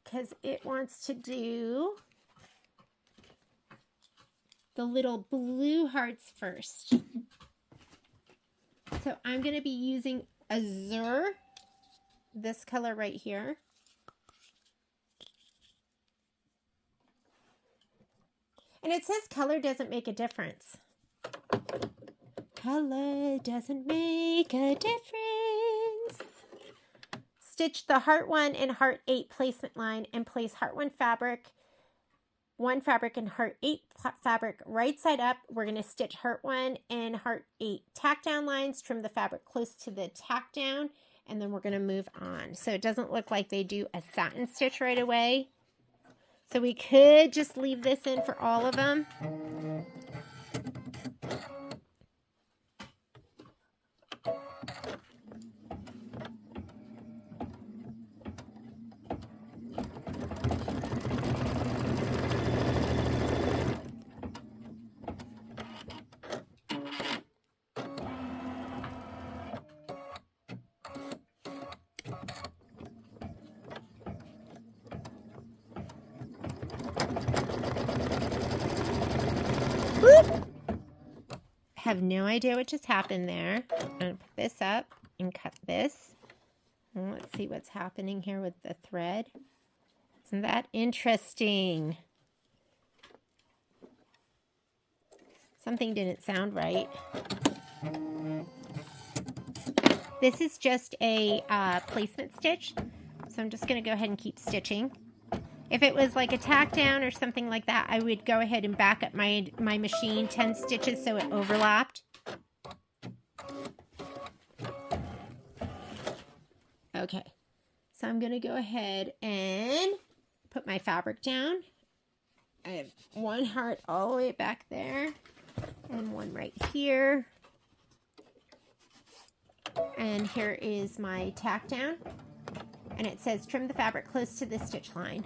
because it wants to do the little blue hearts first. So I'm going to be using Azure, this color right here. And it says color doesn't make a difference. Color doesn't make a difference. Stitch the heart 1 and heart 8 placement line and place heart 1 fabric and heart 8 fabric right side up. We're going to stitch heart 1 and heart 8 tack down lines, trim the fabric close to the tack down, and then we're going to move on. So it doesn't look like they do a satin stitch right away. So we could just leave this in for all of them. Have no idea what just happened there. I'm going to put this up and cut this. And let's see what's happening here with the thread. Isn't that interesting? Something didn't sound right. This is just a placement stitch. So I'm just going to go ahead and keep stitching. If it was like a tack down or something like that, I would go ahead and back up my machine 10 stitches so it overlapped. Okay, so I'm going to go ahead and put my fabric down. I have one heart all the way back there and one right here. And here is my tack down. And it says trim the fabric close to the stitch line.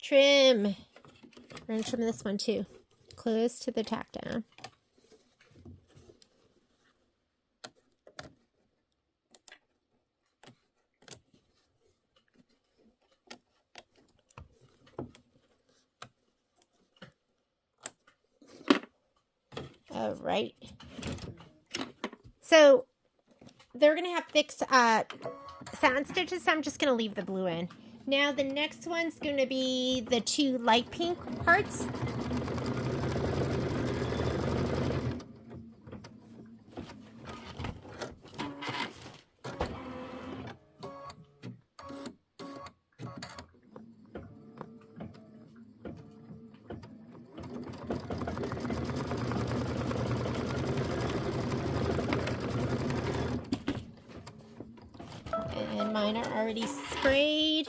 Trim. We're going to trim this one too. Close to the tack down. All right. So they're going to have fixed satin stitches, so I'm just going to leave the blue in. Now the next one's going to be the two light pink parts. And mine are already sprayed.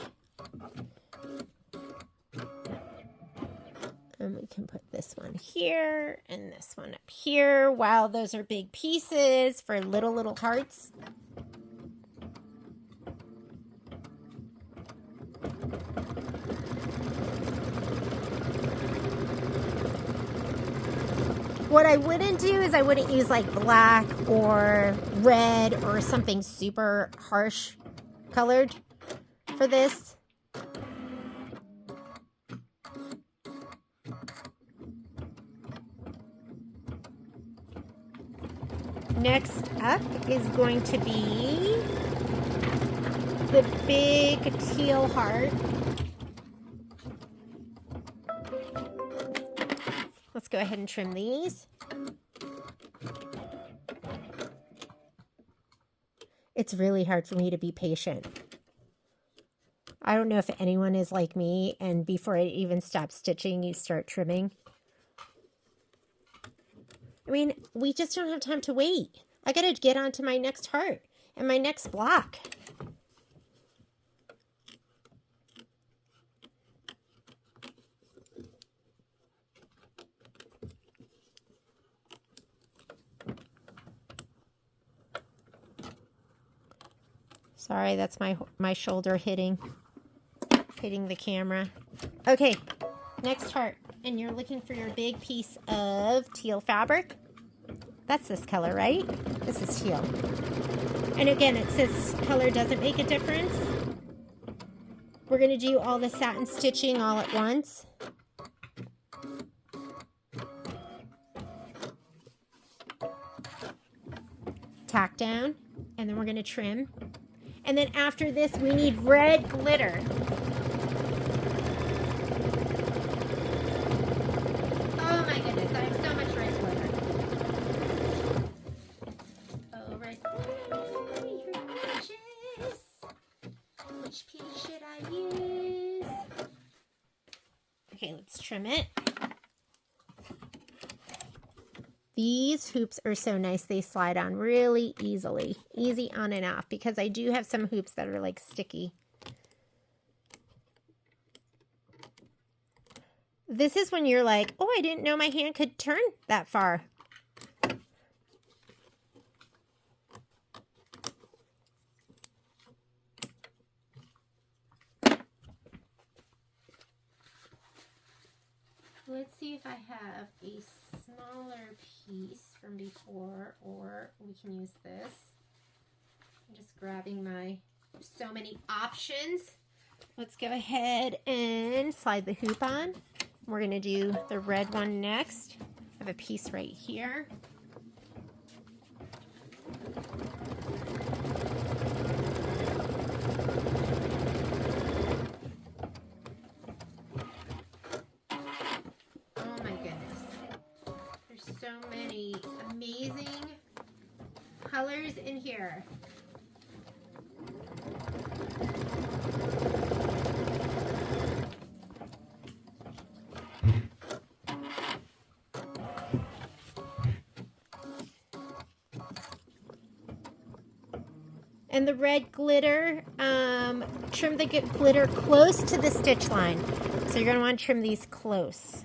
And we can put this one here and this one up here. Wow, those are big pieces for little hearts. What I wouldn't do is I wouldn't use like black or red or something super harsh colored for this. Next up is going to be the big teal heart. Let's go ahead and trim these. It's really hard for me to be patient. I don't know if anyone is like me, and before I even stop stitching, you start trimming. I mean, we just don't have time to wait. I gotta get on to my next heart and my next block. Sorry, that's my shoulder hitting the camera. Okay, next heart. and you're looking for your big piece of teal fabric, that's this color, right? This is teal. And again, it says color doesn't make a difference. We're going to do all the satin stitching all at once. Tack down, and then we're going to trim. And then after this, we need red glitter. Oh my goodness, I have so much red glitter. Oh, red glitter, you're gorgeous. Which piece should I use? Okay, let's trim it. These hoops are so nice. They slide on really easily. Easy on and off, because I do have some hoops that are like sticky. This is when you're like, oh, I didn't know my hand could turn that far. Let's see if I have a smaller piece from before, or we can use this. I'm just grabbing my, so many options. Let's go ahead and slide the hoop on. We're going to do the red one next. I have a piece right here. So many amazing colors in here. And the red glitter, trim the glitter close to the stitch line. So you're going to want to trim these close.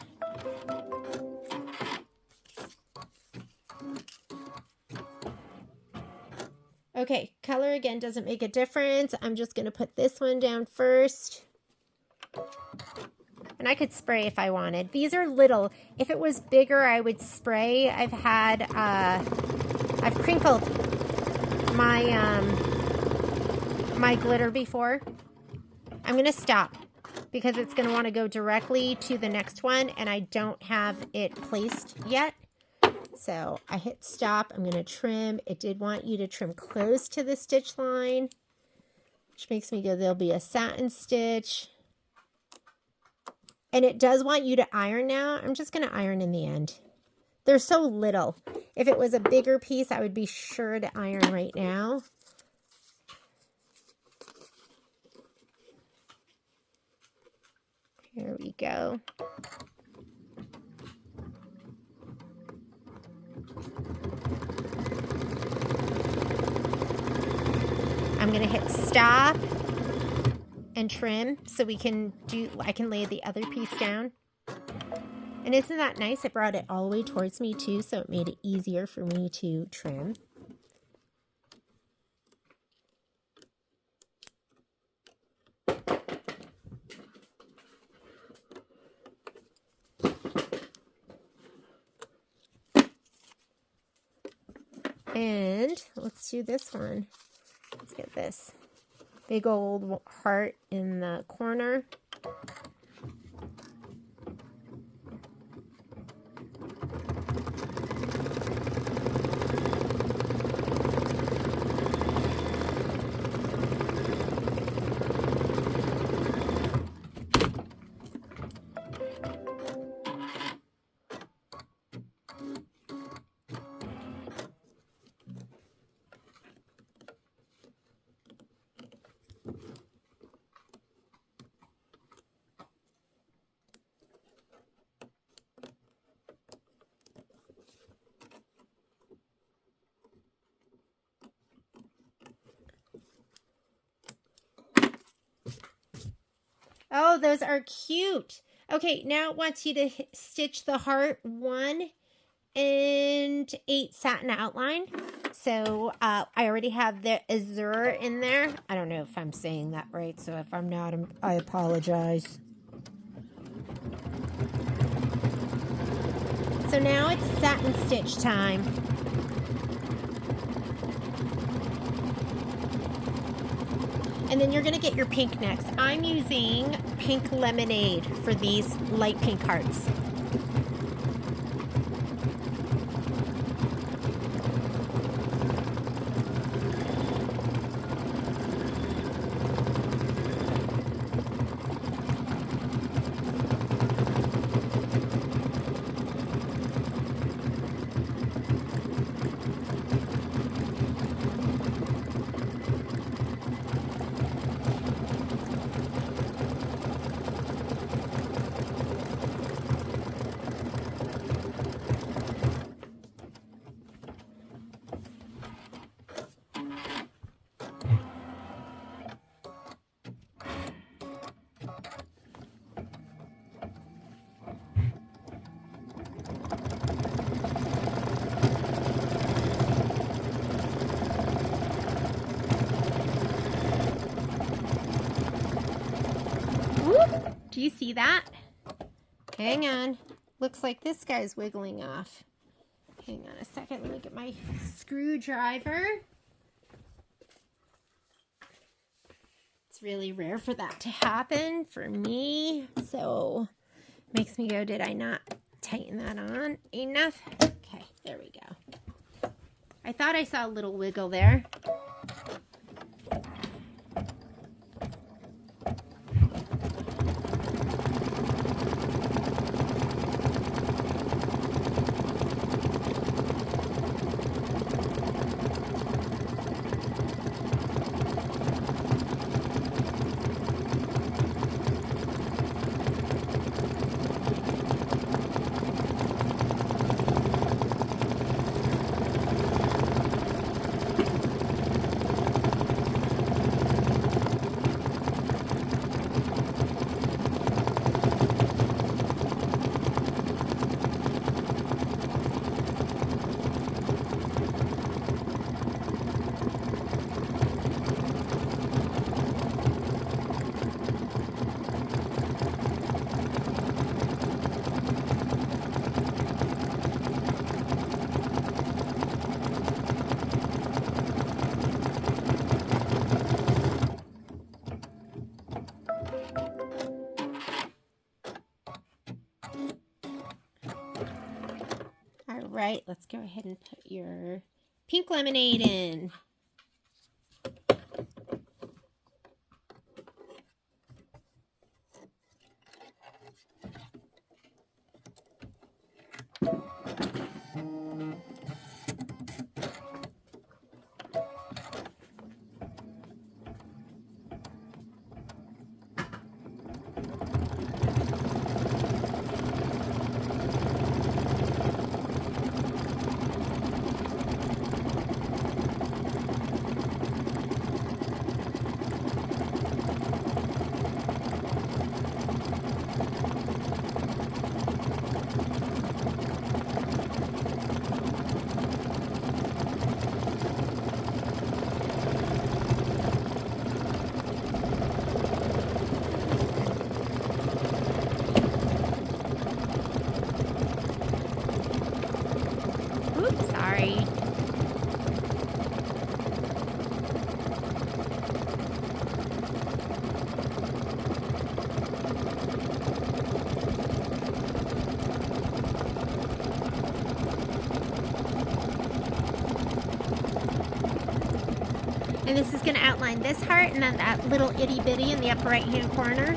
Okay, color again doesn't make a difference. I'm just going to put this one down first. And I could spray if I wanted. These are little. If it was bigger, I would spray. I've crinkled my, my glitter before. I'm going to stop because it's going to want to go directly to the next one, and I don't have it placed yet. So I hit stop. I'm going to trim. It did want you to trim close to the stitch line, which makes me go, there'll be a satin stitch. And it does want you to iron now. I'm just going to iron in the end. They're so little. If it was a bigger piece, I would be sure to iron right now. Here we go. I'm going to hit stop and trim so we can do, I can lay the other piece down. And isn't that nice? It brought it all the way towards me too, so it made it easier for me to trim. And let's do this one. Let's get this big old heart in the corner. Oh, those are cute. Okay, now it wants you to stitch the heart 1 and 8 satin outline. So I already have the azure in there. I don't know if I'm saying that right, so if I'm not, I apologize. So now it's satin stitch time. And then you're going to get your pink next. I'm using Pink Lemonade for these light pink hearts. Do you see that? Hang on. Looks like this guy's wiggling off. Hang on a second. Let me get my screwdriver. It's really rare for that to happen for me. So makes me go, did I not tighten that on enough? Okay, there we go. I thought I saw a little wiggle there. Right, let's go ahead and put your pink lemonade in. Oops, sorry. And this is going to outline this heart and then that little itty bitty in the upper right hand corner.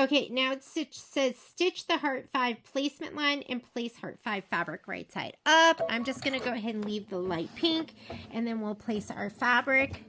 Okay, now it says stitch the heart 5 placement line and place heart 5 fabric right side up. I'm just going to go ahead and leave the light pink, and then we'll place our fabric.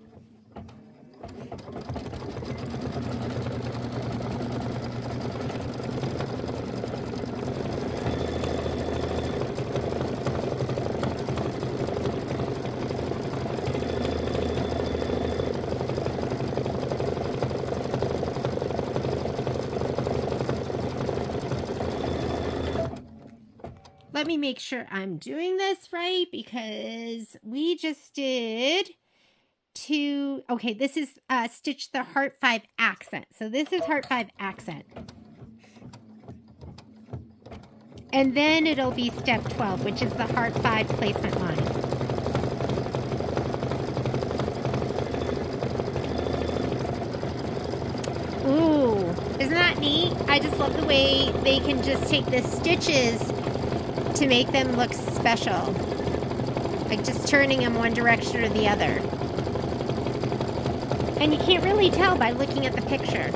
Let me make sure I'm doing this right, because we just did two. Okay, this is stitch the heart 5 accent. So this is heart 5 accent. And then it'll be step 12, which is the heart 5 placement line. Ooh, isn't that neat? I just love the way they can just take the stitches to make them look special. Like just turning them one direction or the other. And you can't really tell by looking at the picture.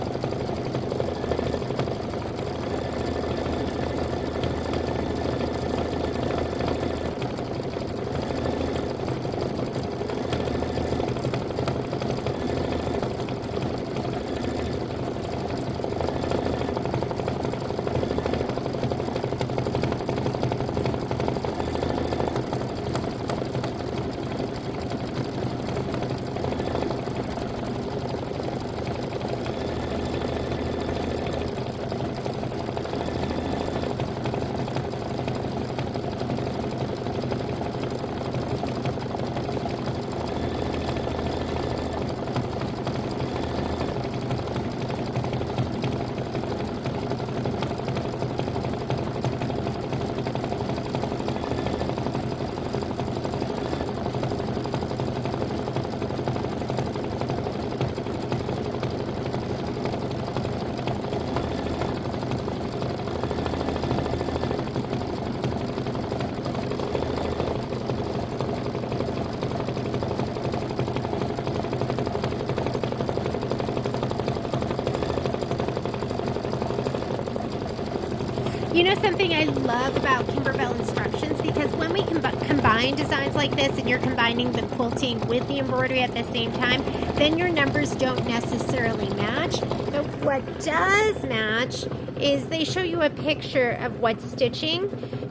You know something I love about Kimberbell instructions, because when we combine designs like this and you're combining the quilting with the embroidery at the same time, then your numbers don't necessarily match. But what does match is they show you a picture of what's stitching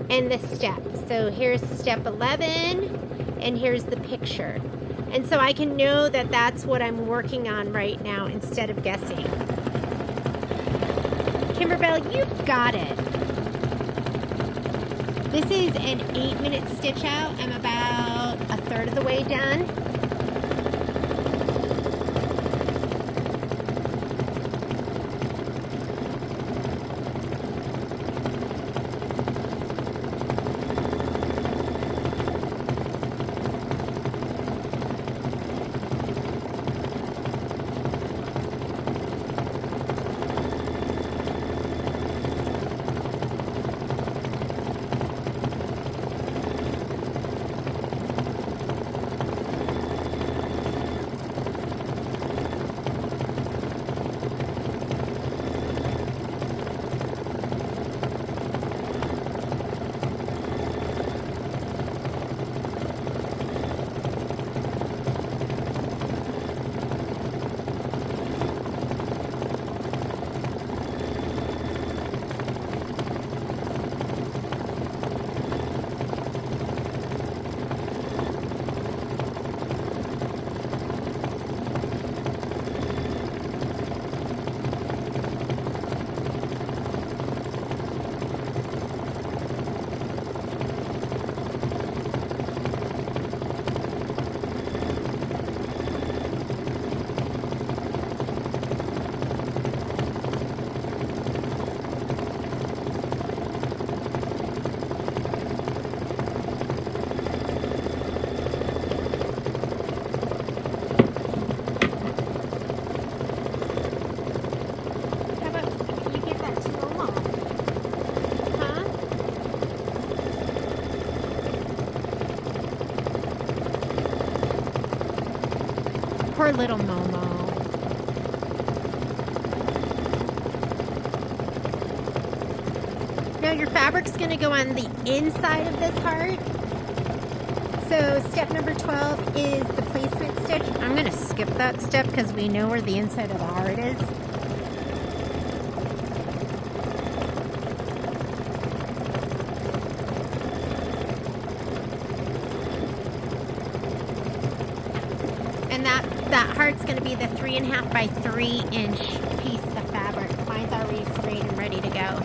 and the steps. So here's step 11 and here's the picture. And so I can know that that's what I'm working on right now instead of guessing. Kimberbell, you've got it. This is an 8-minute stitch out. I'm about a third of the way done. Poor little Momo. your fabric's going to go on the inside of this heart. So step number 12 is the placement stitch. I'm going to skip that step because we know where the inside of the heart is. And that heart's going to be the 3.5 by 3 inch piece of fabric. Mine's already frayed and ready to go.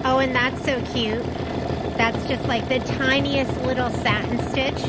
Oh, and that's so cute. That's just like the tiniest little satin stitch.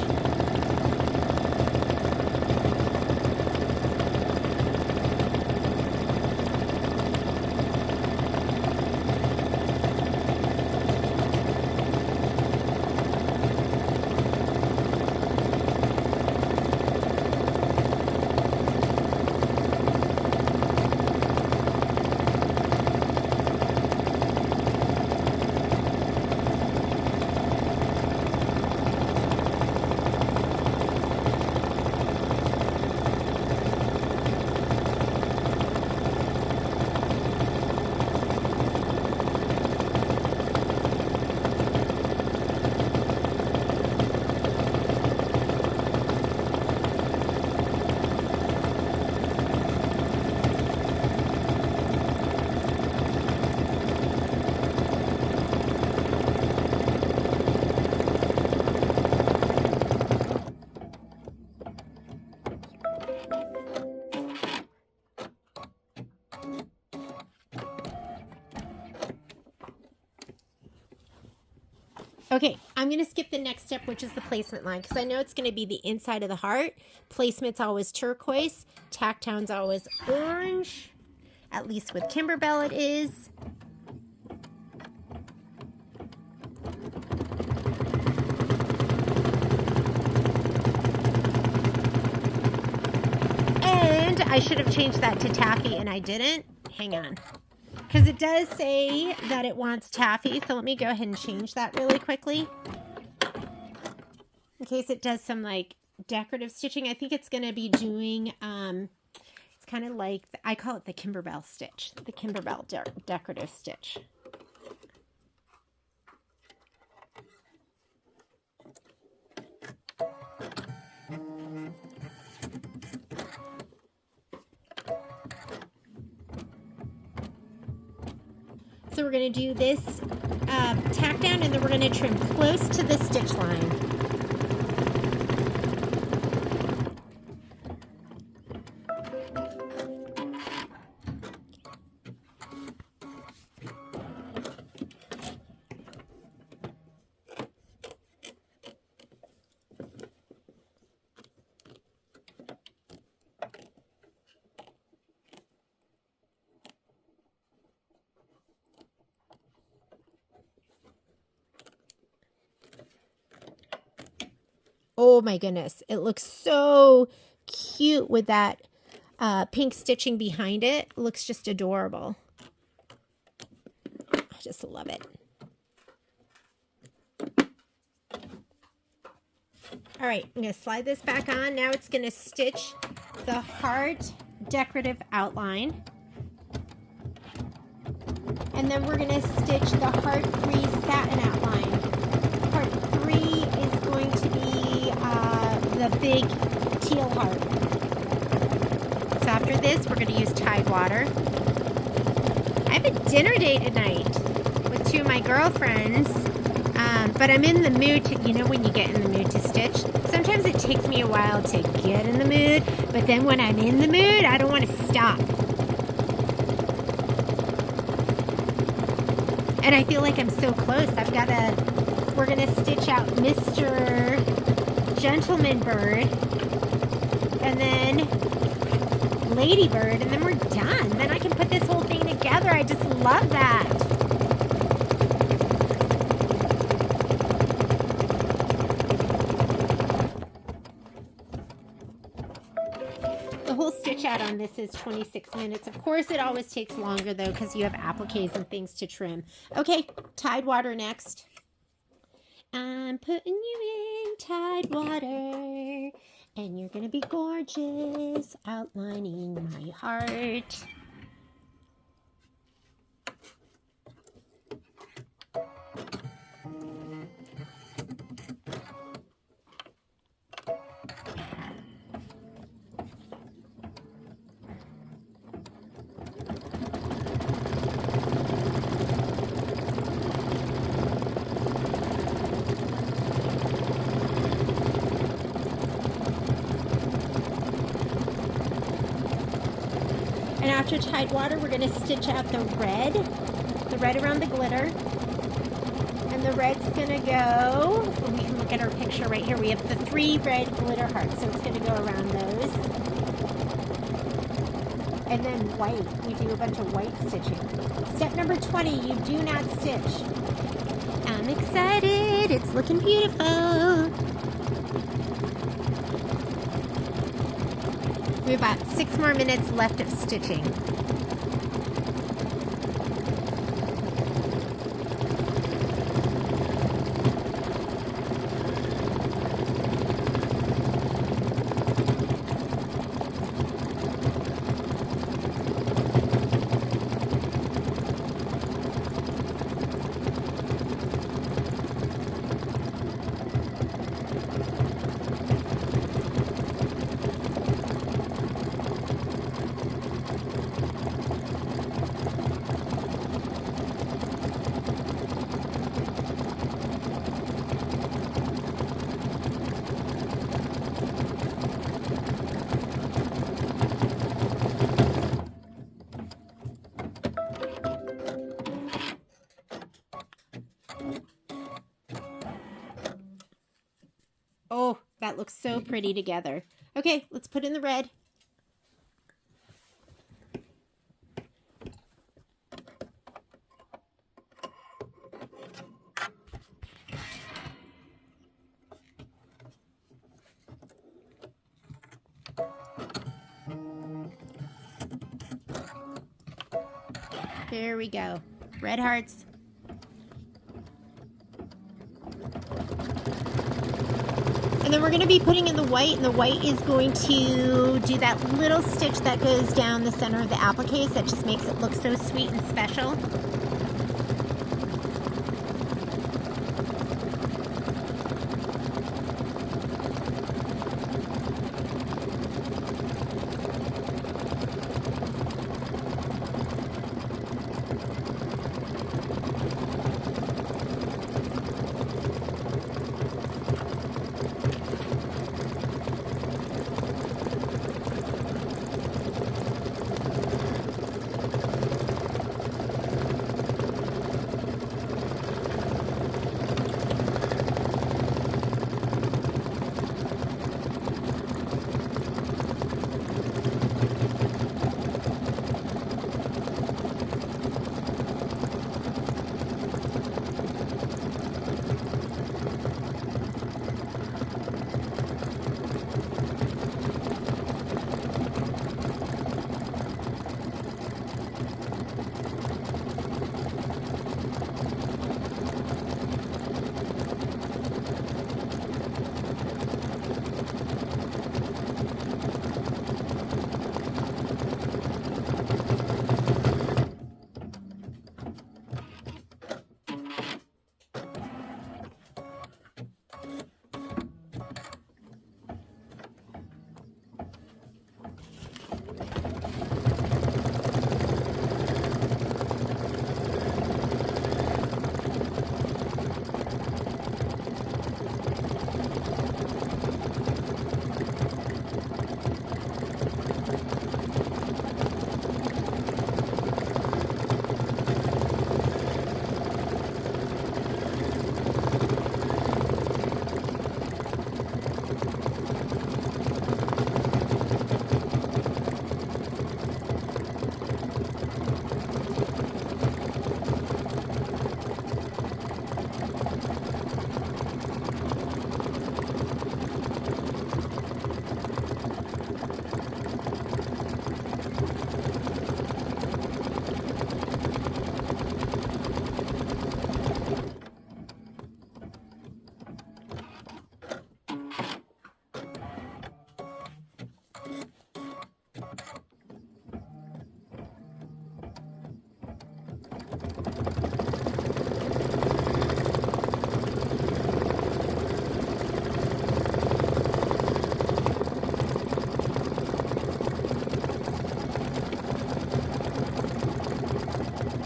Okay, I'm going to skip the next step, which is the placement line, because I know it's going to be the inside of the heart. Placement's always turquoise. Tacktown's always orange. At least with Kimberbell it is. And I should have changed that to taffy, and I didn't. Hang on. Because it does say that it wants taffy, so let me go ahead and change that really quickly. In case it does some like decorative stitching. I think it's going to be doing, it's kind of like, I call it the Kimberbell stitch. The Kimberbell decorative stitch. So we're going to do this tack down, and then we're going to trim close to the stitch line. Oh my goodness, it looks so cute with that pink stitching behind it. It looks just adorable. I just love it. All right, I'm going to slide this back on. Now it's going to stitch the heart decorative outline. And then we're going to stitch the heart 3 satin outline. Heart 3 is going to be the big teal heart. So after this, we're going to use Tide water. I have a dinner date tonight with 2 of my girlfriends, but I'm in the mood to, you know, when you get in the mood to stitch, sometimes it takes me a while to get in the mood, but then when I'm in the mood, I don't want to stop. And I feel like I'm so close. We're going to stitch out Mr. Gentleman Bird, and then Ladybird, and then we're done. Then I can put this whole thing together. I just love that. The whole stitch out on this is 26 minutes. Of course, it always takes longer, though, because you have appliques and things to trim. Okay, Tide water next. I'm putting you in Tide water, and you're going to be gorgeous, outlining my heart. And after Tide water, we're going to stitch out the red around the glitter. And the red's going to go, we can look at our picture right here. We have the 3 red glitter hearts, so it's going to go around those. And then white, we do a bunch of white stitching. Step number 20, you do not stitch. I'm excited, it's looking beautiful. We have about 6 more minutes left of stitching. Oh, that looks so pretty together. Okay, let's put in the red. There we go. Red hearts. And then we're going to be putting in the white, and the white is going to do that little stitch that goes down the center of the appliques that just makes it look so sweet and special.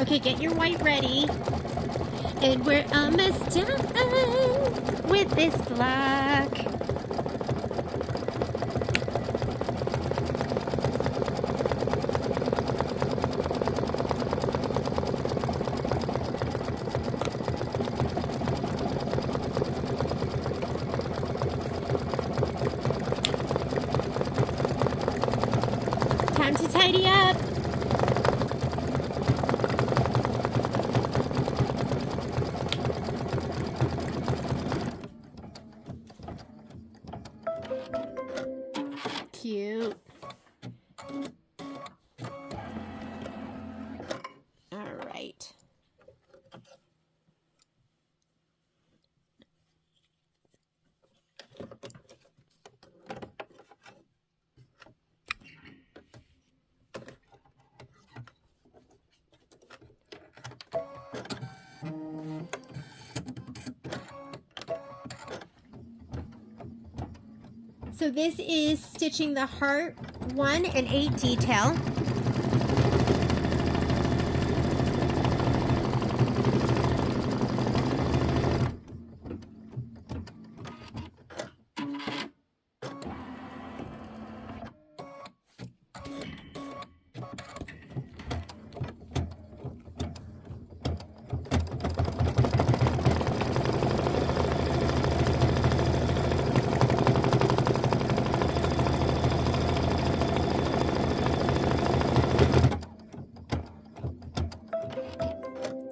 Okay, get your white ready. And we're almost done with this block. Time to tidy up. Cute. All right. So this is stitching the heart 1 and 8 detail.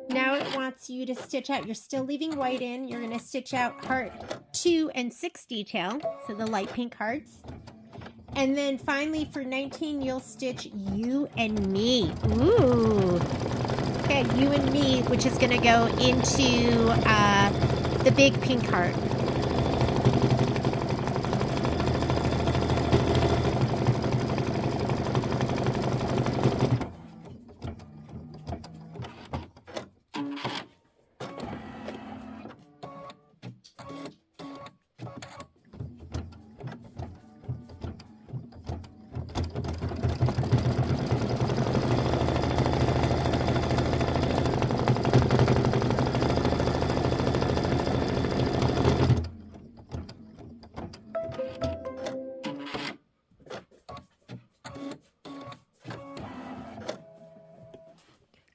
Now it wants you to stitch out, you're still leaving white in, you're going to stitch out heart 2 and 6 detail, so the light pink hearts. And then finally for 19, you'll stitch you and me. Ooh. Okay, you and me, which is going to go into the big pink heart.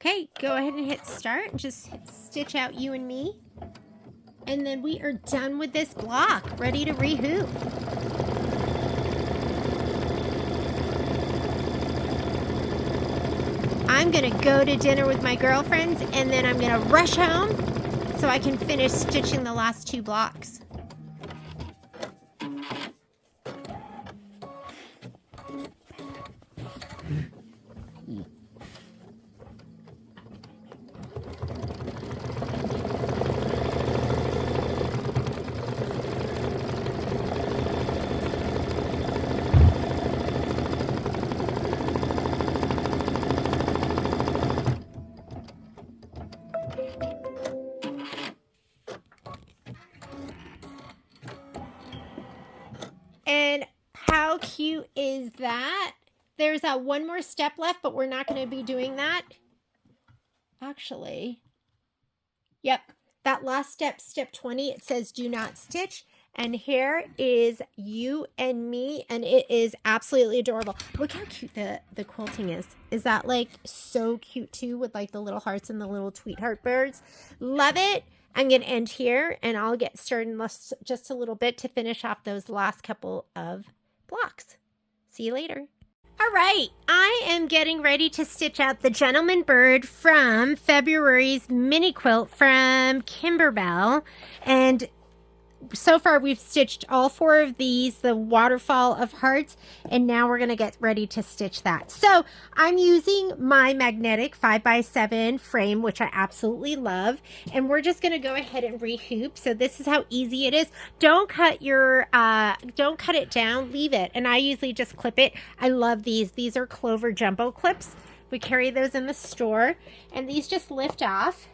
Okay, go ahead and hit start. Just stitch out you and me. And then we are done with this block, ready to rehoop. I'm gonna go to dinner with my girlfriends and then I'm gonna rush home so I can finish stitching the last 2 blocks. And how cute is that? There's one more step left, but we're not going to be doing that. Actually, yep, that last step, step 20, it says do not stitch. And here is you and me, and it is absolutely adorable. Look how cute the quilting is. Is that like so cute too, with like the little hearts and the little tweetheart birds? Love it. I'm going to end here, and I'll get started in just a little bit to finish off those last couple of blocks. See you later. All right, I am getting ready to stitch out the gentleman bird from February's mini quilt from Kimberbell. And so far we've stitched all 4 of these, the waterfall of hearts, and now we're going to get ready to stitch that. So I'm using my magnetic 5x7 frame, which I absolutely love, and we're just going to go ahead and rehoop. So this is how easy it is. Don't cut it down, leave it. And I usually just clip it. I love these. These are Clover jumbo clips. We carry those in the store, and these just lift off.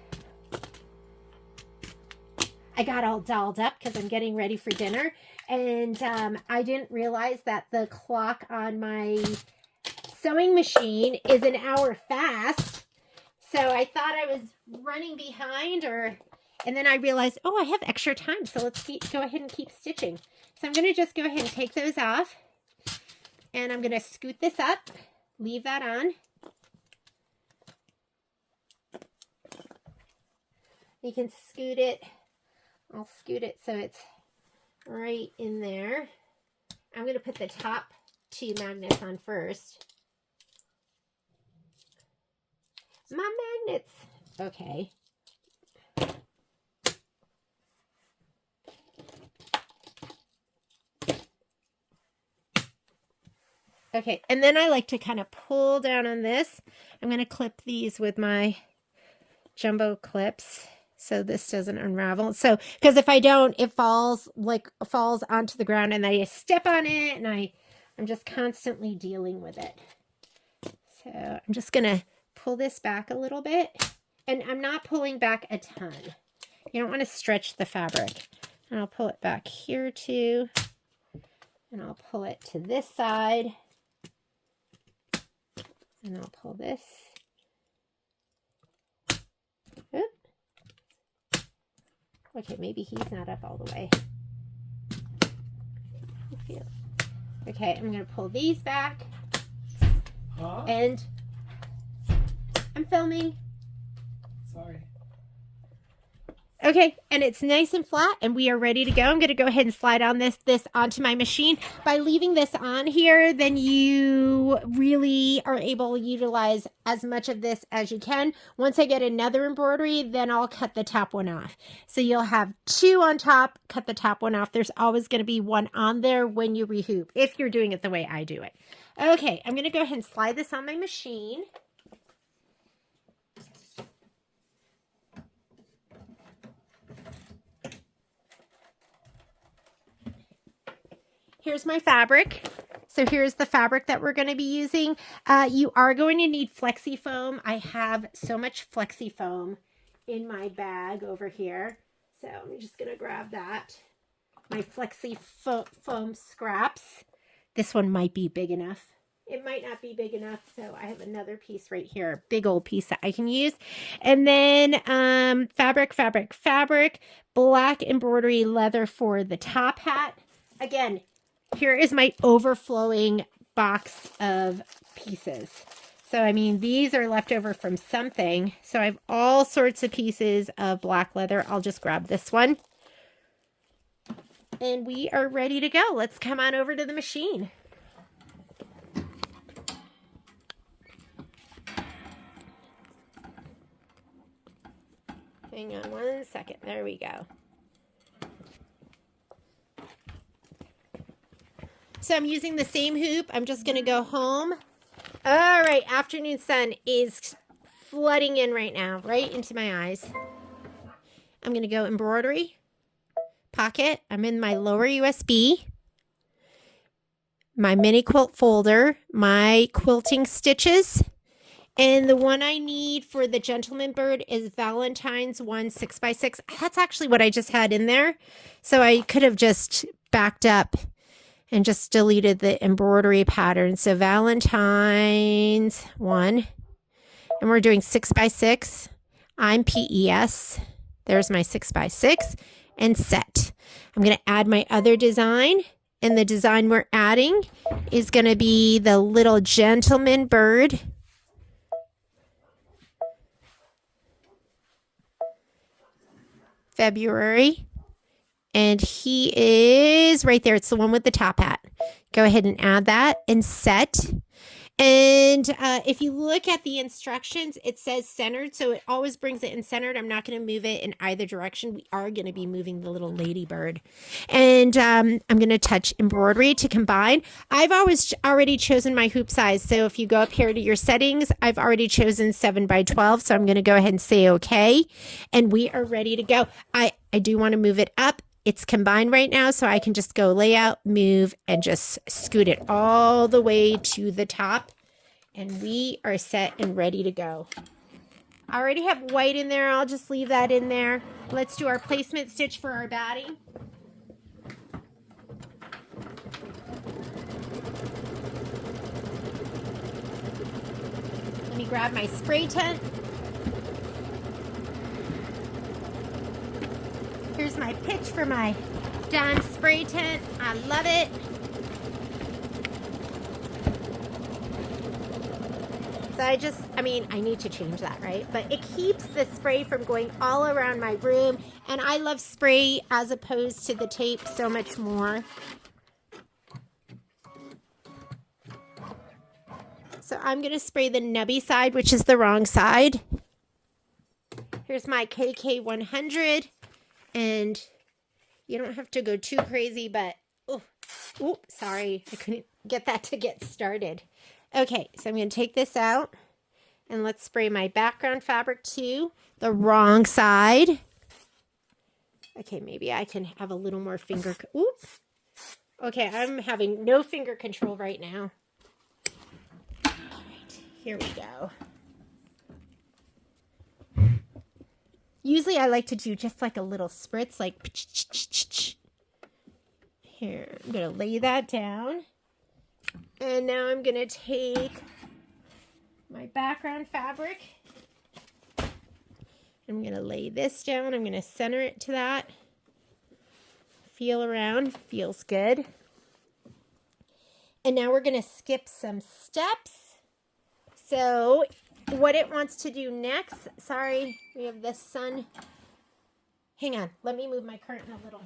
I got all dolled up because I'm getting ready for dinner, and I didn't realize that the clock on my sewing machine is an hour fast. So I thought I was running behind, and then I realized, oh, I have extra time. So let's go ahead and keep stitching. So I'm going to just go ahead and take those off. And I'm going to scoot this up, leave that on. You can scoot it. I'll scoot it so it's right in there. I'm going to put the top 2 magnets on first. My magnets. Okay. Okay, and then I like to kind of pull down on this. I'm going to clip these with my jumbo clips so this doesn't unravel. So, because if I don't, it falls onto the ground and I step on it and I'm just constantly dealing with it. So I'm just going to pull this back a little bit, and I'm not pulling back a ton. You don't want to stretch the fabric. And I'll pull it back here too, and I'll pull it to this side, and I'll pull this. Oop. Okay, maybe he's not up all the way. Okay, I'm going to pull these back. And I'm filming. Sorry. Okay, and it's nice and flat, and we are ready to go. I'm going to go ahead and slide on this onto my machine. By leaving this on here, then you really are able to utilize as much of this as you can. Once I get another embroidery, then I'll cut the top one off. So you'll have 2 on top, cut the top one off. There's always going to be 1 on there when you rehoop, if you're doing it the way I do it. Okay, I'm going to go ahead and slide this on my machine. Here's my fabric. So here's the fabric that we're going to be using. You are going to need flexi foam. I have so much flexi foam in my bag over here. So I'm just going to grab that. My flexi foam scraps. This one might be big enough. It might not be big enough. So I have another piece right here, a big old piece that I can use. And then fabric, black embroidery leather for the top hat. Again, here is my overflowing box of pieces. So, I mean, these are left over from something. So I have all sorts of pieces of black leather. I'll just grab this one. And we are ready to go. Let's come on over to the machine. Hang on 1 second. There we go. So I'm using the same hoop. I'm just going to go home. All right, afternoon sun is flooding in right now, right into my eyes. I'm going to go embroidery, pocket. I'm in my lower USB, my mini quilt folder, my quilting stitches, and the one I need for the gentleman bird is Valentine's 1 6x6. That's actually what I just had in there. So I could have just backed up and just deleted the embroidery pattern. So Valentine's 1, and we're doing 6x6. I'm PES. There's my 6x6 and set. I'm going to add my other design, and the design we're adding is going to be the little gentleman bird. February. And he is right there. It's the one with the top hat. Go ahead and add that and set. And if you look at the instructions, it says centered. So it always brings it in centered. I'm not going to move it in either direction. We are going to be moving the little ladybird. And I'm going to touch embroidery to combine. I've already chosen my hoop size. So if you go up here to your settings, I've already chosen 7x12. So I'm going to go ahead and say okay. And we are ready to go. I do want to move it up. It's combined right now, so I can just go layout, move, and just scoot it all the way to the top. And we are set and ready to go. I already have white in there. I'll just leave that in there. Let's do our placement stitch for our batting. Let me grab my spray tent. Here's my pitch for my Dawn spray tent. I love it. So I need to change that, right? But it keeps the spray from going all around my room. And I love spray as opposed to the tape so much more. So I'm going to spray the nubby side, which is the wrong side. Here's my KK100. And you don't have to go too crazy, but, oh, sorry. I couldn't get that to get started. Okay, so I'm going to take this out. And let's spray my background fabric to the wrong side. Okay, maybe I can have a little more finger. Oops. Okay, I'm having no finger control right now. All right, here we go. Usually I like to do just like a little spritz, like here. I'm going to lay that down. And now I'm going to take my background fabric. I'm going to lay this down. I'm going to center it to that. Feel around. Feels good. And now we're going to skip some steps. So what it wants to do next, sorry, we have the sun. Hang on. Let me move my curtain a little.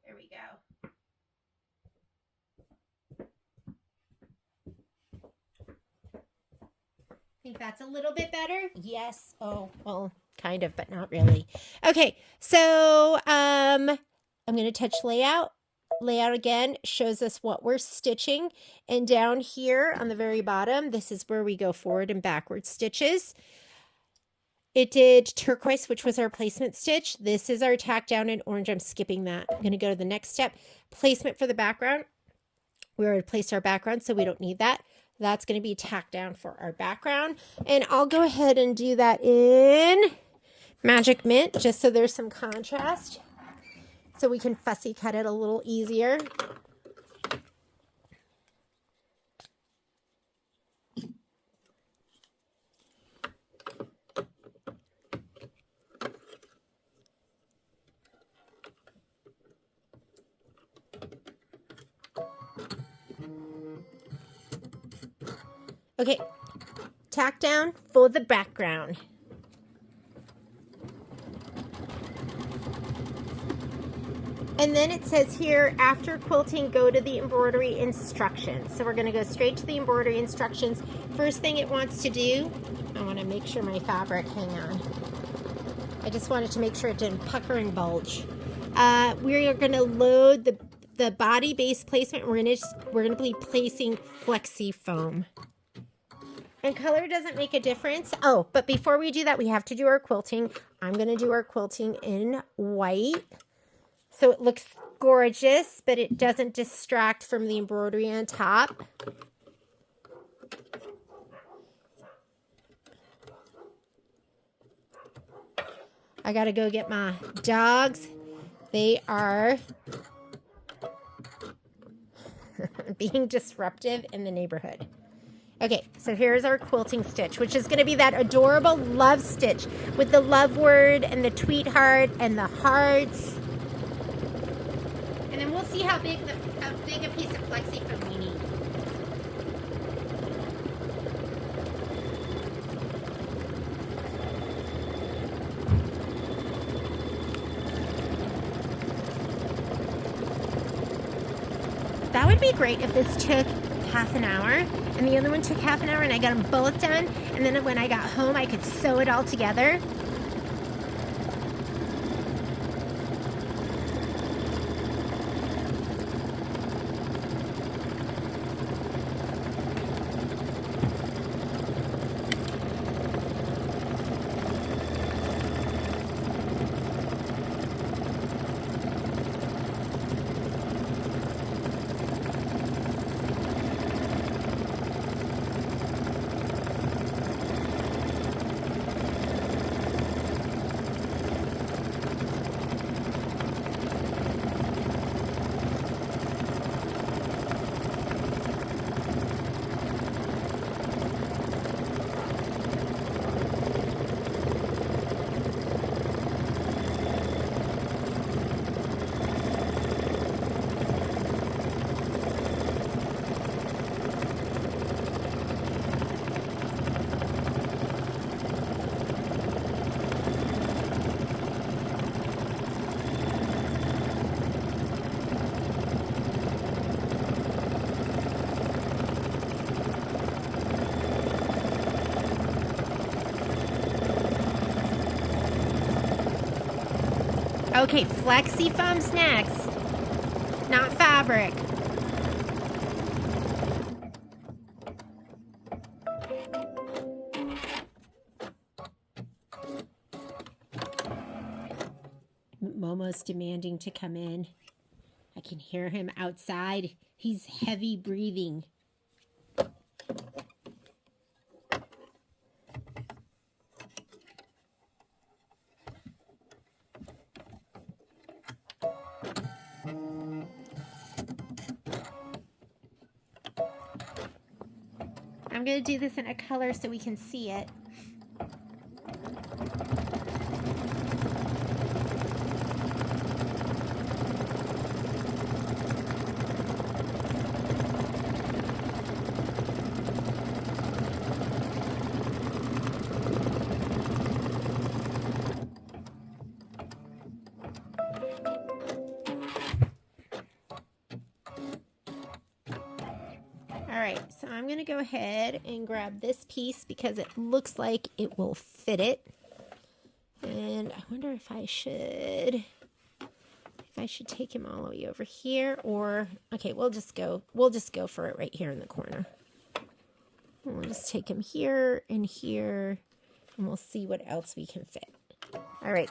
There we go. Think that's a little bit better? Yes. Oh, well, kind of, but not really. Okay, so I'm going to touch layout. Layout again shows us what we're stitching. And down here on the very bottom, this is where we go forward and backward stitches. It did turquoise, which was our placement stitch. This is our tack down in orange. I'm skipping that. I'm going to go to the next step. Placement for the background. We already placed our background, so we don't need that. That's going to be tacked down for our background. And I'll go ahead and do that in Magic Mint, just so there's some contrast. So we can fussy cut it a little easier. Okay, tack down for the background. And then it says here, after quilting, go to the embroidery instructions. So we're going to go straight to the embroidery instructions. First thing it wants to do, I want to make sure my fabric, hang on. I just wanted to make sure it didn't pucker and bulge. We are going to load the body base placement. We're going to be placing flexi foam. And color doesn't make a difference. Oh, but before we do that, we have to do our quilting. I'm going to do our quilting in white. So it looks gorgeous, but it doesn't distract from the embroidery on top. I got to go get my dogs. They are being disruptive in the neighborhood. Okay, so here's our quilting stitch, which is going to be that adorable love stitch with the love word and the tweet heart and the hearts. And then we'll see how big a piece of flexi foam we need. That would be great if this took half an hour and the other one took half an hour and I got them both done, and then when I got home I could sew it all together. Okay, flexi foam's next, not fabric. Momo's demanding to come in. I can hear him outside. He's heavy breathing. I'm going to do this in a color so we can see it. Alright, so I'm going to go ahead and grab this piece because it looks like it will fit it. And I wonder if I should take him all the way over here, or okay, we'll just go for it right here in the corner. And we'll just take him here and here, and we'll see what else we can fit. All right.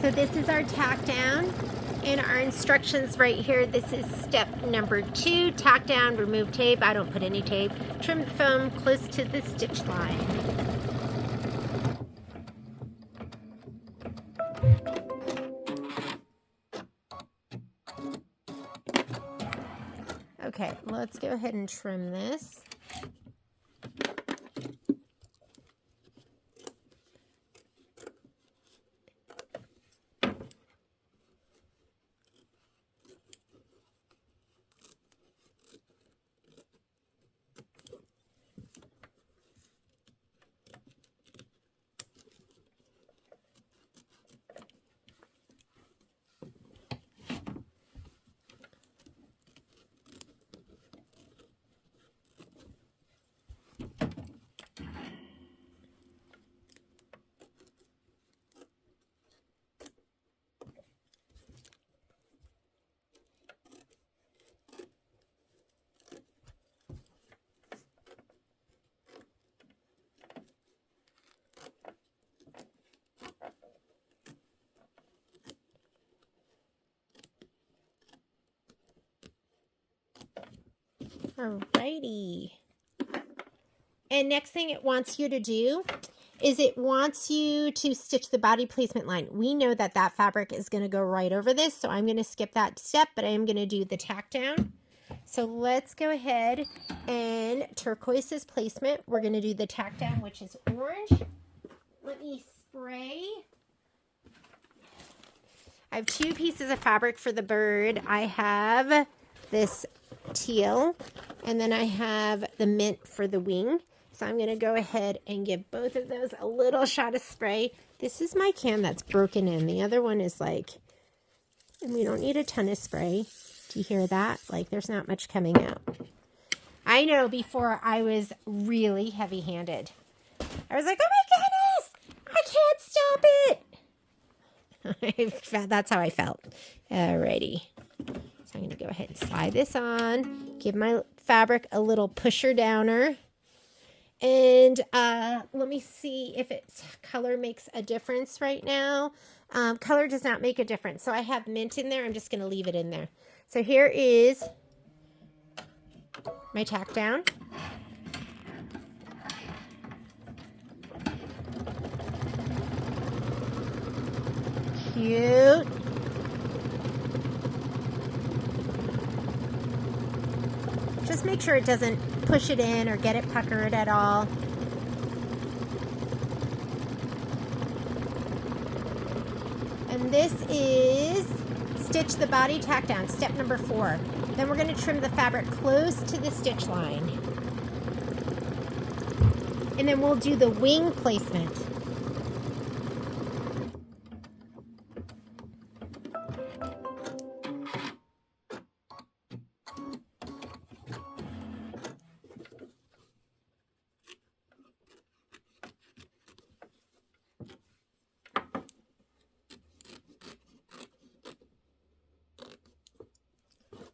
So this is our tack down, and our instructions right here. This is step number 2, tack down, remove tape. I don't put any tape. Trim the foam close to the stitch line. Okay, let's go ahead and trim this. Alrighty. And next thing it wants you to do is it wants you to stitch the body placement line. We know that that fabric is going to go right over this, so I'm going to skip that step, but I am going to do the tack down. So let's go ahead and turquoise's placement. We're going to do the tack down, which is orange. Let me spray. I have 2 pieces of fabric for the bird. I have this teal, and then I have the mint for the wing. So I'm going to go ahead and give both of those a little shot of spray. This is my can that's broken in. The other one is like, and we don't need a ton of spray. Do you hear that? Like, there's not much coming out. I know before I was really heavy-handed. I was like, oh my goodness, I can't stop it. That's how I felt. Alrighty. So I'm going to go ahead and slide this on, give my fabric a little pusher downer, and let me see if its color makes a difference right now. Color does not make a difference. So I have mint in there. I'm just going to leave it in there. So here is my tack down. Cute. Just make sure it doesn't push it in or get it puckered at all. And this is stitch the body tack down, step number 4. Then we're going to trim the fabric close to the stitch line. And then we'll do the wing placement.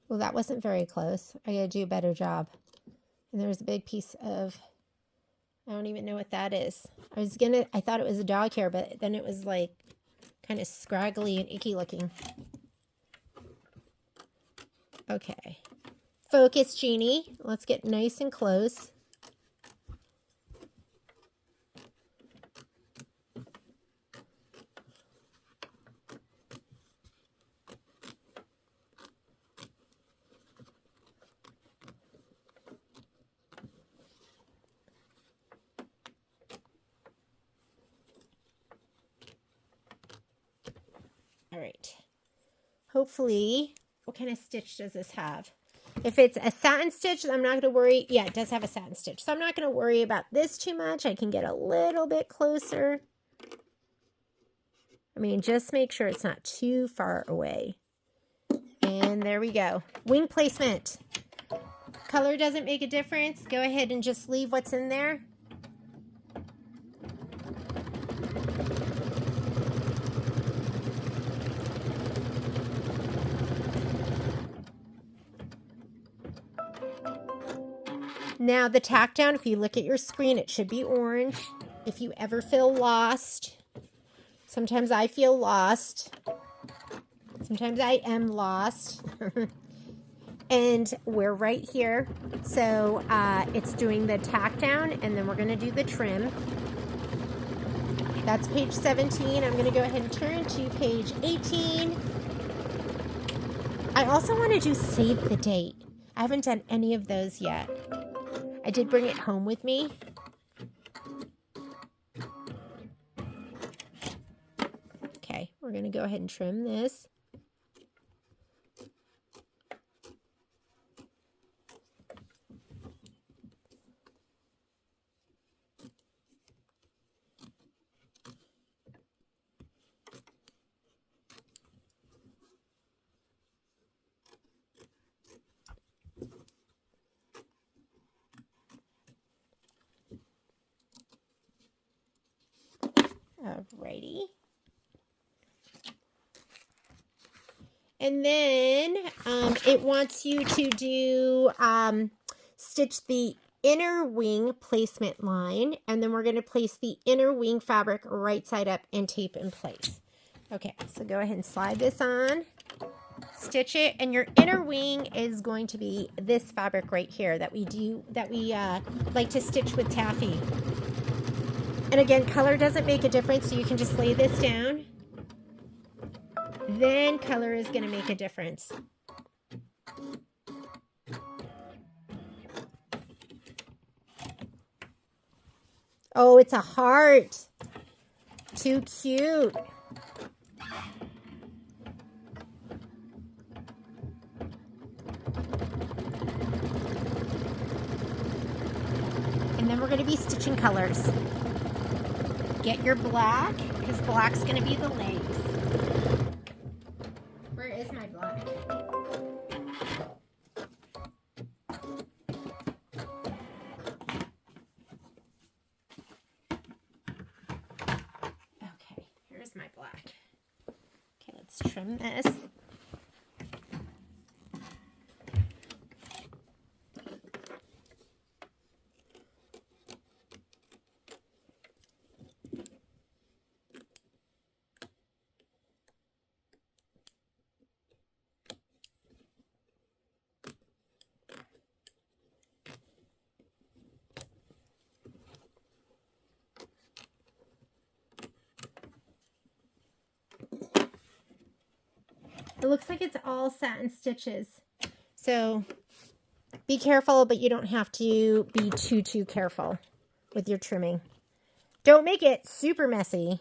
Well, that wasn't very close. I gotta do a better job. And there's a big piece of, I don't even know what that is. I thought it was a dog hair, but then it was like kind of scraggly and icky looking. Okay. Focus, Jeannie. Let's get nice and close. All right. Hopefully, what kind of stitch does this have? If it's a satin stitch, I'm not going to worry. Yeah, it does have a satin stitch. So I'm not going to worry about this too much. I can get a little bit closer. I mean, just make sure it's not too far away. And there we go. Wing placement. Color doesn't make a difference. Go ahead and just leave what's in there. Now the tack down, if you look at your screen, it should be orange. If you ever feel lost, sometimes I feel lost. Sometimes I am lost. And we're right here. So it's doing the tack down, and then we're going to do the trim. That's page 17. I'm going to go ahead and turn to page 18. I also want to do save the date. I haven't done any of those yet. I did bring it home with me. Okay, we're going to go ahead and trim this. Alrighty. And then it wants you to do stitch the inner wing placement line, and then we're going to place the inner wing fabric right side up and tape in place. Okay, so go ahead and slide this on, stitch it, and your inner wing is going to be this fabric right here that we like to stitch with taffy. And again, color doesn't make a difference, so you can just lay this down. Then color is going to make a difference. Oh, it's a heart. Too cute. And then we're going to be stitching colors. Get your black, because black's going to be the legs. Where is my black? Okay, here's my black. Okay, let's trim this. It looks like it's all satin stitches. So be careful, but you don't have to be too careful with your trimming. Don't make it super messy.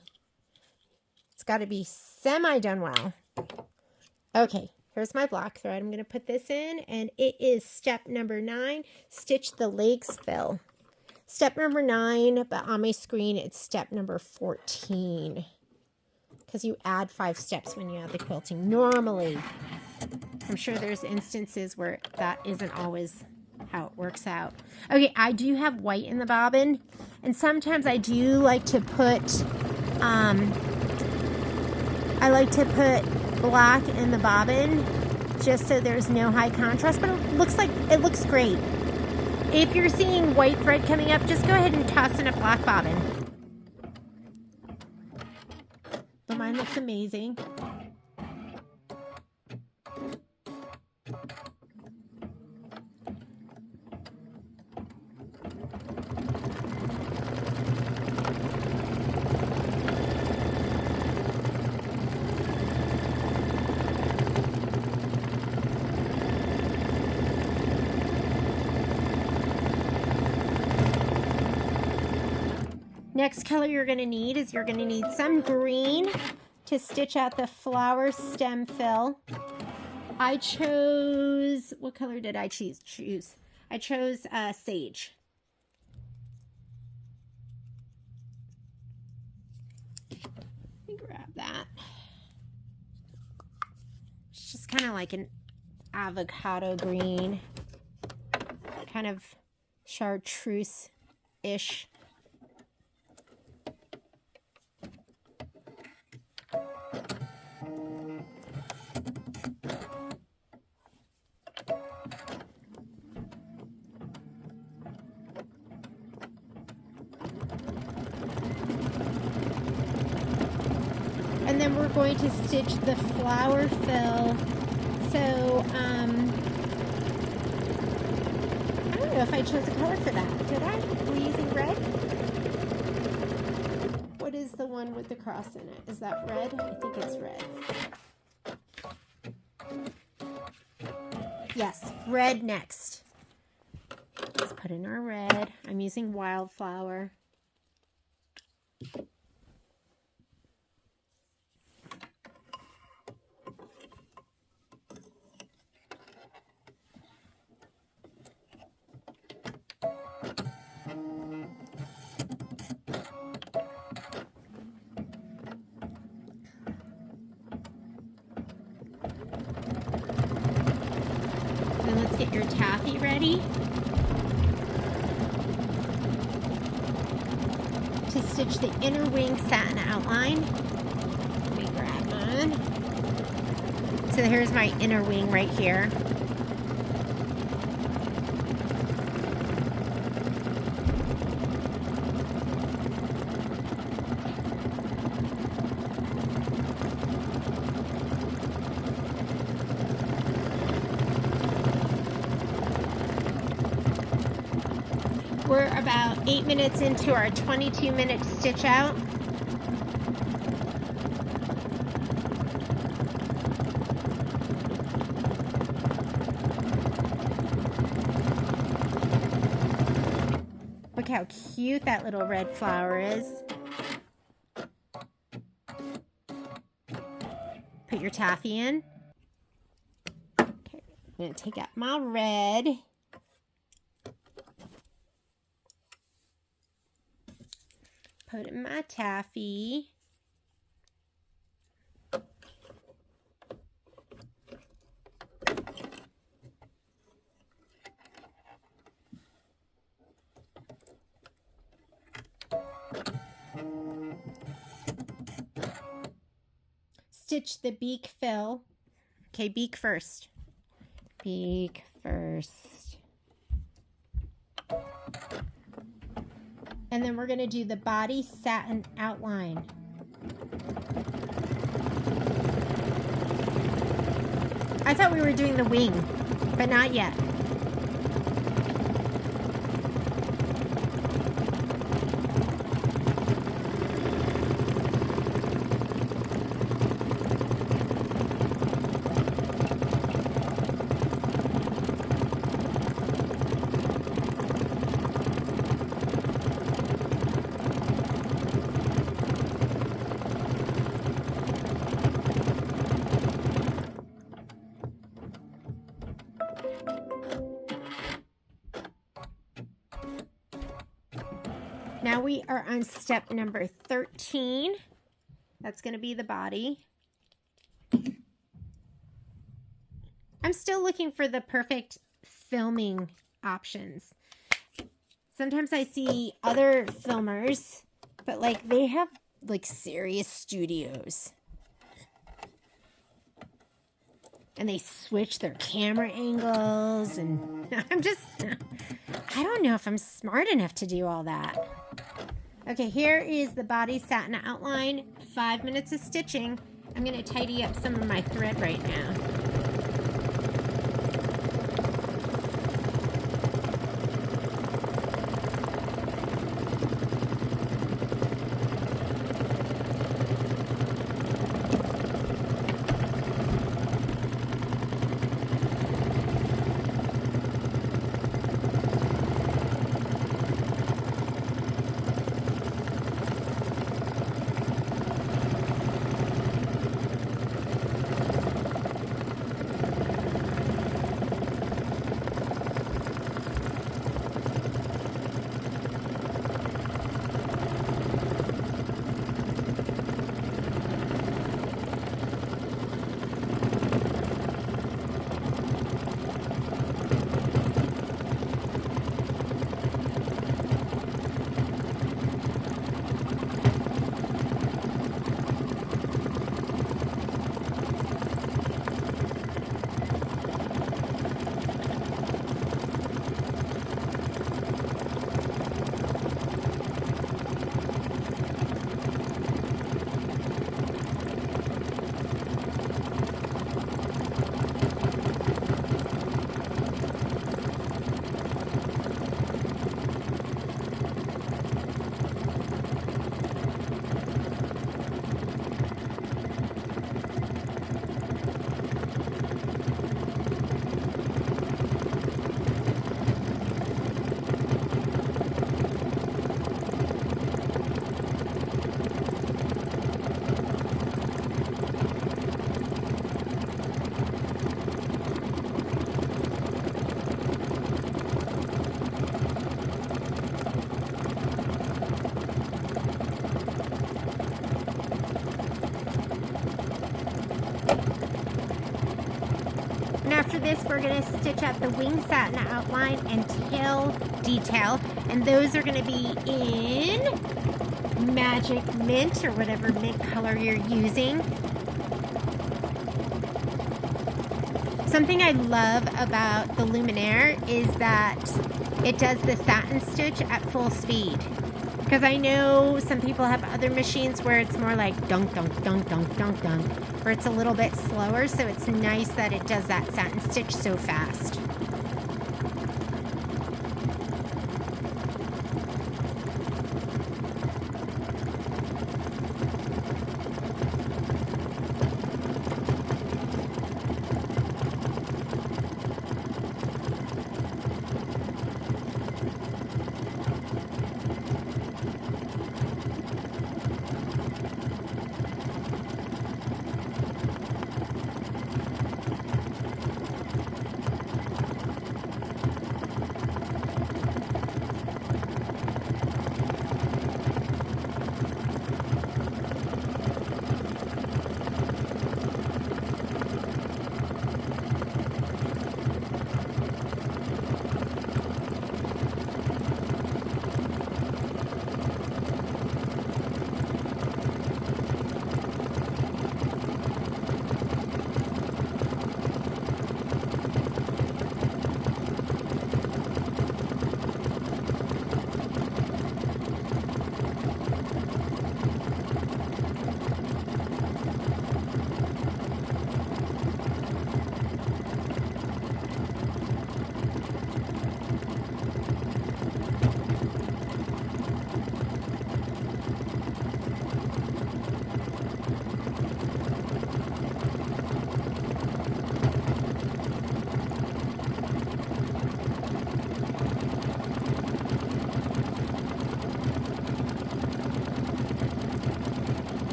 It's got to be semi done well. Okay, here's my block thread. I'm going to put this in, and it is step number 9, stitch the legs fill. Step number 9, but on my screen it's step number 14, because you add 5 steps when you add the quilting normally. I'm sure there's instances where that isn't always how it works out. Okay, I do have white in the bobbin, and sometimes I do like to put black in the bobbin just so there's no high contrast, but it looks great. If you're seeing white thread coming up, just go ahead and toss in a black bobbin. But mine looks amazing. Next color you're going to need is you're going to need some green to stitch out the flower stem fill. I chose, what color did I choose? I chose sage. Let me grab that. It's just kind of like an avocado green, kind of chartreuse-ish. And then we're going to stitch the flower fill. So, I don't know if I chose a color for that. Did I? Were we using red? What is the one with the cross in it? Is that red? I think it's red. Yes, red next. Let's put in our red. I'm using wildflower. Then let's get your taffy ready to stitch the inner wing satin outline. Let me grab one. So here's my inner wing right here. We're about 8 minutes into our 22-minute stitch out. Look how cute that little red flower is. Put your taffy in. Okay, I'm going to take out my red. Put in my taffy. Stitch the beak fill. Okay, beak first. Beak first. And then we're going to do the body satin outline. I thought we were doing the wing, but not yet. Now we are on step number 13. That's going to be the body. I'm still looking for the perfect filming options. Sometimes I see other filmers, but like they have like serious studios. And they switch their camera angles, and I don't know if I'm smart enough to do all that. Okay, here is the body satin outline, 5 minutes of stitching. I'm gonna tidy up some of my thread right now. After this, we're going to stitch out the wing satin outline and tail detail, and those are going to be in Magic Mint or whatever mint color you're using. Something I love about the Luminaire is that it does the satin stitch at full speed. Because I know some people have other machines where it's more like dunk, dunk, dunk, dunk, dunk, dunk, where it's a little bit slower, so it's nice that it does that satin stitch so fast.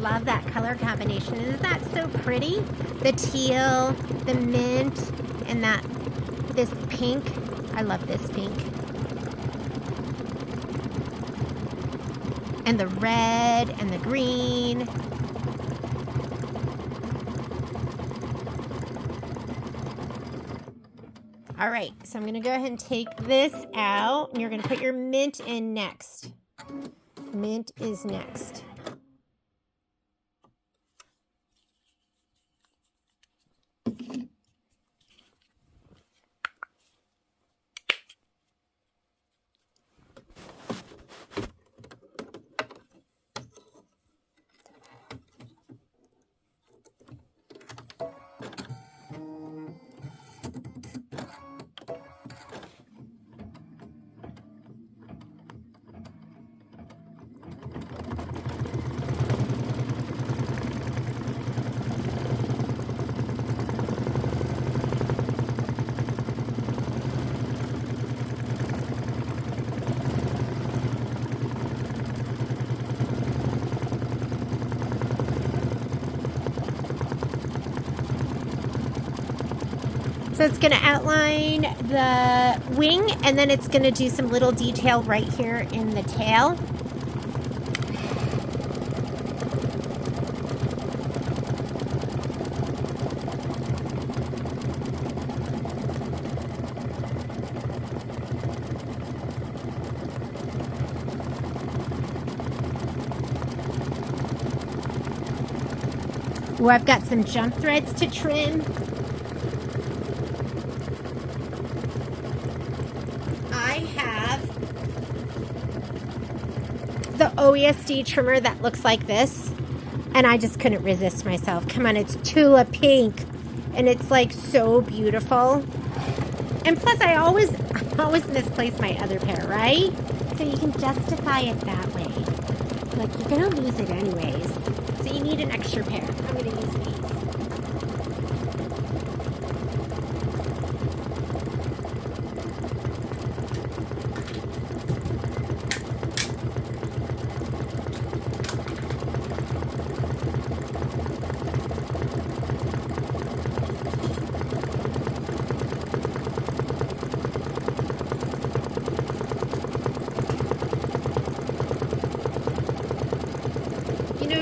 love that color combination. Isn't that so pretty? The teal, the mint, and this pink. I love this pink. And the red and the green. All right, so I'm gonna go ahead and take this out, and you're gonna put your mint in next. Mint is next. So it's going to outline the wing, and then it's going to do some little detail right here in the tail. Ooh, I've got some jump threads to trim. I have the OESD trimmer that looks like this, and I just couldn't resist myself. Come on, it's Tula Pink, and it's like so beautiful. And plus, I always misplace my other pair, right? So you can justify it that way. Like, you're gonna lose it anyways. So you need an extra pair. I'm gonna use these.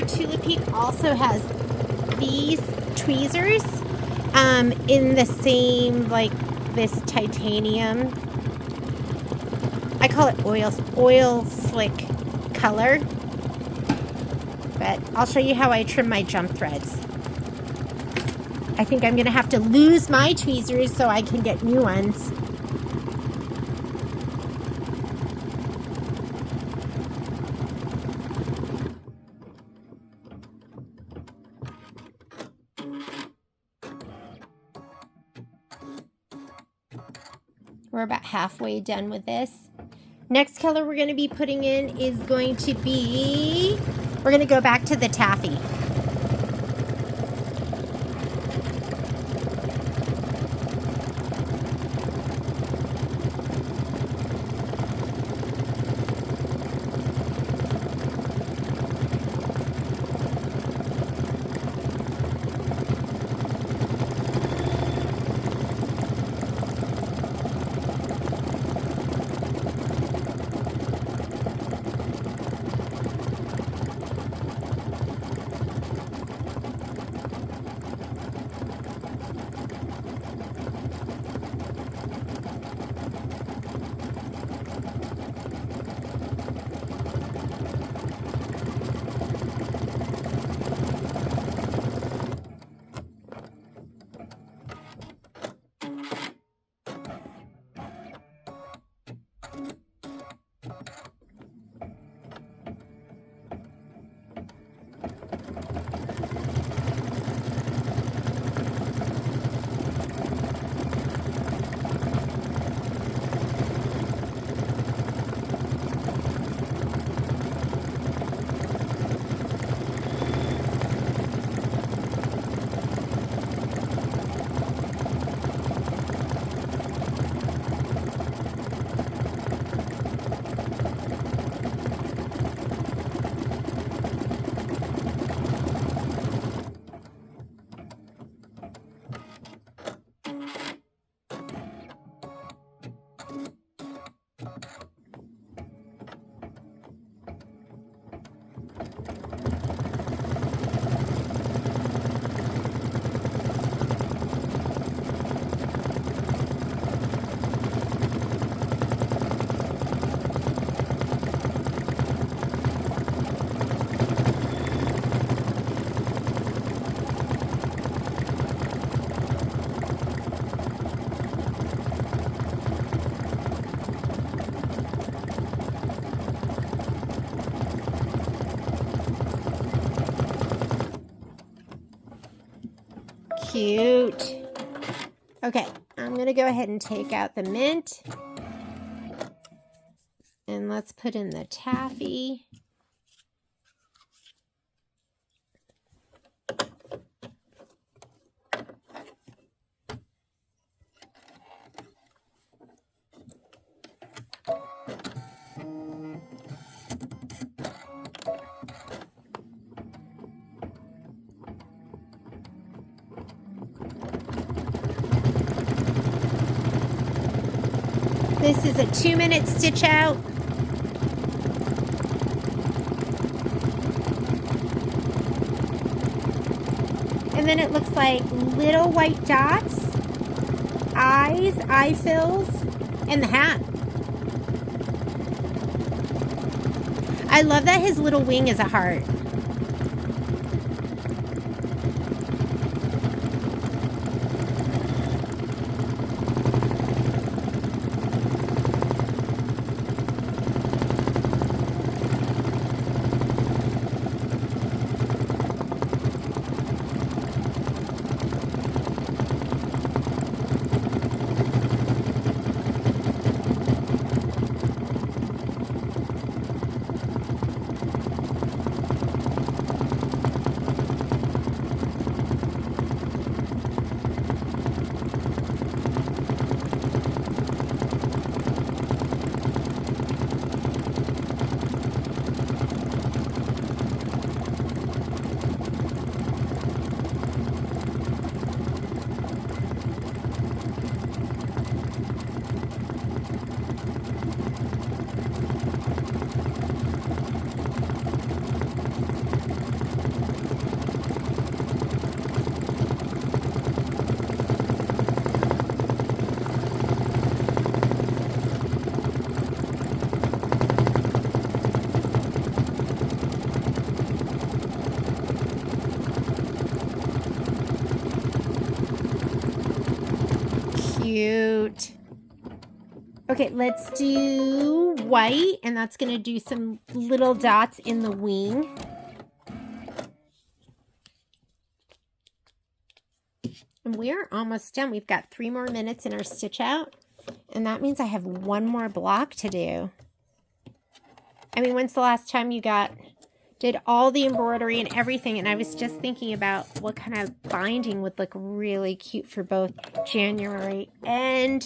Tula Pink also has these tweezers in the same, like, this titanium. I call it oil slick color. But I'll show you how I trim my jump threads. I think I'm going to have to lose my tweezers so I can get new ones. We're about halfway done with this. Next color we're going to be putting in is going to be, we're going to go back to the taffy. Cute. Okay, I'm going to go ahead and take out the mint. And let's put in the taffy. This is a 2-minute stitch out. And then it looks like little white dots, eyes, eye fills, and the hat. I love that his little wing is a heart. Cute. Okay, let's do white, and that's going to do some little dots in the wing. And we're almost done. We've got 3 more minutes in our stitch out, and that means I have 1 more block to do. I mean, when's the last time you did all the embroidery and everything? And I was just thinking about what kind of binding would look really cute for both January and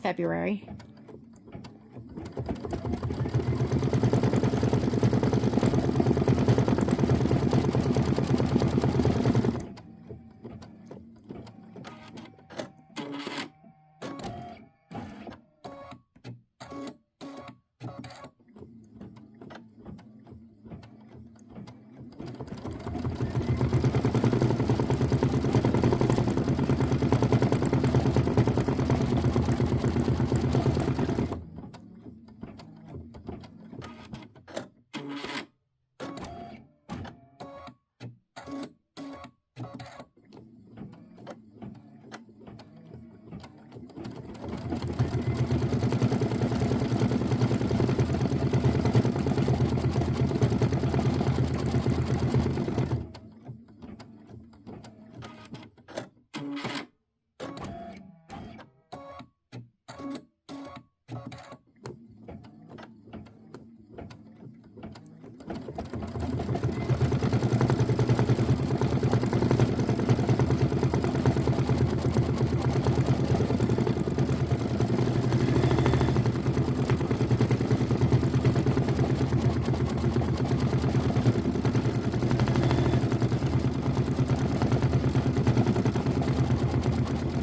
February.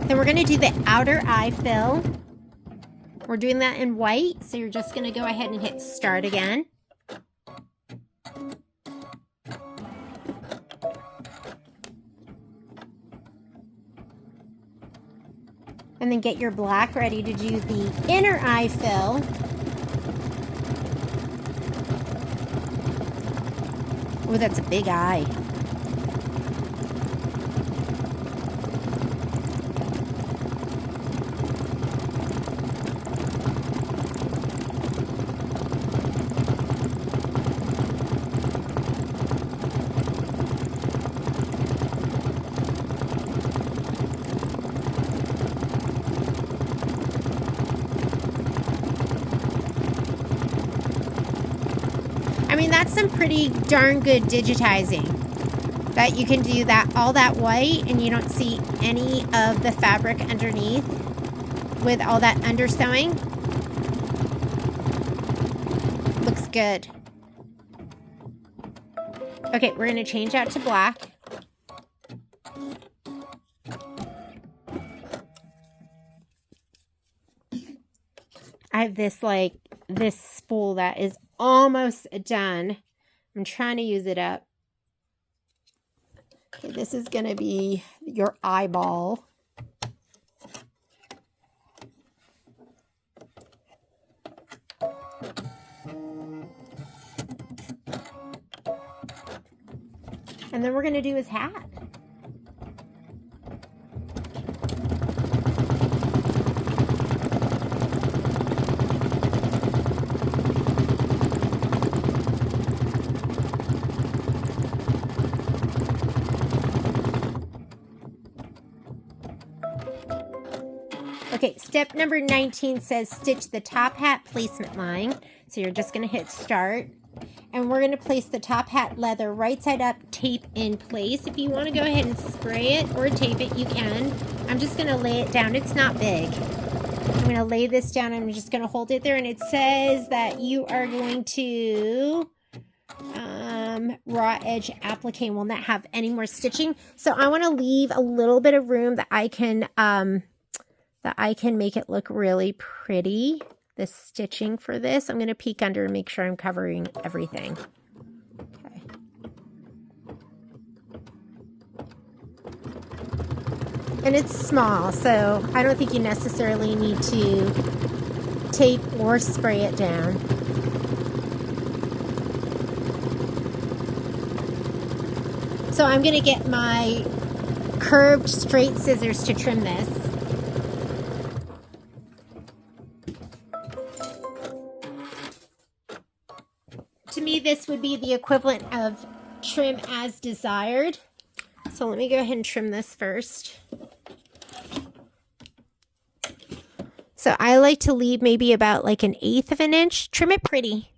Then we're going to do the outer eye fill. We're doing that in white, so you're just going to go ahead and hit start again. And then get your black ready to do the inner eye fill. Oh, that's a big eye. I mean, that's some pretty darn good digitizing. That you can do that, all that white, and you don't see any of the fabric underneath with all that undersewing. Looks good. Okay, we're going to change out to black. I have this this spool that is almost done. I'm trying to use it up. Okay, this is going to be your eyeball. And then we're going to do his hat. Okay, step number 19 says stitch the top hat placement line. So you're just going to hit start. And we're going to place the top hat leather right side up, tape in place. If you want to go ahead and spray it or tape it, you can. I'm just going to lay it down. It's not big. I'm going to lay this down. I'm just going to hold it there. And it says that you are going to raw edge applique will not have any more stitching. So I want to leave a little bit of room that I can make it look really pretty. The stitching for this, I'm going to peek under and make sure I'm covering everything. Okay. And it's small, so I don't think you necessarily need to tape or spray it down. So I'm going to get my curved straight scissors to trim this. To me, this would be the equivalent of trim as desired. So let me go ahead and trim this first. So I like to leave maybe about like 1/8 of an inch. Trim it pretty.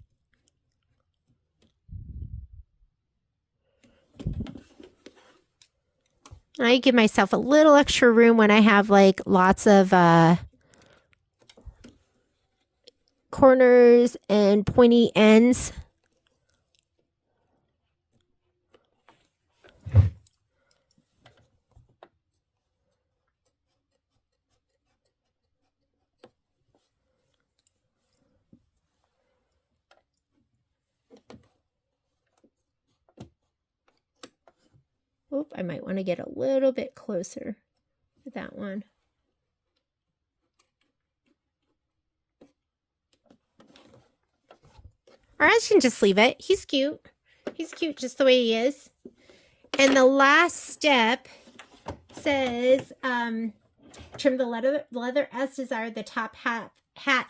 I give myself a little extra room when I have like lots of corners and pointy ends. Oop, I might want to get a little bit closer with that one. Or I can just leave it. He's cute. He's cute just the way he is. And the last step says trim the leather as desired. The top hat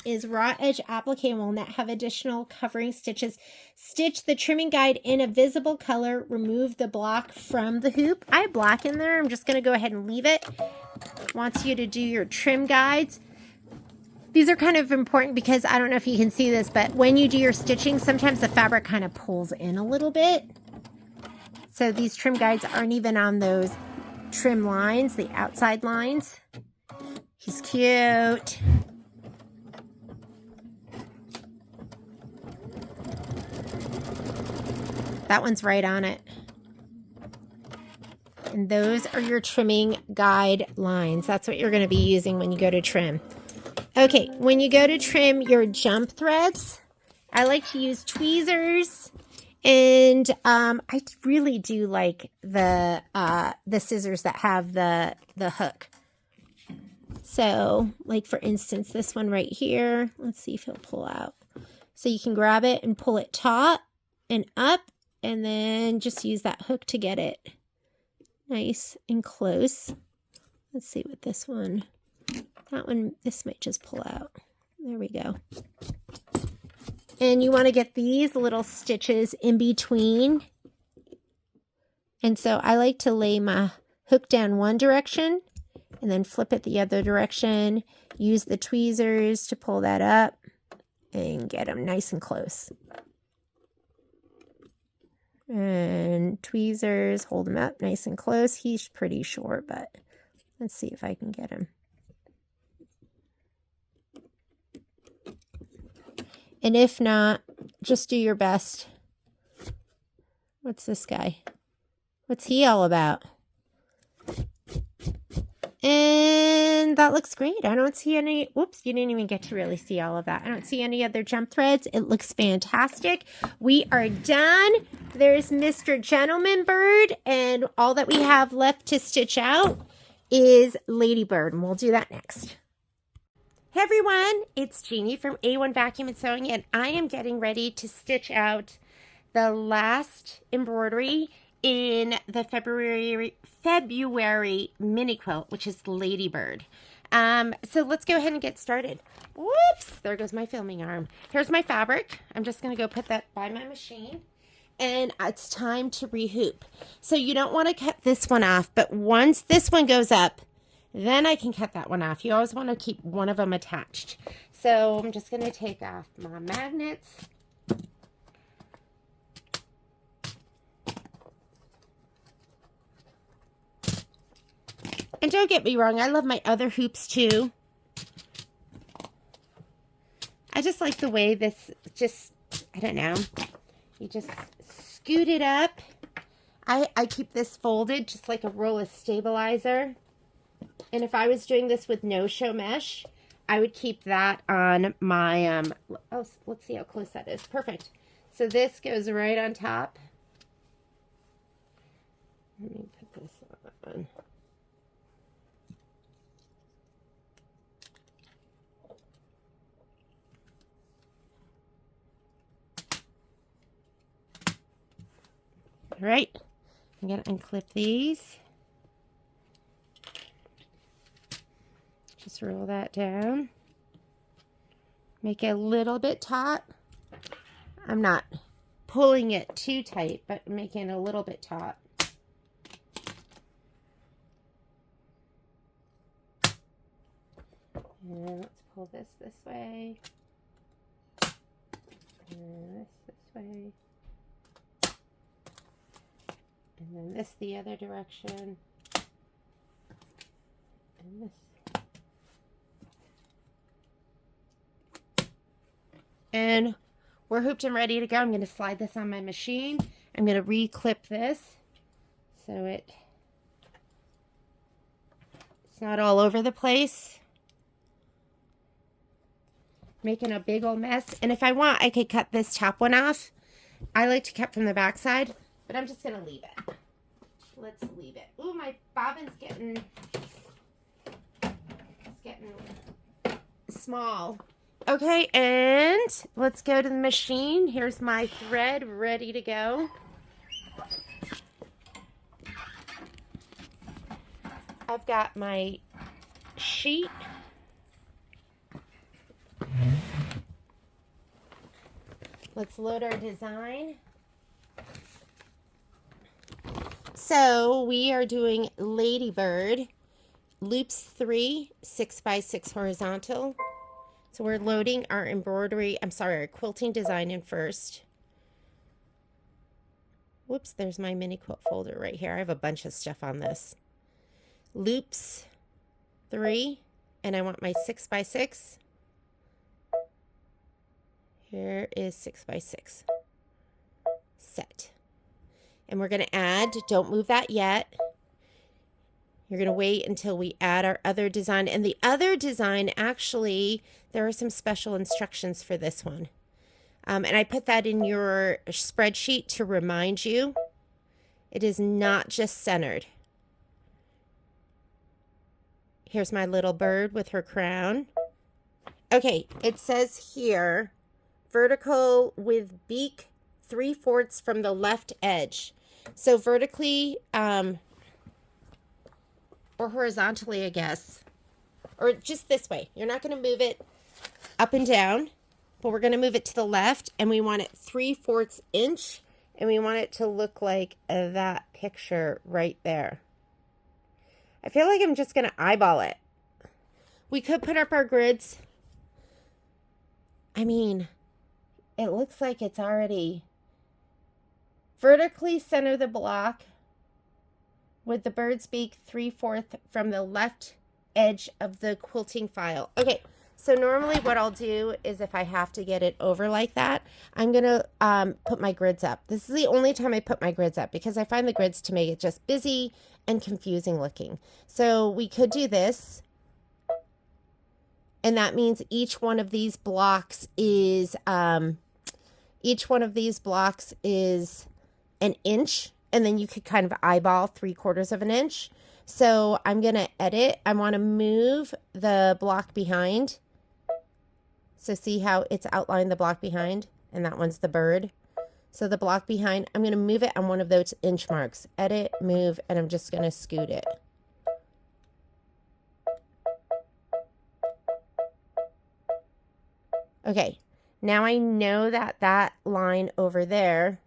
is raw edge applique and will not have additional covering stitches. Stitch the trimming guide in a visible color. Remove the block from the hoop. I have black in there. I'm just going to go ahead and leave it. Wants you to do your trim guides. These are kind of important because I don't know if you can see this, but when you do your stitching, sometimes the fabric kind of pulls in a little bit. So these trim guides aren't even on those trim lines, the outside lines. He's cute. That one's right on it. And those are your trimming guide lines. That's what you're going to be using when you go to trim. Okay, when you go to trim your jump threads, I like to use tweezers, and I really do like the scissors that have the hook. So, like for instance, this one right here. Let's see if he'll pull out. So you can grab it and pull it taut and up, and then just use that hook to get it nice and close. Let's see with this one. That one, this might just pull out. There we go. And you want to get these little stitches in between. And so I like to lay my hook down one direction and then flip it the other direction. Use the tweezers to pull that up and get them nice and close. And tweezers, hold him up nice and close. He's pretty short, but let's see if I can get him. And if not, just do your best. What's this guy? What's he all about? And that looks great. I don't see any, whoops, you didn't even get to really see all of that. I don't see any other jump threads. It looks fantastic. We are done. There's Mr. Gentleman Bird, and all that we have left to stitch out is Ladybird, and we'll do that next. Hey everyone, it's Jeannie from A1 Vacuum and Sewing, and I am getting ready to stitch out the last embroidery in the February mini quilt, which is Ladybird. So let's go ahead and get started. Whoops, there goes my filming arm. Here's my fabric. I'm just going to go put that by my machine. And it's time to rehoop. So you don't want to cut this one off, but once this one goes up, then I can cut that one off. You always want to keep one of them attached. So I'm just going to take off my magnets. And don't get me wrong, I love my other hoops too. I just like the way this I don't know, you just scoot it up. I keep this folded just like a roll of stabilizer. And if I was doing this with no-show mesh, I would keep that on my, oh, let's see how close that is. Perfect. So this goes right on top. Let me put this on. All right, I'm going to unclip these. Just roll that down. Make it a little bit taut. I'm not pulling it too tight, but making it a little bit taut. And let's pull this way. And this way. And then this the other direction. And this. And we're hooped and ready to go. I'm going to slide this on my machine. I'm going to re-clip this so it's not all over the place. Making a big old mess. And if I want, I could cut this top one off. I like to cut from the back side, but I'm just going to leave it. Let's leave it. Ooh, my bobbin's getting small. Okay, and let's go to the machine. Here's my thread ready to go. I've got my sheet. Let's load our design. So we are doing Ladybird, loops 3, 6x6 horizontal. So we're loading our our quilting design in first. Whoops, there's my mini quilt folder right here. I have a bunch of stuff on this. Loops 3, and I want my 6x6. Here is 6x6 set. And we're going to add, don't move that yet. You're going to wait until we add our other design. And the other design, actually, there are some special instructions for this one. And I put that in your spreadsheet to remind you. It is not just centered. Here's my little bird with her crown. Okay, it says here, vertical with beak 3/4 from the left edge. So vertically, or horizontally, I guess, or just this way. You're not going to move it up and down, but we're going to move it to the left, and we want it 3/4 inch, and we want it to look like that picture right there. I feel like I'm just going to eyeball it. We could put up our grids. I mean, it looks like it's already Vertically center the block with the bird's beak 3/4 from the left edge of the quilting file. Okay, so normally what I'll do is if I have to get it over like that, I'm going to put my grids up. This is the only time I put my grids up because I find the grids to make it just busy and confusing looking. So we could do this. And that means each one of these blocks is an inch. And then you could kind of eyeball 3/4 of an inch. So I'm going to edit. I want to move the block behind. So see how it's outlined the block behind? And that one's the bird. So the block behind, I'm going to move it on one of those inch marks. Edit, move, and I'm just going to scoot it. Okay, now I know that that line over there,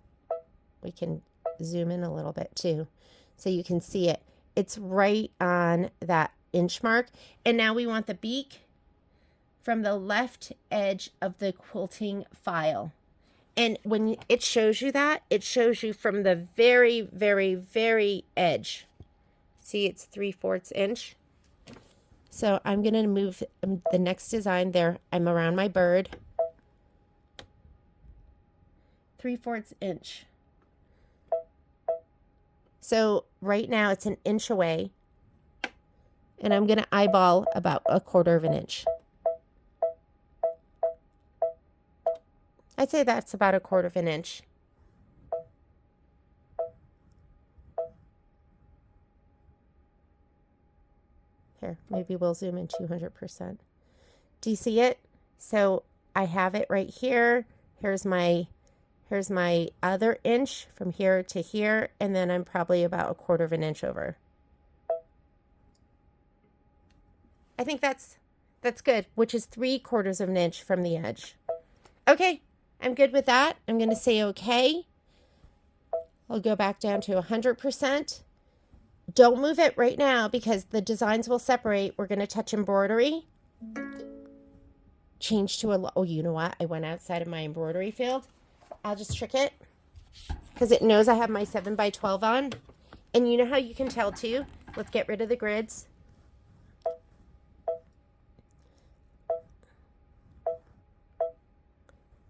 we can zoom in a little bit too, so you can see it. It's right on that inch mark. And now we want the beak from the left edge of the quilting file. And when it shows you that, it shows you from the very, very, very edge. See, it's 3/4 inch. So I'm going to move the next design there. I'm around my bird. 3/4 inch. So right now it's an inch away. And I'm going to eyeball about 1/4 of an inch. I'd say that's about 1/4 of an inch. Here, maybe we'll zoom in 200%. Do you see it? So I have it right here. Here's my other inch from here to here, and then I'm probably about 1/4 of an inch over. I think that's good, which is 3/4 of an inch from the edge. Okay, I'm good with that. I'm going to say okay. I'll go back down to 100%. Don't move it right now because the designs will separate. We're going to touch embroidery. Change to oh, you know what? I went outside of my embroidery field. I'll just trick it because it knows I have my 7x12 on. And you know how you can tell too? Let's get rid of the grids.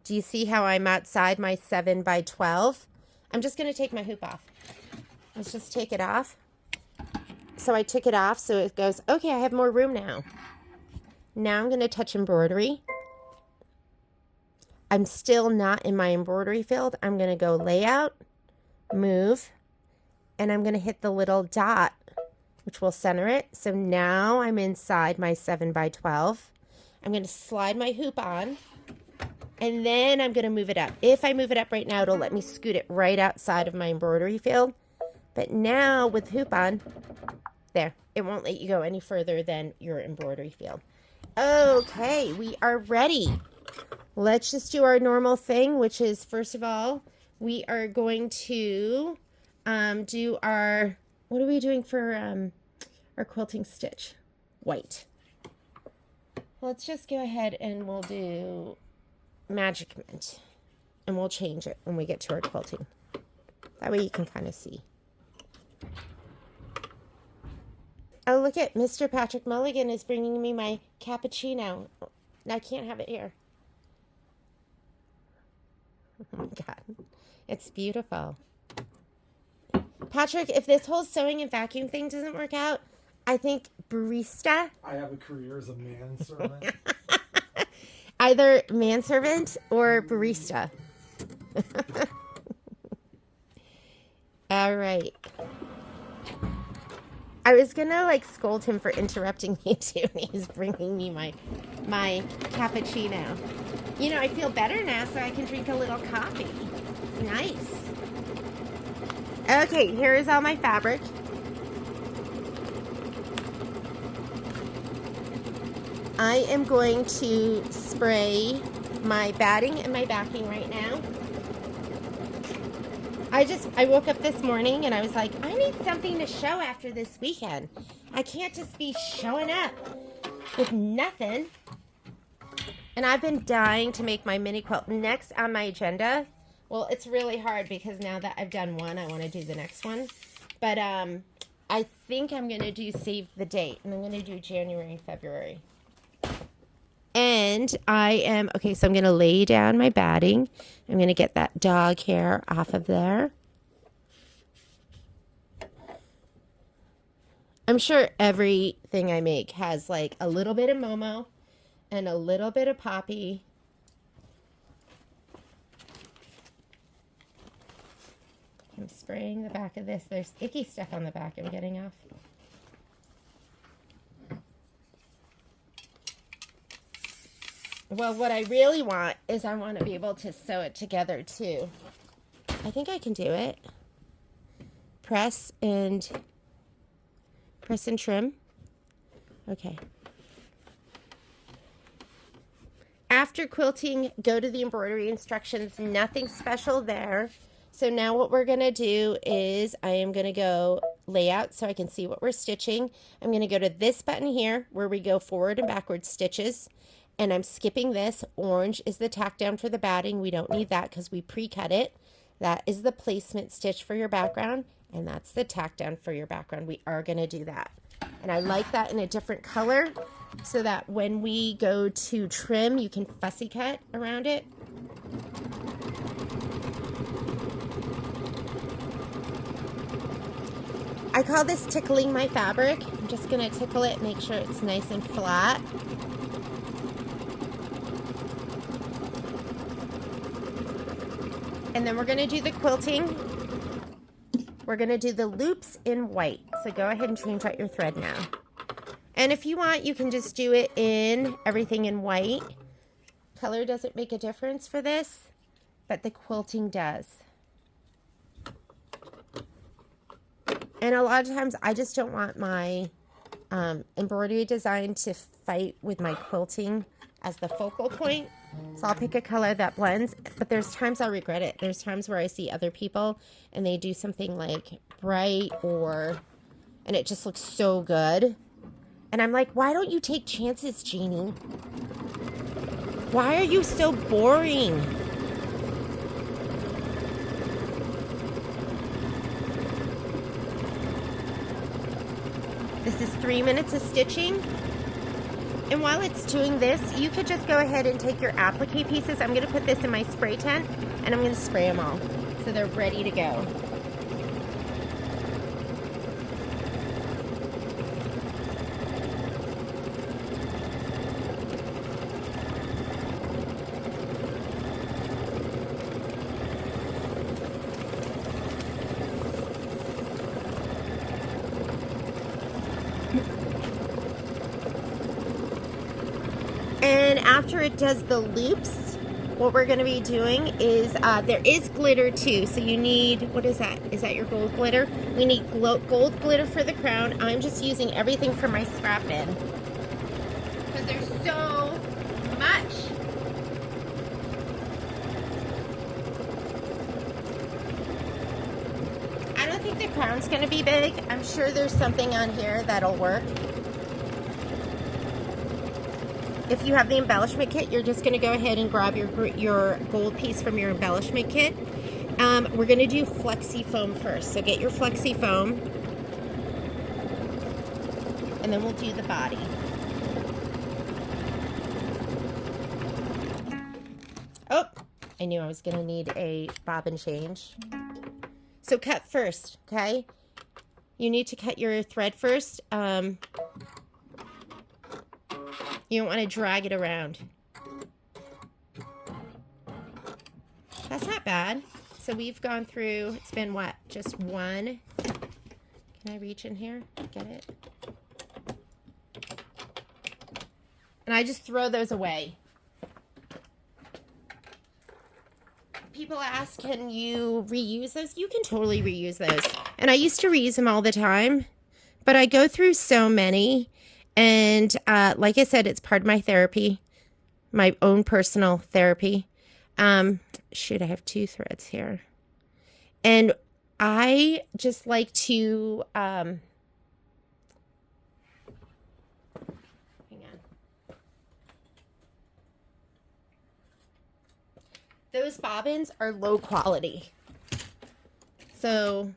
Do you see how I'm outside my 7x12? I'm just going to take my hoop off. Let's just take it off. So I took it off so it goes, okay, I have more room now. Now I'm going to touch embroidery. I'm still not in my embroidery field. I'm going to go layout, move, and I'm going to hit the little dot, which will center it. So now I'm inside my 7x12. I'm going to slide my hoop on, and then I'm going to move it up. If I move it up right now, it'll let me scoot it right outside of my embroidery field. But now with hoop on, there, it won't let you go any further than your embroidery field. Okay, we are ready. Let's just do our normal thing, which is, first of all, we are going to do our, what are we doing for our quilting stitch? White. Let's just go ahead and we'll do Magic Mint. And we'll change it when we get to our quilting. That way you can kind of see. Oh, look at Mr. Patrick Mulligan is bringing me my cappuccino. I can't have it here. Oh my God, it's beautiful. Patrick, if this whole sewing and vacuum thing doesn't work out, I think barista. I have a career as a manservant. Either manservant or barista. All right. I was gonna like scold him for interrupting me too, and he's bringing me my cappuccino. You know, I feel better now, so I can drink a little coffee. It's nice. Okay, here is all my fabric. I am going to spray my batting and my backing right now. I woke up this morning and I was like, I need something to show after this weekend. I can't just be showing up with nothing. And I've been dying to make my mini quilt. Next on my agenda, Well, it's really hard because now that I've done one, I want to do the next one. But I think I'm going to do save the date, and I'm going to do January and February. And I am, okay, so I'm going to lay down my batting. I'm going to get that dog hair off of there. I'm sure everything I make has like a little bit of Momo and a little bit of Poppy. I'm spraying the back of this. There's icky stuff on the back I'm getting off. Well, what I really want is I want to be able to sew it together too. I think I can do it. Press and trim. Okay. After quilting, go to the embroidery instructions. Nothing special there. So now what we're going to do is I am going to go layout so I can see what we're stitching. I'm going to go to this button here where we go forward and backwards stitches. And I'm skipping this. Orange is the tack down for the batting. We don't need that because we pre-cut it. That is the placement stitch for your background. And that's the tack down for your background. We are going to do that. And I like that in a different color so that when we go to trim, you can fussy cut around it. I call this tickling my fabric. I'm just going to tickle it, make sure it's nice and flat. And then we're going to do the quilting. We're going to do the loops in white. So go ahead and change out your thread now. And if you want, you can just do it in everything in white. Color doesn't make a difference for this, but the quilting does. And a lot of times I just don't want my embroidery design to fight with my quilting as the focal point. So I'll pick a color that blends, but there's times I regret it. There's times where I see other people and they do something like bright and it just looks so good. And I'm like, why don't you take chances, Jeanne? Why are you so boring? This is 3 minutes of stitching. And while it's doing this, you could just go ahead and take your applique pieces. I'm going to put this in my spray tent and I'm going to spray them all so they're ready to go. And after it does the loops, what we're going to be doing is, there is glitter too. So you need, what is that? Is that your gold glitter? We need gold glitter for the crown. I'm just using everything from my scrap bin because there's so much. I don't think the crown's going to be big. I'm sure there's something on here that'll work. If you have the embellishment kit, you're just going to go ahead and grab your gold piece from your embellishment kit. We're going to do flexi foam first. So get your flexi foam. And then we'll do the body. Oh, I knew I was going to need a bobbin change. So cut first, okay? You need to cut your thread first. You don't want to drag it around. That's not bad. So we've gone through, it's been what? Just one. Can I reach in here? Get it? And I just throw those away. People ask, can you reuse those? You can totally reuse those. And I used to reuse them all the time, but I go through so many. And like I said, it's part of my therapy, my own personal therapy. Shoot, I have 2 threads here. And I just like to, hang on. those bobbins are low quality. So,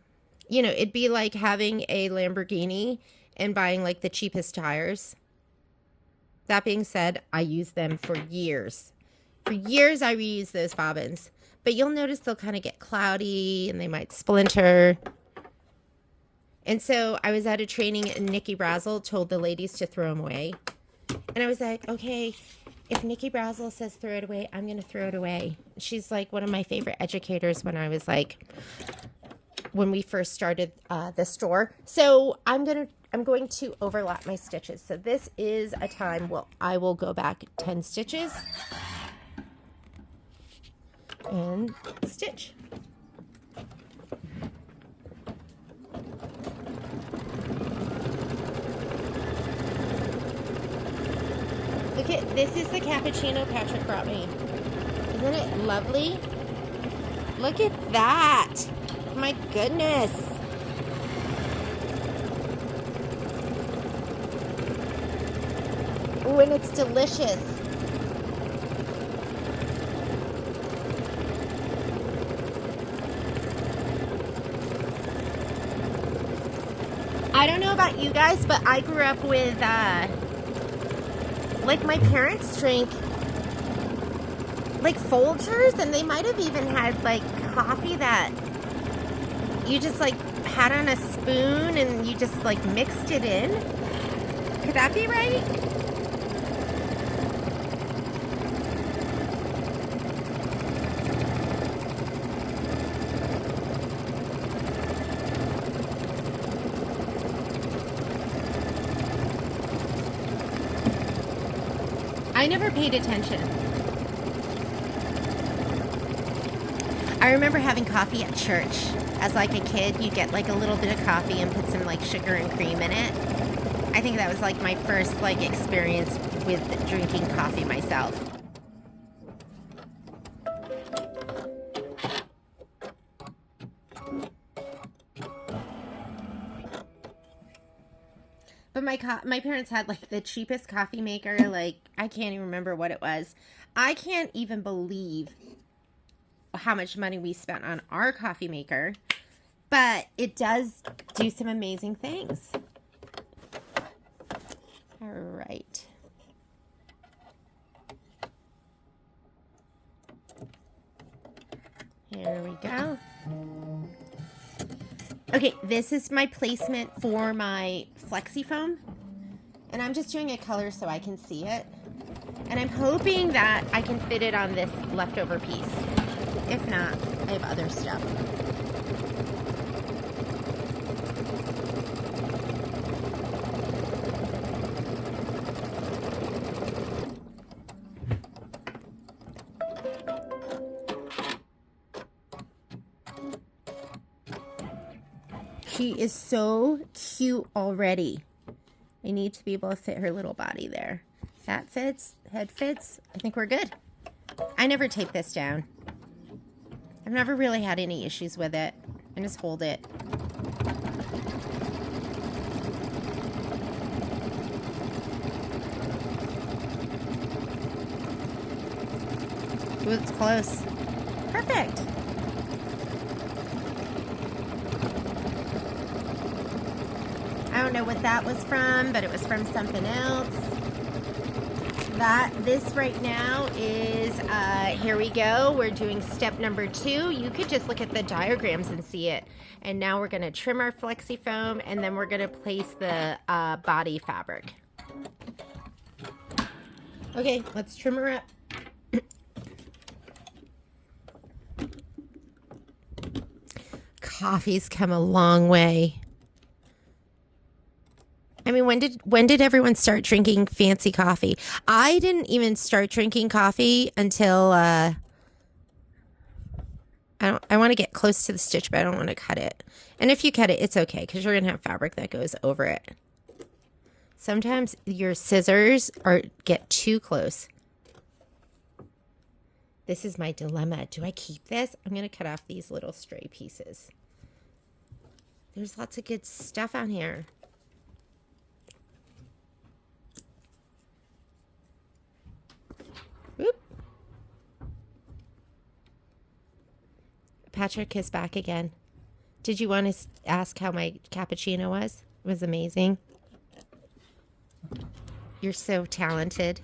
you know, it'd be like having a Lamborghini and buying like the cheapest tires. That being said, I use them for years. For years, I reuse those bobbins. But you'll notice they'll kind of get cloudy and they might splinter. And so I was at a training and Nikki Brazel told the ladies to throw them away. And I was like, okay, if Nikki Brazel says throw it away, I'm going to throw it away. She's like one of my favorite educators when I was like, when we first started the store. So I'm going to overlap my stitches. So this is a time where I will go back 10 stitches and stitch. Look at, this is the cappuccino Patrick brought me. Isn't it lovely? Look at that. My goodness. Oh, and it's delicious. I don't know about you guys, but I grew up with, like my parents drank like Folgers, and they might have even had like coffee that you just like had on a spoon and you just like mixed it in. Could that be right? I never paid attention. I remember having coffee at church. As like a kid, you get like a little bit of coffee and put some like sugar and cream in it. I think that was like my first like experience with drinking coffee myself. But my parents had like the cheapest coffee maker. Like, I can't even remember what it was. I can't even believe how much money we spent on our coffee maker. But it does do some amazing things. All right. Here we go. Okay, this is my placement for my flexi foam. And I'm just doing a color so I can see it. And I'm hoping that I can fit it on this leftover piece. If not, I have other stuff. She is so cute already. I need to be able to fit her little body there. That fits, head fits. I think we're good. I never tape this down. I've never really had any issues with it. I just hold it. Ooh, it's close. Perfect. I don't know what that was from, but it was from something else. This right now is, here we go. We're doing step number 2. You could just look at the diagrams and see it. And now we're going to trim our flexi foam, and then we're going to place the body fabric. Okay, let's trim her up. Coffee's come a long way. I mean, when did everyone start drinking fancy coffee? I didn't even start drinking coffee until I want to get close to the stitch, but I don't want to cut it. And if you cut it, it's okay because you're gonna have fabric that goes over it. Sometimes your scissors get too close. This is my dilemma. Do I keep this? I'm gonna cut off these little stray pieces. There's lots of good stuff on here. Whoop. Patrick is back again. Did you want to ask how my cappuccino was? It was amazing. You're so talented.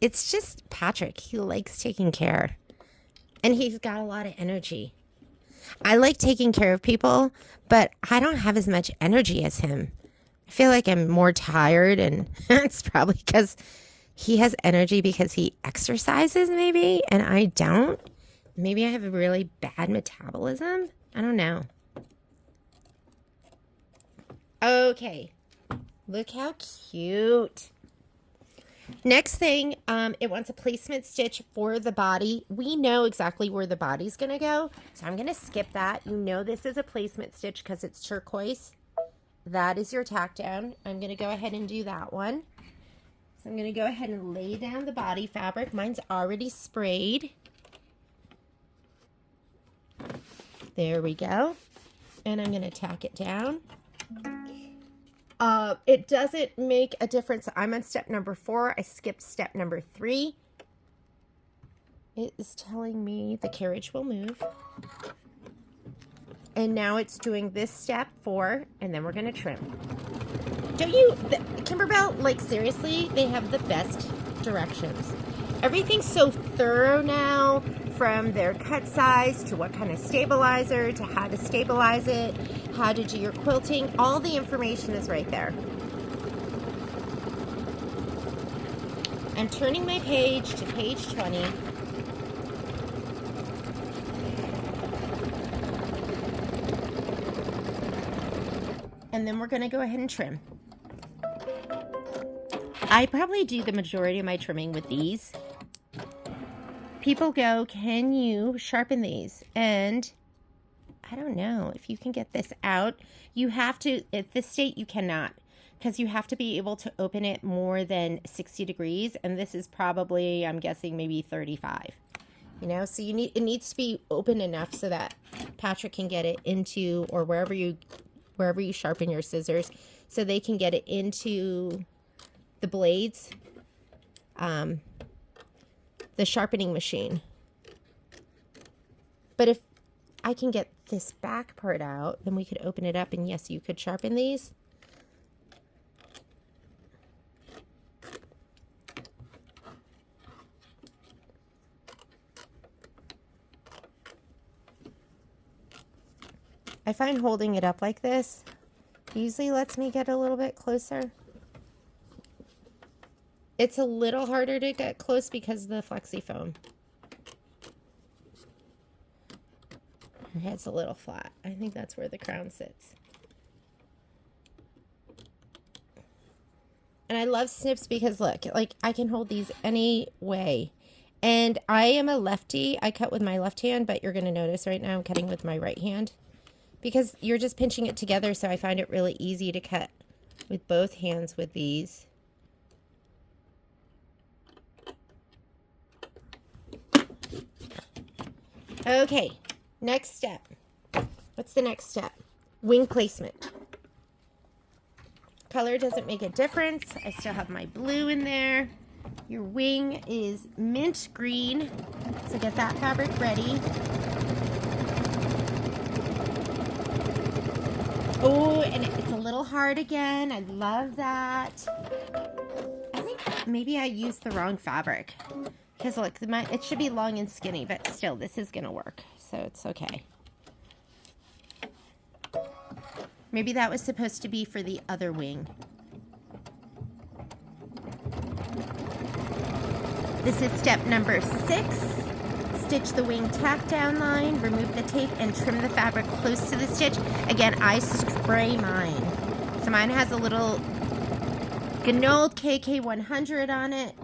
It's just Patrick. He likes taking care. And he's got a lot of energy. I like taking care of people, but I don't have as much energy as him. I feel like I'm more tired, and it's probably because he has energy because he exercises maybe, and I don't. Maybe I have a really bad metabolism. I don't know. Okay. Look how cute. Next thing, it wants a placement stitch for the body. We know exactly where the body's going to go, so I'm going to skip that. You know this is a placement stitch because it's turquoise. That is your tack down. I'm going to go ahead and do that one. So I'm going to go ahead and lay down the body fabric. Mine's already sprayed. There we go. And I'm going to tack it down. It doesn't make a difference. I'm on step number 4. I skipped step number 3. It is telling me the carriage will move. And now it's doing this step 4, and then we're going to trim. Don't you, Kimberbell, like seriously, they have the best directions. Everything's so thorough now, from their cut size to what kind of stabilizer to how to stabilize it, how to do your quilting. All the information is right there. I'm turning my page to page 20. And then we're going to go ahead and trim. I probably do the majority of my trimming with these. People go, can you sharpen these? And I don't know if you can get this out. You have to, at this state, you cannot, because you have to be able to open it more than 60 degrees. And this is probably, I'm guessing, maybe 35. You know, so it needs to be open enough so that Patrick can get it into, or wherever you sharpen your scissors, so they can get it into the blades, the sharpening machine. But if I can get this back part out, then we could open it up, and yes, you could sharpen these. I find holding it up like this usually lets me get a little bit closer. It's a little harder to get close because of the flexi foam. Her head's a little flat. I think that's where the crown sits. And I love snips because look, like I can hold these any way. And I am a lefty. I cut with my left hand, but you're going to notice right now I'm cutting with my right hand because you're just pinching it together. So I find it really easy to cut with both hands with these. Okay, next step. What's the next step? Wing placement. Color doesn't make a difference. I still have my blue in there. Your wing is mint green, so get that fabric ready. Oh, and it's a little hard again. I love that. I think maybe I used the wrong fabric. Because look, it should be long and skinny, but still, this is going to work. So it's okay. Maybe that was supposed to be for the other wing. This is step number 6. Stitch the wing tack down line, remove the tape, and trim the fabric close to the stitch. Again, I spray mine. So mine has a little Gnold KK100 on it.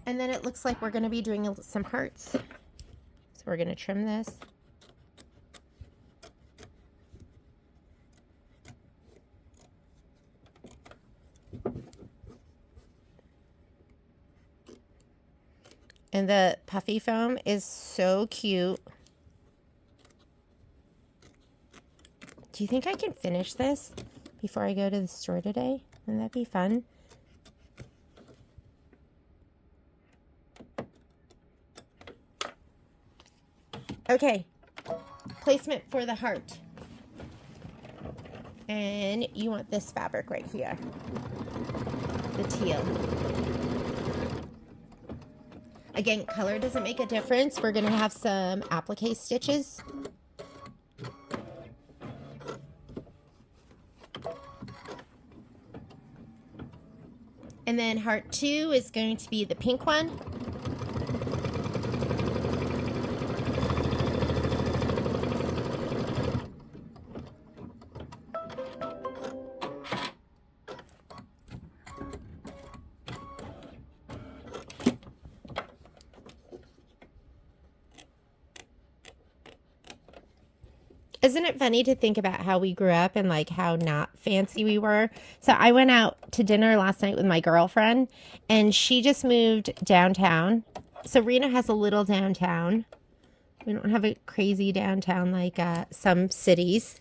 And then it looks like we're going to be doing some hearts. So we're going to trim this. And the puffy foam is so cute. Do you think I can finish this before I go to the store today? Wouldn't that be fun? Okay, placement for the heart. And you want this fabric right here, the teal. Again, color doesn't make a difference. We're gonna have some applique stitches. And then heart 2 is going to be the pink one. Isn't it funny to think about how we grew up and like how not fancy we were? So I went out to dinner last night with my girlfriend and she just moved downtown. So Reno has a little downtown. We don't have a crazy downtown like some cities.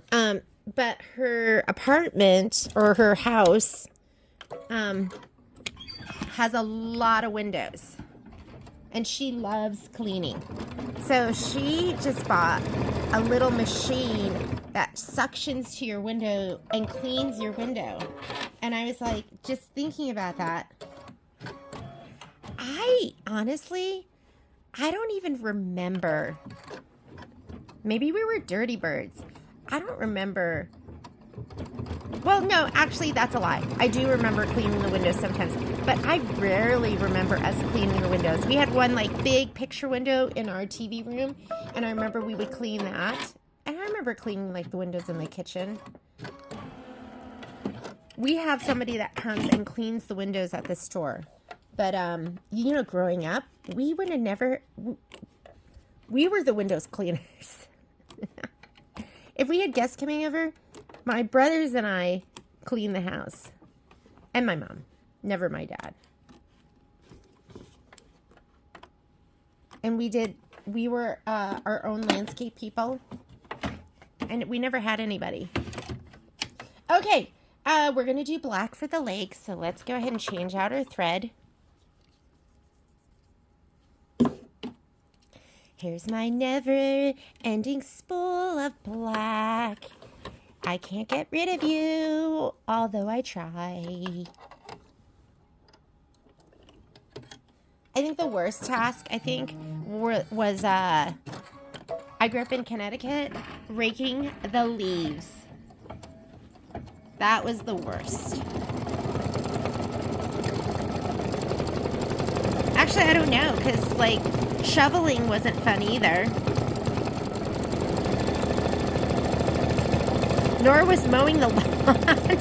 But her apartment or her house has a lot of windows. And she loves cleaning. So she just bought a little machine that suctions to your window and cleans your window. And I was like, just thinking about that. I don't even remember. Maybe we were dirty birds. I don't remember. Well, no, actually, that's a lie. I do remember cleaning the windows sometimes, but I rarely remember us cleaning the windows. We had one like big picture window in our TV room, and I remember we would clean that. And I remember cleaning like the windows in the kitchen. We have somebody that comes and cleans the windows at the store. But, you know, growing up, we would have never, we were the windows cleaners. If we had guests coming over, my brothers and I cleaned the house. And my mom. Never my dad. And we were our own landscape people. And we never had anybody. Okay, we're going to do black for the legs. So let's go ahead and change out our thread. Here's my never-ending spool of black. I can't get rid of you, although I try. I think the worst task, was, I grew up in Connecticut, raking the leaves. That was the worst. Actually, I don't know, because, like, shoveling wasn't fun either. Nor was mowing the lawn.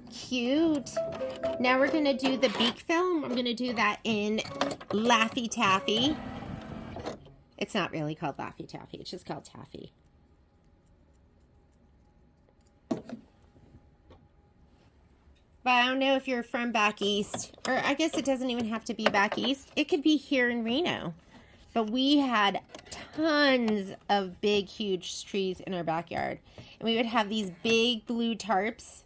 Cute. Now we're going to do the beak film. I'm going to do that in Laffy Taffy. It's not really called Laffy Taffy. It's just called Taffy. But I don't know if you're from back east. Or I guess it doesn't even have to be back east. It could be here in Reno. But we had tons of big, huge trees in our backyard. And we would have these big blue tarps.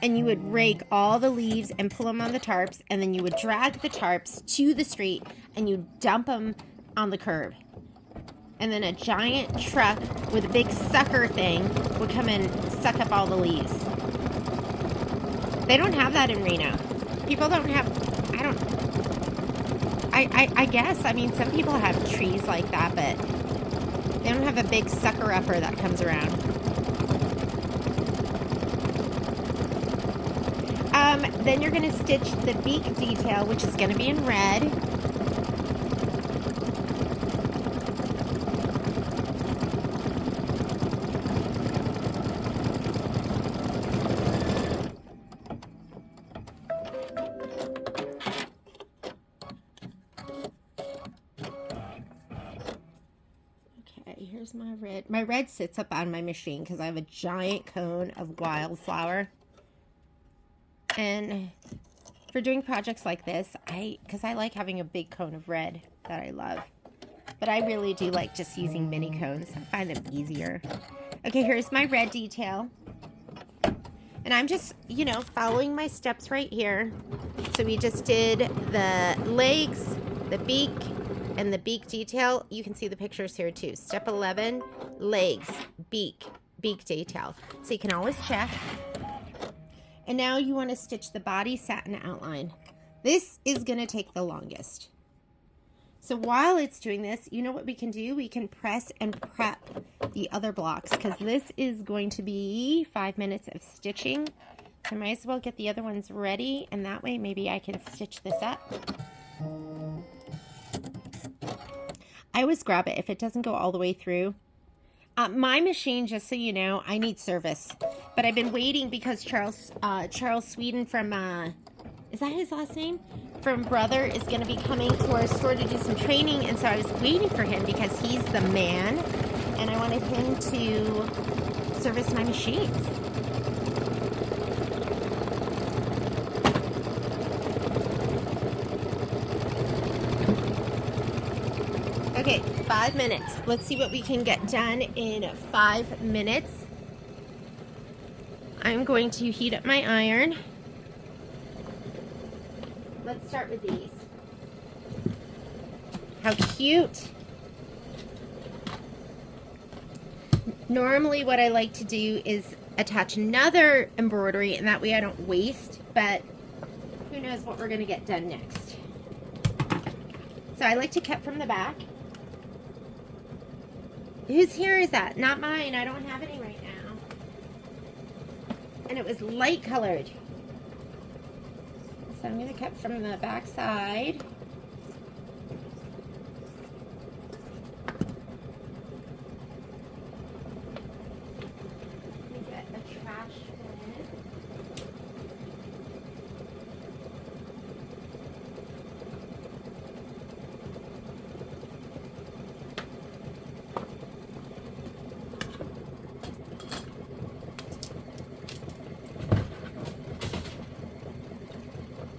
And you would rake all the leaves and pull them on the tarps, and then you would drag the tarps to the street and you dump them on the curb. And then a giant truck with a big sucker thing would come and suck up all the leaves. They don't have that in Reno. People don't have, I guess, I mean, some people have trees like that, but they don't have a big sucker upper that comes around. Then you're going to stitch the beak detail, which is going to be in red. where's my red? My red sits up on my machine because I have a giant cone of wildflower. And for doing projects like this, because I like having a big cone of red that I love. But I really do like just using mini cones. I find them easier. Okay, here's my red detail. And I'm just, you know, following my steps right here. So we just did the legs, the beak, and the beak detail. You can see the pictures here too. Step 11, legs, beak detail. So you can always check. And now you want to stitch the body satin outline. This is going to take the longest. So while it's doing this, you know what we can do? We can press and prep the other blocks because this is going to be 5 minutes of stitching. So I might as well get the other ones ready, and that way maybe I can stitch this up. I always grab it if it doesn't go all the way through. My machine, just so you know, I need service. But I've been waiting because Charles Sweden from, is that his last name? From Brother is going to be coming to our store to do some training. And so I was waiting for him because he's the man. And I wanted him to service my machines. Okay, 5 minutes. Let's see what we can get done in 5 minutes. I'm going to heat up my iron. Let's start with these. How cute. Normally what I like to do is attach another embroidery, and that way I don't waste, but who knows what we're going to get done next. So I like to cut from the back. Whose hair is that? Not mine. I don't have any right now. And it was light colored. So I'm going to cut from the back side. Let me get a trash bin.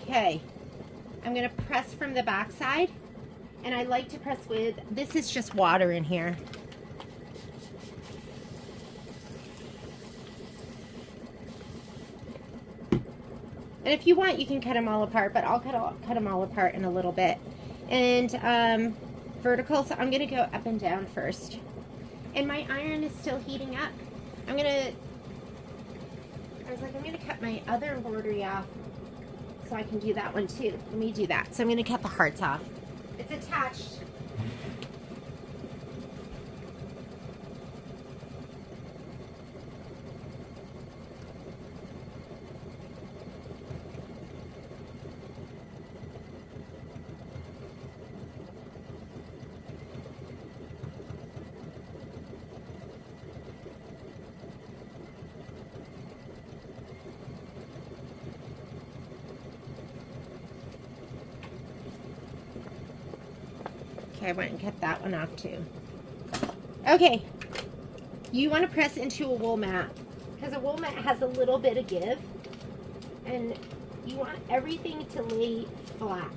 Okay, I'm going to press from the back side, and I like to press with, this is just water in here. And if you want, you can cut them all apart, but I'll cut them all apart in a little bit. And vertical, so I'm going to go up and down first. And my iron is still heating up. I was like, I'm going to cut my other embroidery off so I can do that one too. Let me do that. So I'm going to cut the hearts off. It's attached. Okay, I went and cut that one off too. Okay, you want to press into a wool mat because a wool mat has a little bit of give, and you want everything to lay flat.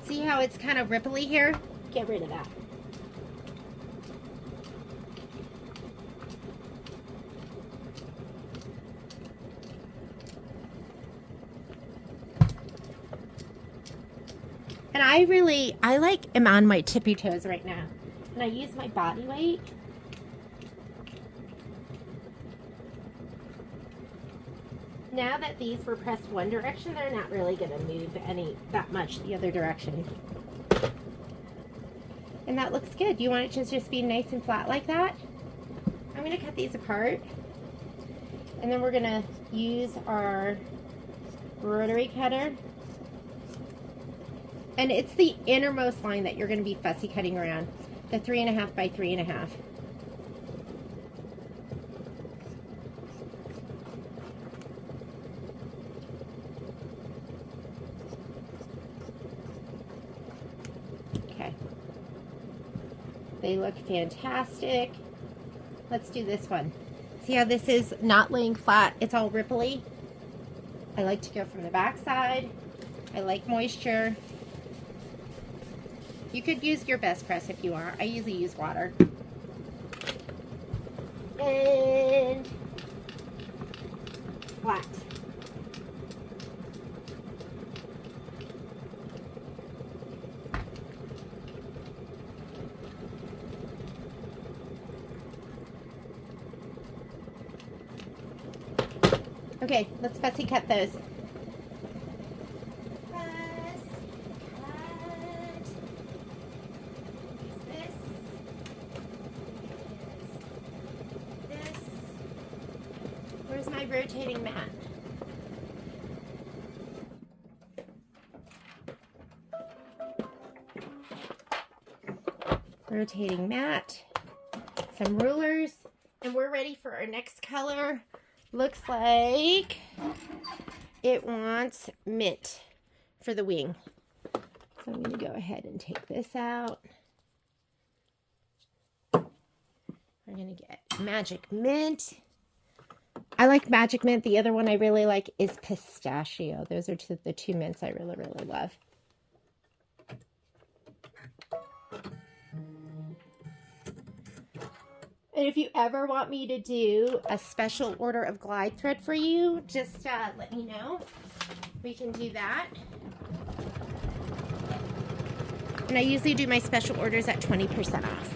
See how it's kind of ripply here? Get rid of that. And I am on my tippy toes right now. And I use my body weight. Now that these were pressed one direction, they're not really going to move that much the other direction. And that looks good. You want it to just be nice and flat like that? I'm going to cut these apart. And then we're going to use our rotary cutter. And it's the innermost line that you're going to be fussy cutting around. The 3.5 by 3.5. They look fantastic. Let's do this one. See how this is not laying flat? It's all ripply. I like to go from the back side. I like moisture. You could use your best press if you want. I usually use water. And flat. Okay, let's fussy cut those. Where's my rotating mat? Rotating mat, some rulers, and we're ready for our next color. Looks like it wants mint for the wing. So I'm going to go ahead and take this out. We're going to get Magic Mint. I like Magic Mint. The other one I really like is Pistachio. Those are the two mints I really, really love. And if you ever want me to do a special order of glide thread for you, just let me know. We can do that. And I usually do my special orders at 20% off.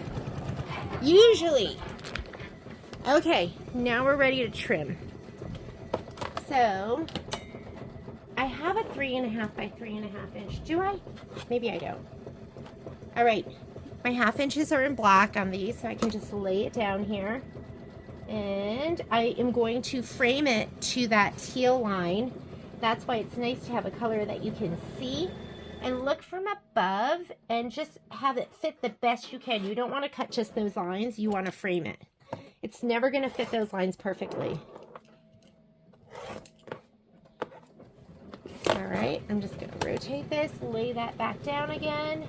Usually. Okay, now we're ready to trim. So, I have a 3.5 by 3.5 inch. Do I? Maybe I don't. All right. My 1/2 inches are in black on these, so I can just lay it down here. And I am going to frame it to that teal line. That's why it's nice to have a color that you can see. And look from above and just have it fit the best you can. You don't want to cut just those lines. You want to frame it. It's never going to fit those lines perfectly. All right, I'm just going to rotate this, lay that back down again.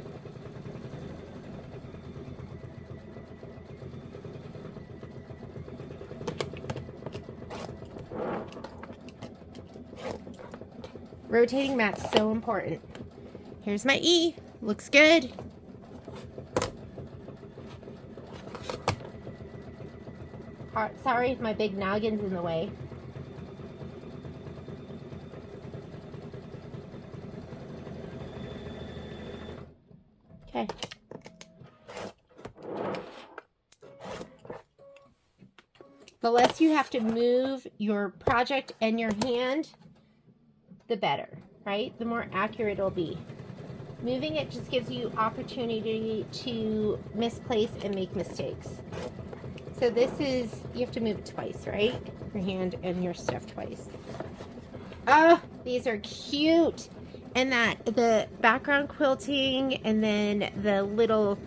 Rotating mat's so important. Here's my E. Looks good. Sorry if my big noggin's in the way. Okay. The less you have to move your project and your hand, the better, right? The more accurate it'll be. Moving it just gives you opportunity to misplace and make mistakes. So this is, you have to move it twice, right? Your hand and your stuff twice. Oh, these are cute. And that, the background quilting and then the little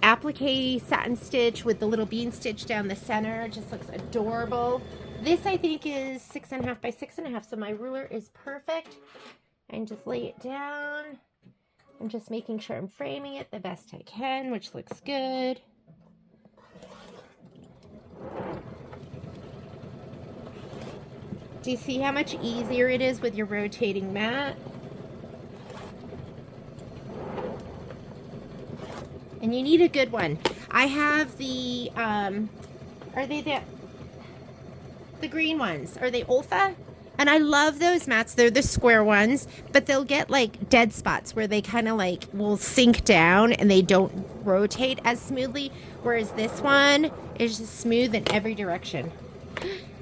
applique satin stitch with the little bean stitch down the center just looks adorable. This I think is 6.5 by 6.5, so my ruler is perfect. And just lay it down. I'm just making sure I'm framing it the best I can, which looks good. Do you see how much easier it is with your rotating mat? And you need a good one. I have the, are they the green ones? Are they Olfa? And I love those mats. They're the square ones, but they'll get like dead spots where they kind of like will sink down and they don't rotate as smoothly. Whereas this one is just smooth in every direction.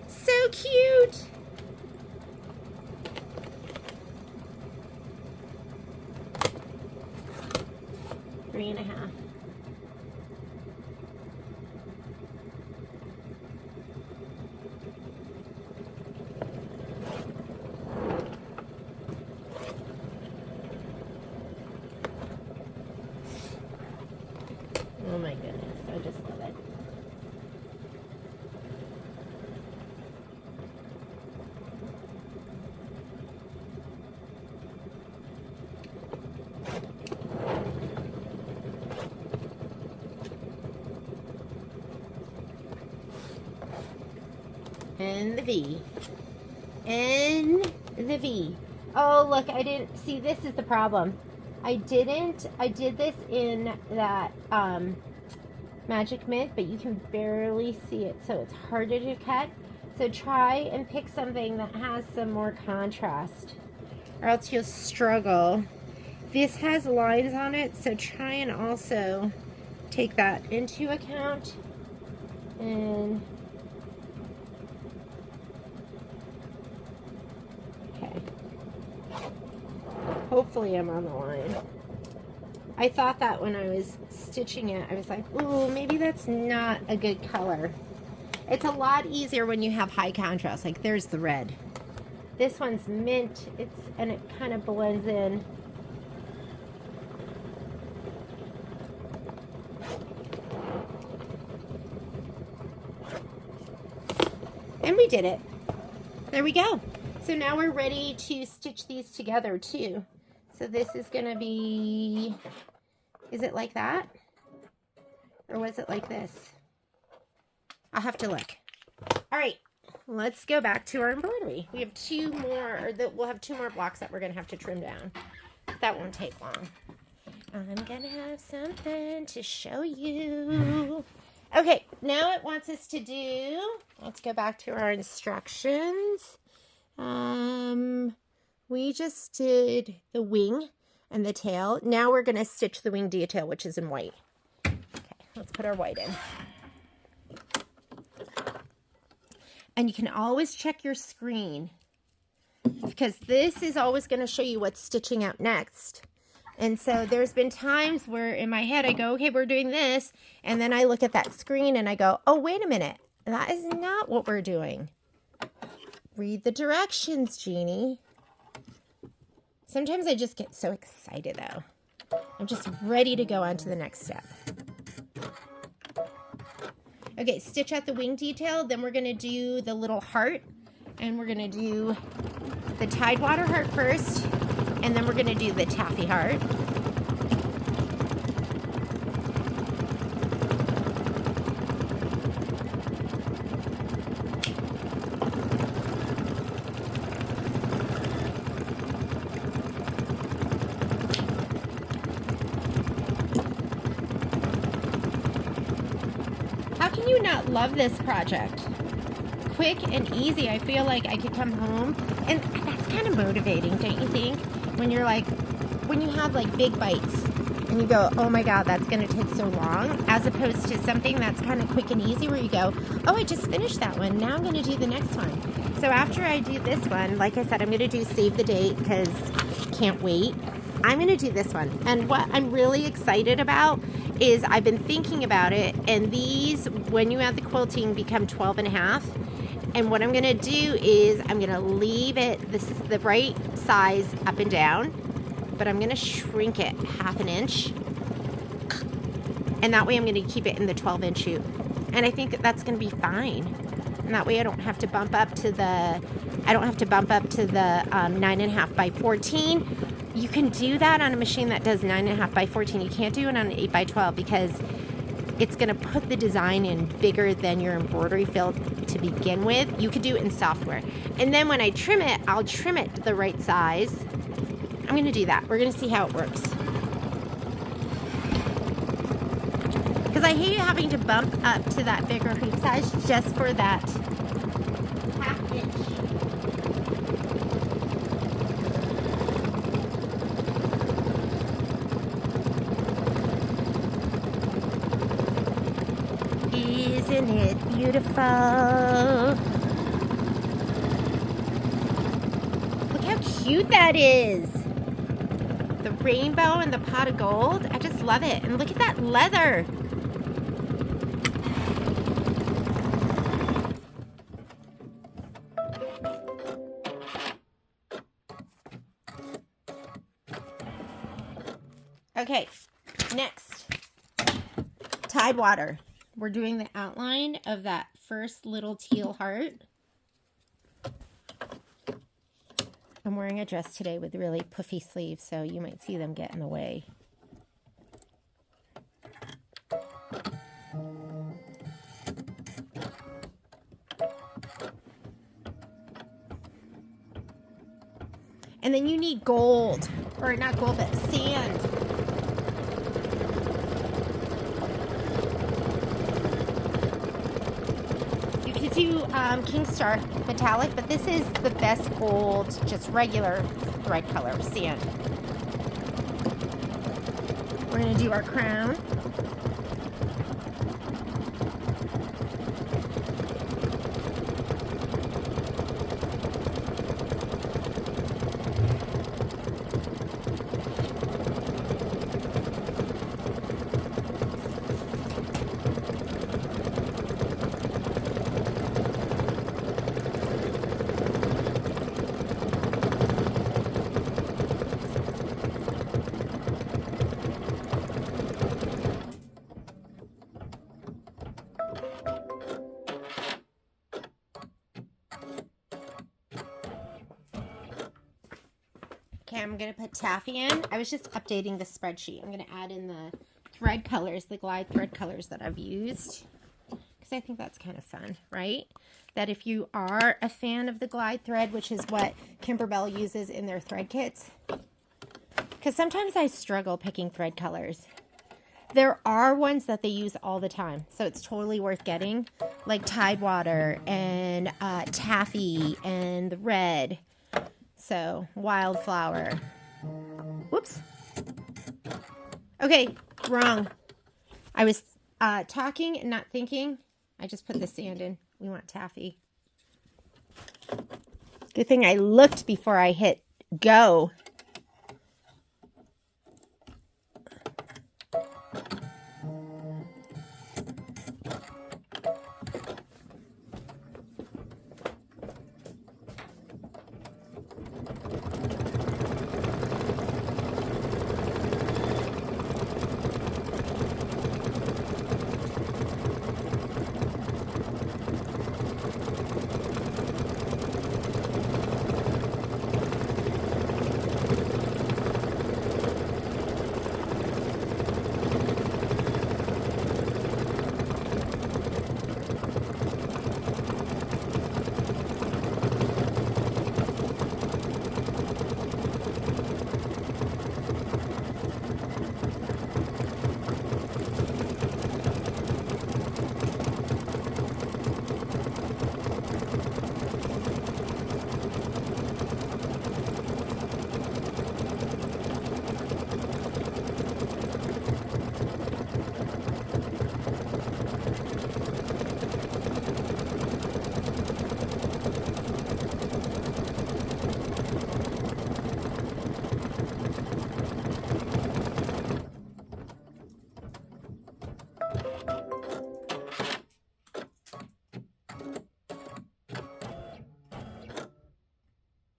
So cute. Three and a half. Oh my goodness, I just love it. and the V. And the V. Oh, look, I didn't see. This is the problem. I did this in that Magic Mint, but you can barely see it, so it's harder to cut. So try and pick something that has some more contrast, or else you'll struggle. This has lines on it, so try and also take that into account. And okay, hopefully I'm on the line. I thought that when I was stitching it, I was like, ooh, maybe that's not a good color. It's a lot easier when you have high contrast. Like, there's the red. This one's mint, and it kind of blends in. And we did it. There we go. So now we're ready to stitch these together too. So this is gonna be, is it like that? Or was it like this? I'll have to look. All right, let's go back to our embroidery. We have we'll have two more blocks that we're gonna have to trim down. That won't take long. I'm gonna have something to show you. Okay, now it wants us to do, let's go back to our instructions. We just did the wing and the tail. Now we're going to stitch the wing detail, which is in white. Okay, let's put our white in. And you can always check your screen, because this is always going to show you what's stitching out next. And so there's been times where in my head I go, okay, we're doing this. And then I look at that screen and I go, oh, wait a minute. That is not what we're doing. Read the directions, Jeannie. Sometimes I just get so excited, though. I'm just ready to go on to the next step. Okay, stitch out the wing detail. Then we're going to do the little heart. And we're going to do the Tidewater heart first. And then we're going to do the taffy heart. How can you not love this project? Quick and easy. I feel like I could come home, and that's kind of motivating, don't you think? When you're like, when you have like big bites and you go, oh my God, that's going to take so long, as opposed to something that's kind of quick and easy where you go, oh, I just finished that one. Now I'm going to do the next one. So after I do this one, like I said, I'm going to do save the date because can't wait. I'm going to do this one. And what I'm really excited about is I've been thinking about it, and these, when you add the quilting, become 12 and a half. And what I'm going to do is I'm going to leave it the right size up and down, but I'm going to shrink it 1/2 inch. And that way I'm going to keep it in the 12-inch hoop. And I think that's going to be fine. And that way I don't have to bump up to the 9.5 by 14. You can do that on a machine that does 9.5 by 14. You can't do it on an 8 by 12 because it's going to put the design in bigger than your embroidery field to begin with. You could do it in software. And then when I trim it, I'll trim it the right size. I'm going to do that. We're going to see how it works. Because I hate having to bump up to that bigger hoop size just for that 1/2 inch. Isn't it beautiful? Look how cute that is. The rainbow and the pot of gold. I just love it. And look at that leather. Okay, next. Tidewater. We're doing the outline of that first little teal heart. I'm wearing a dress today with really puffy sleeves, so you might see them get in the way. And then you need gold, or not gold, but sand. You could do King Star metallic, but this is the best gold, just regular thread color, sand. We're gonna do our crown. Okay, I'm going to put taffy in. I was just updating the spreadsheet. I'm going to add in the thread colors, the glide thread colors that I've used. Because I think that's kind of fun, right? That if you are a fan of the glide thread, which is what Kimberbell uses in their thread kits. Because sometimes I struggle picking thread colors. There are ones that they use all the time, so it's totally worth getting. Like Tidewater and taffy and the red. So, wildflower. Whoops. Okay, wrong. I was talking and not thinking. I just put the sand in. We want taffy. Good thing I looked before I hit go.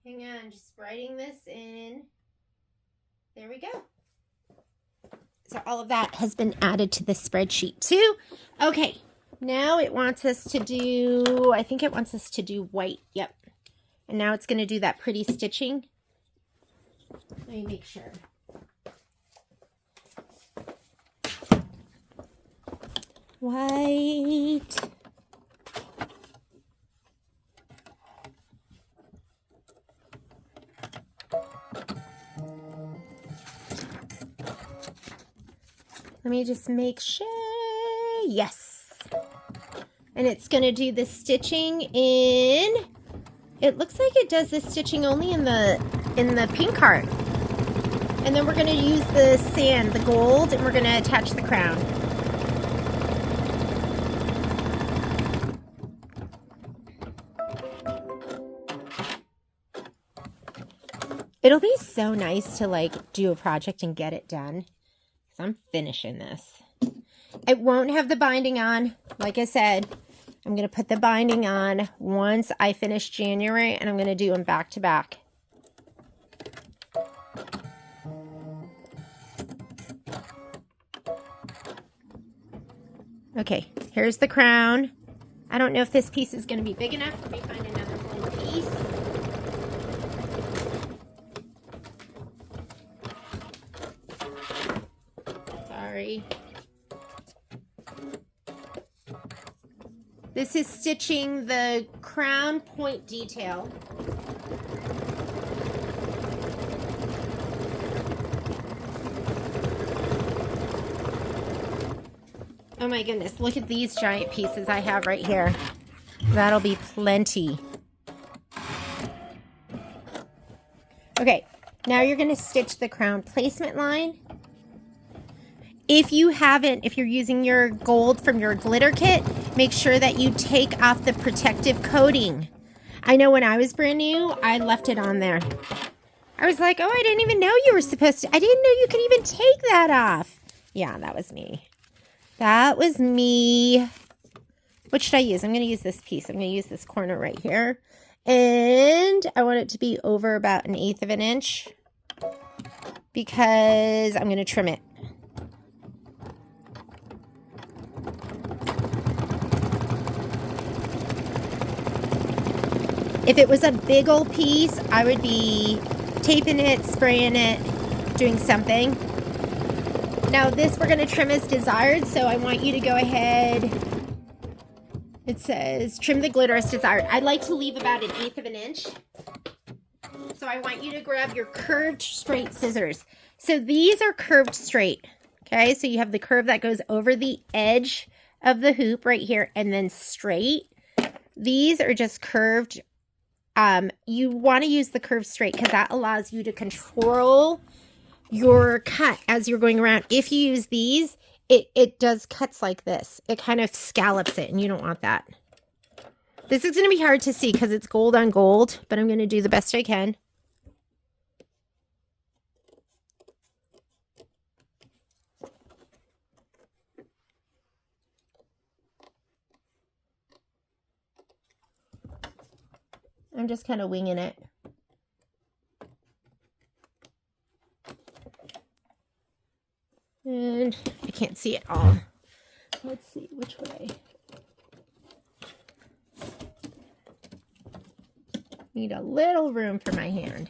Hang on, just writing this in. There we go. So all of that has been added to the spreadsheet too. Okay, now it wants us to do, I think it wants us to do white. Yep. And now it's going to do that pretty stitching. Let me make sure. White. Let me just make sure. Yes. And it's going to do the stitching in, it looks like it does the stitching only in the pink heart. And then we're going to use the sand, the gold, and we're going to attach the crown. It'll be so nice to like do a project and get it done. I'm finishing this. It won't have the binding on. Like I said, I'm going to put the binding on once I finish January, and I'm going to do them back to back. Okay, here's the crown. I don't know if this piece is going to be big enough. Let me find another little piece. Sorry. This is stitching the crown point detail. Oh my goodness, look at these giant pieces I have right here. That'll be plenty. Okay, now you're going to stitch the crown placement line. If you're using your gold from your glitter kit, make sure that you take off the protective coating. I know when I was brand new, I left it on there. I was like, oh, I didn't even know you were supposed to. I didn't know you could even take that off. Yeah, that was me. That was me. What should I use? I'm going to use this piece. I'm going to use this corner right here. And I want it to be over about 1/8 of an inch because I'm going to trim it. If it was a big old piece, I would be taping it, spraying it, doing something. Now this we're going to trim as desired, so I want you to go ahead. It says trim the glitter as desired. I like to leave about 1/8 of an inch. So I want you to grab your curved straight scissors. So these are curved straight. Okay, so you have the curve that goes over the edge of the hoop right here and then straight. These are just curved. You want to use the curve straight because that allows you to control your cut as you're going around. If you use these, it does cuts like this. It kind of scallops it, and you don't want that. This is going to be hard to see because it's gold on gold, but I'm going to do the best I can. I'm just kind of winging it. And I can't see it all. Let's see which way. Need a little room for my hand.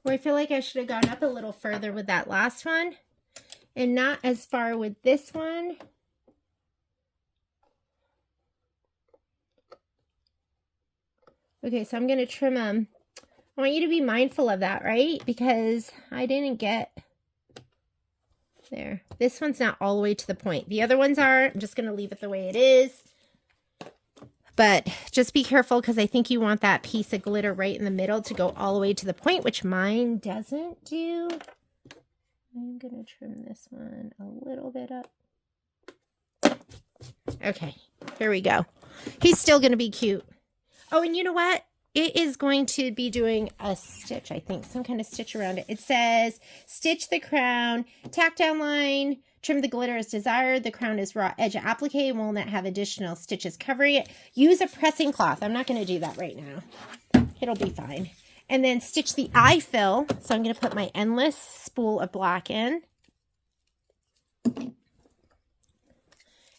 Well, I feel like I should have gone up a little further with that last one and not as far with this one. Okay, so I'm going to trim them. I want you to be mindful of that, right? Because I didn't get there. This one's not all the way to the point. The other ones are. I'm just going to leave it the way it is. But just be careful because I think you want that piece of glitter right in the middle to go all the way to the point, which mine doesn't do. I'm going to trim this one a little bit up. Okay, here we go. He's still going to be cute. Oh, and you know what? It is going to be doing a stitch, I think, some kind of stitch around it. It says, stitch the crown, tack down line, trim the glitter as desired. The crown is raw edge applique and will not have additional stitches covering it. Use a pressing cloth. I'm not going to do that right now. It'll be fine. And then stitch the eye fill. So I'm going to put my endless spool of black in.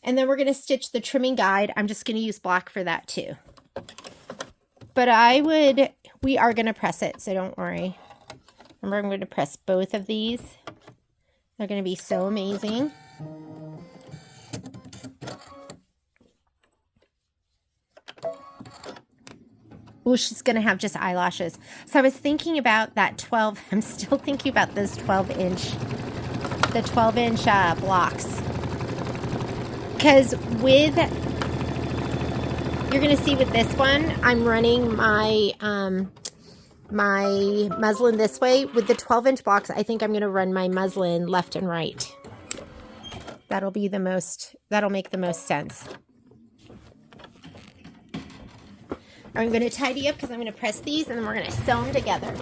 And then we're going to stitch the trimming guide. I'm just going to use black for that too. But we are going to press it, so don't worry. Remember, I'm going to press both of these. They're going to be so amazing. Oh, she's going to have just eyelashes. So I was thinking about that 12. I'm still thinking about those 12-inch, the 12-inch blocks. Because you're going to see with this one, I'm running my my muslin this way. With the 12-inch blocks, I think I'm going to run my muslin left and right. That'll make the most sense. I'm going to tidy up because I'm going to press these and then we're going to sew them together.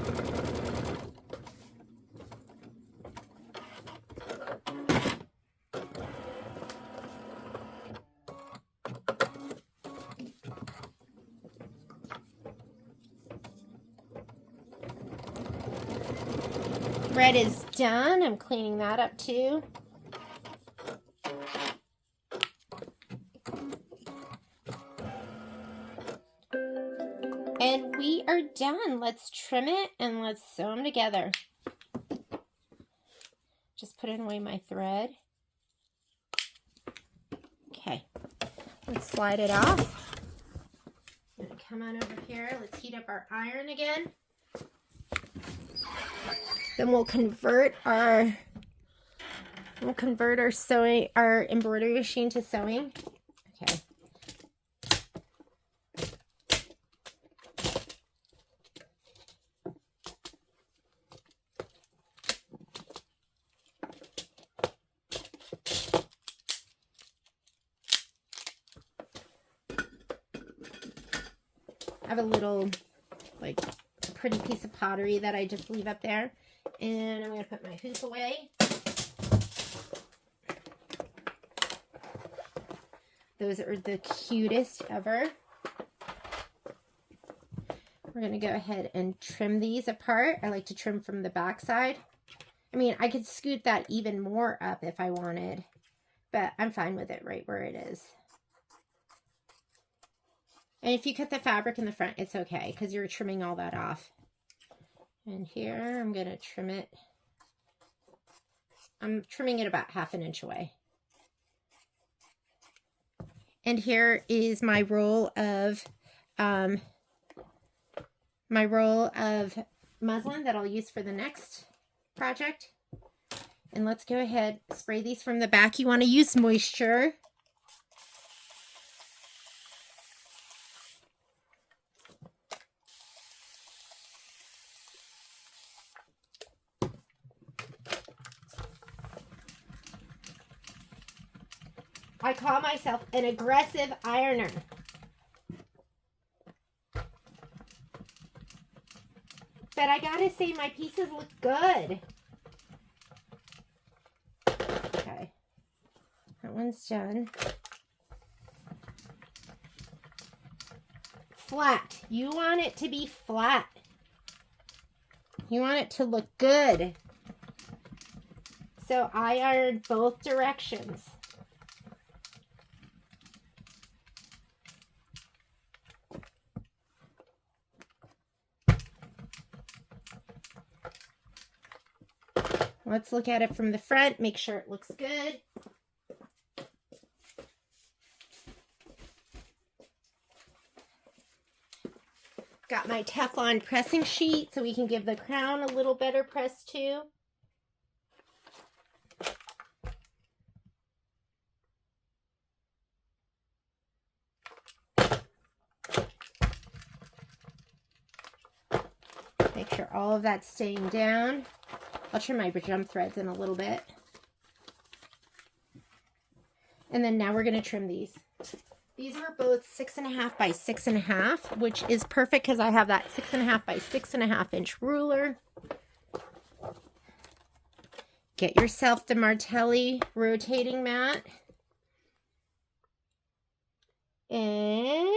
Thread is done. I'm cleaning that up too. And we are done. Let's trim it and let's sew them together. Just putting away my thread. Okay. Let's slide it off. And come on over here. Let's heat up our iron again. Then we'll convert our sewing, our embroidery machine to sewing. Okay. I have a little, like, pretty piece of pottery that I just leave up there. And I'm going to put my hoop away. Those are the cutest ever. We're going to go ahead and trim these apart. I like to trim from the back side. I mean, I could scoot that even more up if I wanted, but I'm fine with it right where it is. And if you cut the fabric in the front, it's okay because you're trimming all that off. And here, I'm going to trim it. I'm trimming it about 1/2 inch away. And here is my roll of muslin that I'll use for the next project. And let's go ahead, spray these from the back. You want to use moisture. I call myself an aggressive ironer. But I gotta say, my pieces look good. Okay. That one's done. Flat. You want it to be flat. You want it to look good. So I ironed both directions. Let's look at it from the front, make sure it looks good. Got my Teflon pressing sheet so we can give the crown a little better press too. Make sure all of that's staying down. I'll trim my jump threads in a little bit. And then now we're going to trim these. These are both 6.5 by 6.5, which is perfect because I have that 6.5 by 6.5 inch ruler. Get yourself the Martelli rotating mat. And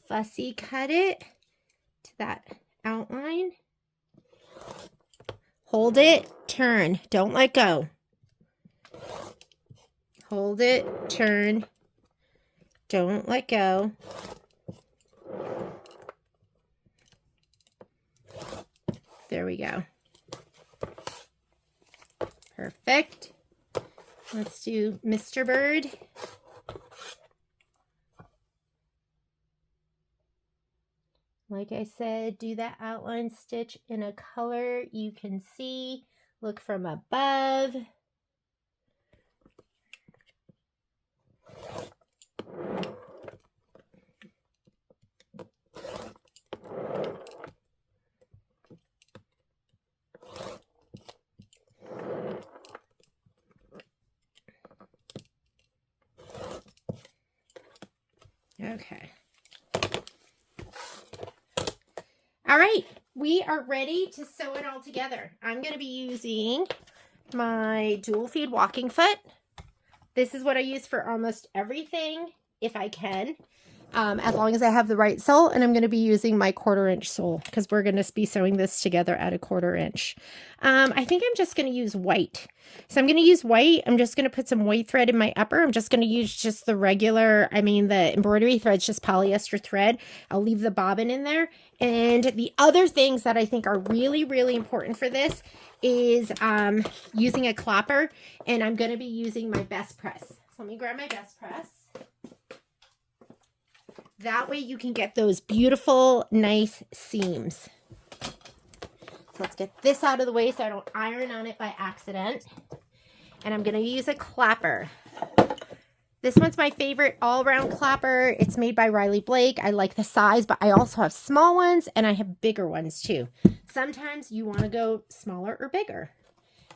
fussy cut it to that outline. Hold it, turn, don't let go. Hold it, turn, don't let go. There we go. Perfect. Let's do Mr. Bird. Like I said, do that outline stitch in a color you can see. Look from above. Okay. All right, we are ready to sew it all together. I'm going to be using my dual feed walking foot. This is what I use for almost everything, if I can, as long as I have the right sole. And I'm going to be using my 1/4 inch sole because we're going to be sewing this together at a 1/4 inch. I think I'm just going to use white. So I'm going to use white. I'm just going to put some white thread in my upper. I'm just going to use just the regular, the embroidery thread's just polyester thread. I'll leave the bobbin in there. And the other things that I think are really, really important for this is using a clapper. And I'm going to be using my best press. So let me grab my best press. That way you can get those beautiful, nice seams. So let's get this out of the way so I don't iron on it by accident. And I'm going to use a clapper. This one's my favorite all-around clapper. It's made by Riley Blake. I like the size, but I also have small ones and I have bigger ones too. Sometimes you want to go smaller or bigger.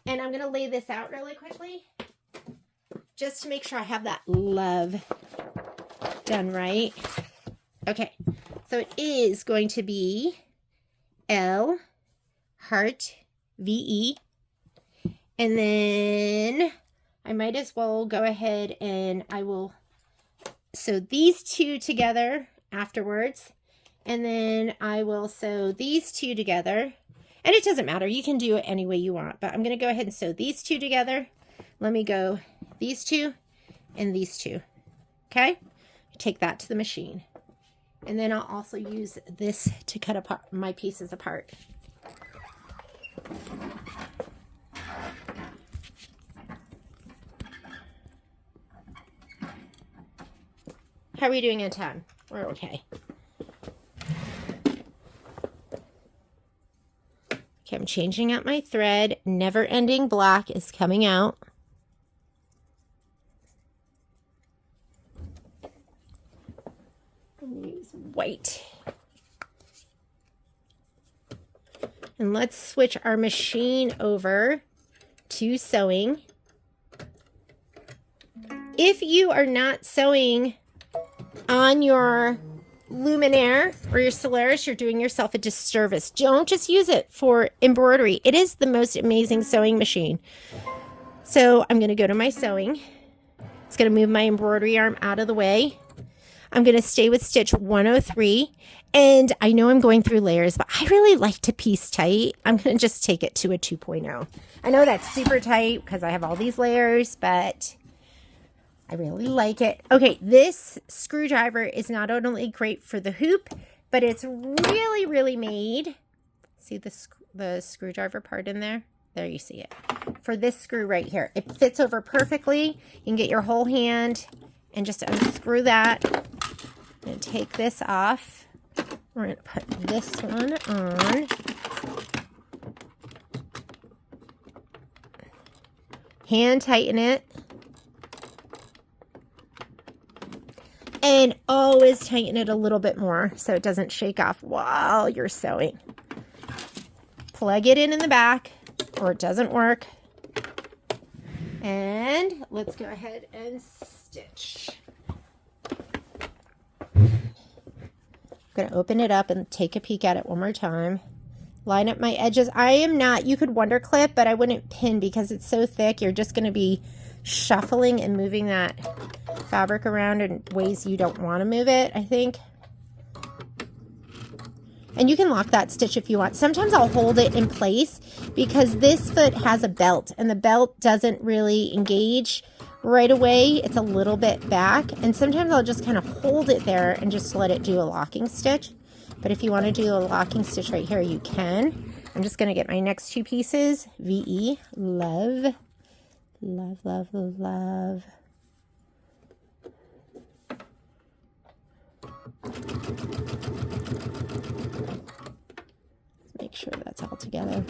And I'm going to lay this out really quickly just to make sure I have that love done right. Okay, so it is going to be L, heart, V-E. And then I might as well go ahead and I will sew these two together afterwards. And then I will sew these two together. And it doesn't matter. You can do it any way you want. But I'm going to go ahead and sew these two together. Let me go these two and these two. Okay? Take that to the machine. And then I'll also use this to cut apart my pieces apart. How are we doing in time? We're okay. Okay, I'm changing out my thread. Never Ending Black is coming out. I'm gonna use white. And let's switch our machine over to sewing. If you are not sewing on your Luminaire or your Solaris, you're doing yourself a disservice. Don't just use it for embroidery. It is the most amazing sewing machine. So I'm going to go to my sewing. It's going to move my embroidery arm out of the way. I'm going to stay with stitch 103. And I know I'm going through layers, but I really like to piece tight. I'm going to just take it to a 2.0. I know that's super tight because I have all these layers, but I really like it. Okay, this screwdriver is not only great for the hoop, but it's really, really made. See the screwdriver part in there? There you see it. For this screw right here. It fits over perfectly. You can get your whole hand and just unscrew that. And take this off. We're going to put this one on. Hand tighten it. And always tighten it a little bit more so it doesn't shake off while you're sewing. Plug it in the back or it doesn't work. And let's go ahead and stitch. I'm going to open it up and take a peek at it one more time. Line up my edges. I am not, you could wonder clip, but I wouldn't pin because it's so thick. You're just going to be shuffling and moving that fabric around in ways you don't want to move it, I think. And you can lock that stitch if you want. Sometimes I'll hold it in place because this foot has a belt and the belt doesn't really engage right away. It's a little bit back, and sometimes I'll just kind of hold it there and just let it do a locking stitch. But if you want to do a locking stitch right here, you can. I'm just going to get my next two pieces. VE, love. Love, love, love. Let's make sure that's all together.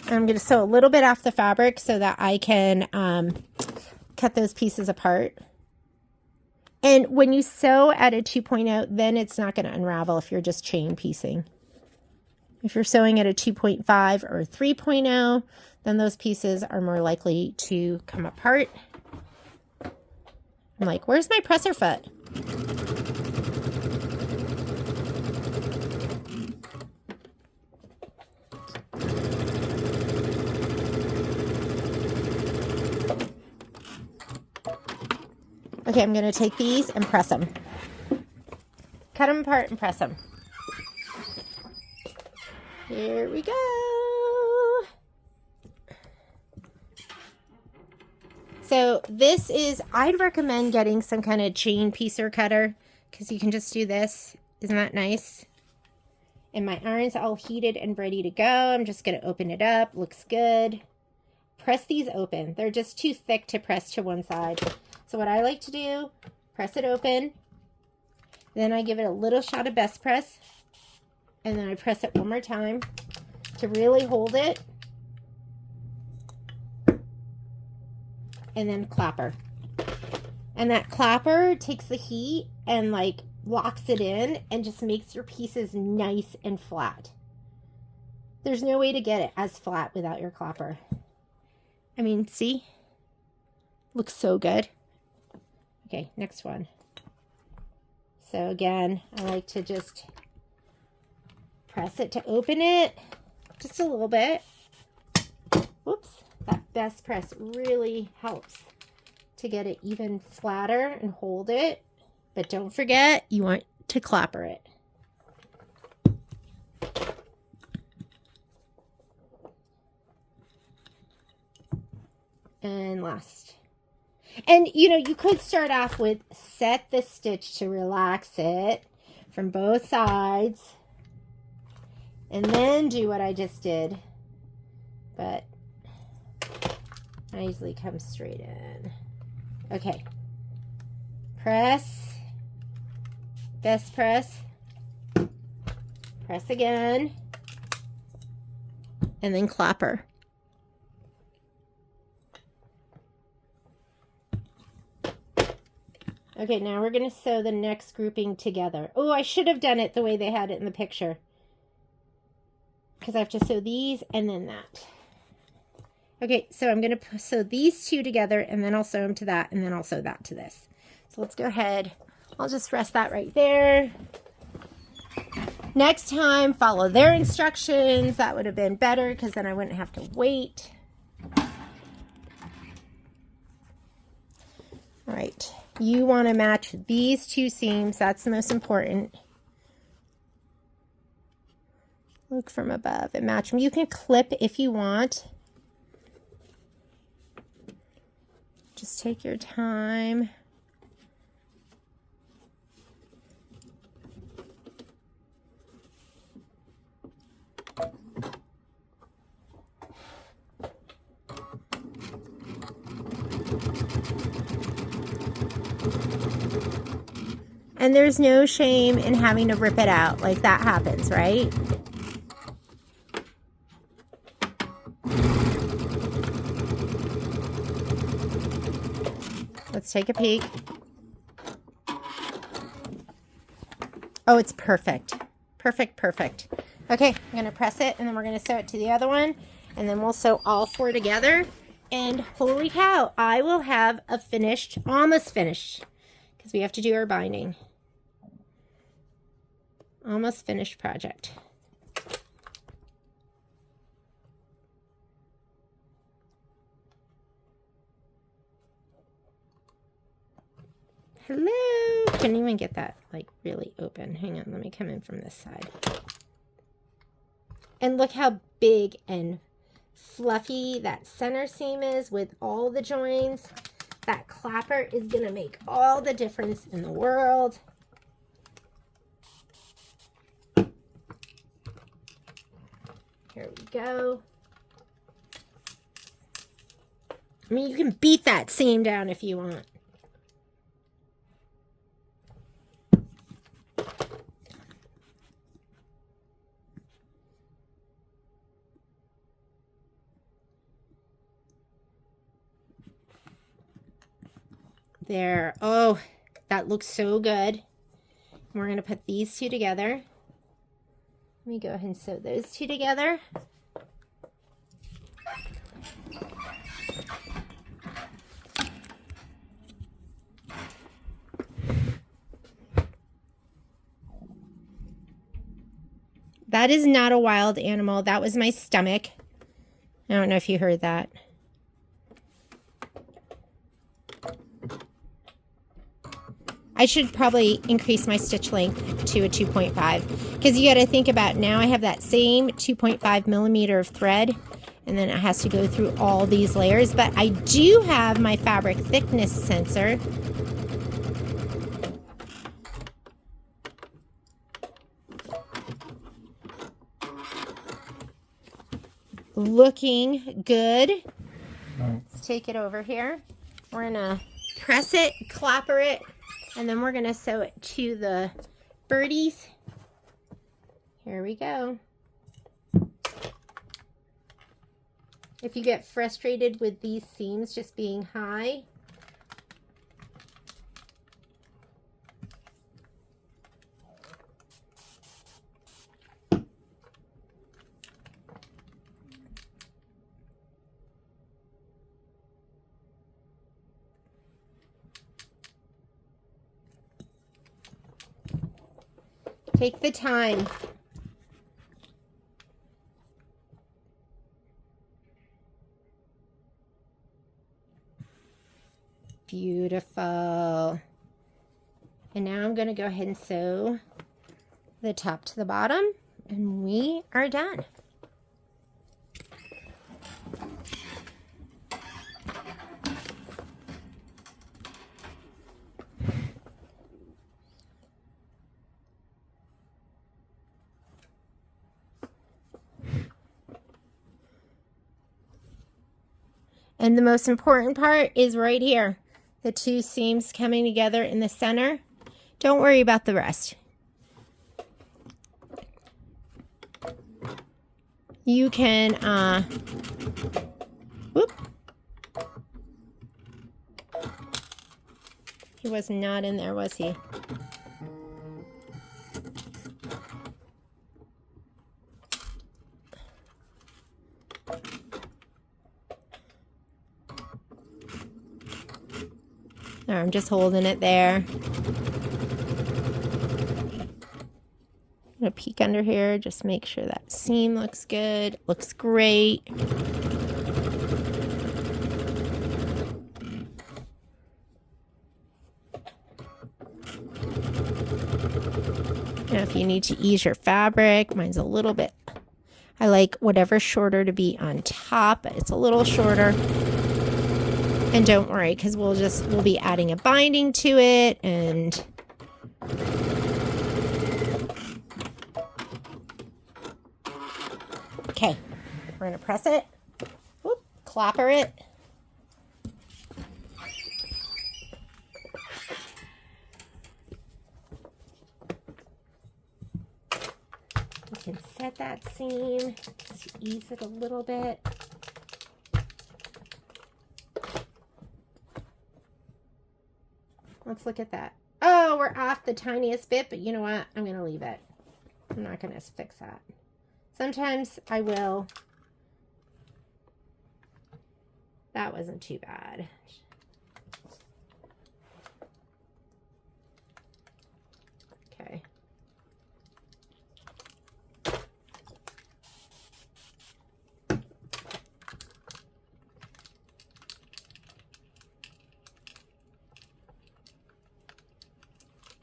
I'm going to sew a little bit off the fabric so that I can cut those pieces apart. And when you sew at a 2.0, then it's not going to unravel if you're just chain piecing. If you're sewing at a 2.5 or 3.0, then those pieces are more likely to come apart. I'm like, where's my presser foot? Okay, I'm going to take these and press them. Cut them apart and press them. Here we go. So this is, I'd recommend getting some kind of chain piecer cutter because you can just do this. Isn't that nice? And my iron's all heated and ready to go. I'm just going to open it up. Looks good. Press these open. They're just too thick to press to one side. So what I like to do, press it open, then I give it a little shot of best press, and then I press it one more time to really hold it, and then clapper. And that clapper takes the heat and like locks it in and just makes your pieces nice and flat. There's no way to get it as flat without your clapper. I mean, see? Looks so good. Okay, next one. So again, I like to just press it to open it just a little bit. Whoops, that best press really helps to get it even flatter and hold it. But don't forget, you want to clapper it. And last. And, you know, you could start off with set the stitch to relax it from both sides. And then do what I just did. But I usually come straight in. Okay. Press. Best press. Press again. And then clapper. Okay, now we're going to sew the next grouping together. Oh, I should have done it the way they had it in the picture, because I have to sew these and then that. Okay, so I'm going to sew these two together, and then I'll sew them to that, and then I'll sew that to this. So let's go ahead. I'll just rest that right there. Next time, follow their instructions. That would have been better, because then I wouldn't have to wait. All right. You want to match these two seams. That's the most important. Look from above and match them. You can clip if you want. Just take your time. And there's no shame in having to rip it out. Like, that happens, right? Let's take a peek. Oh, it's perfect. Perfect, perfect. Okay, I'm going to press it, and then we're going to sew it to the other one. And then we'll sew all four together. And holy cow, I will have a finished, almost finished, because we have to do our binding. Almost finished project. Hello. Couldn't even get that like really open. Hang on, let me come in from this side. And look how big and fluffy that center seam is with all the joins. That clapper is gonna make all the difference in the world. Here we go. I mean, you can beat that seam down if you want. There. Oh, that looks so good. We're going to put these two together. Let me go ahead and sew those two together. That is not a wild animal. That was my stomach. I don't know if you heard that. I should probably increase my stitch length to a 2.5, because you got to think about, now I have that same 2.5 millimeter of thread, and then it has to go through all these layers. But I do have my fabric thickness sensor. Looking good. Let's take it over here. We're going to press it, clapper it, and then we're going to sew it to the birdies. Here we go. If you get frustrated with these seams just being high, take the time. Beautiful. And now I'm going to go ahead and sew the top to the bottom, and we are done. And the most important part is right here. The two seams coming together in the center. Don't worry about the rest. You can, whoop. He was not in there, was he? There, I'm just holding it there. I'm gonna peek under here, just make sure that seam looks good. Looks great. Now if you need to ease your fabric, mine's a little bit, I like whatever's shorter to be on top, but it's a little shorter. And don't worry, because we'll be adding a binding to it, and okay, we're gonna press it, whoop, clapper it. You can set that seam to ease it a little bit. Let's look at that. Oh, we're off the tiniest bit, but you know what? I'm going to leave it. I'm not going to fix that. Sometimes I will. That wasn't too bad. Okay.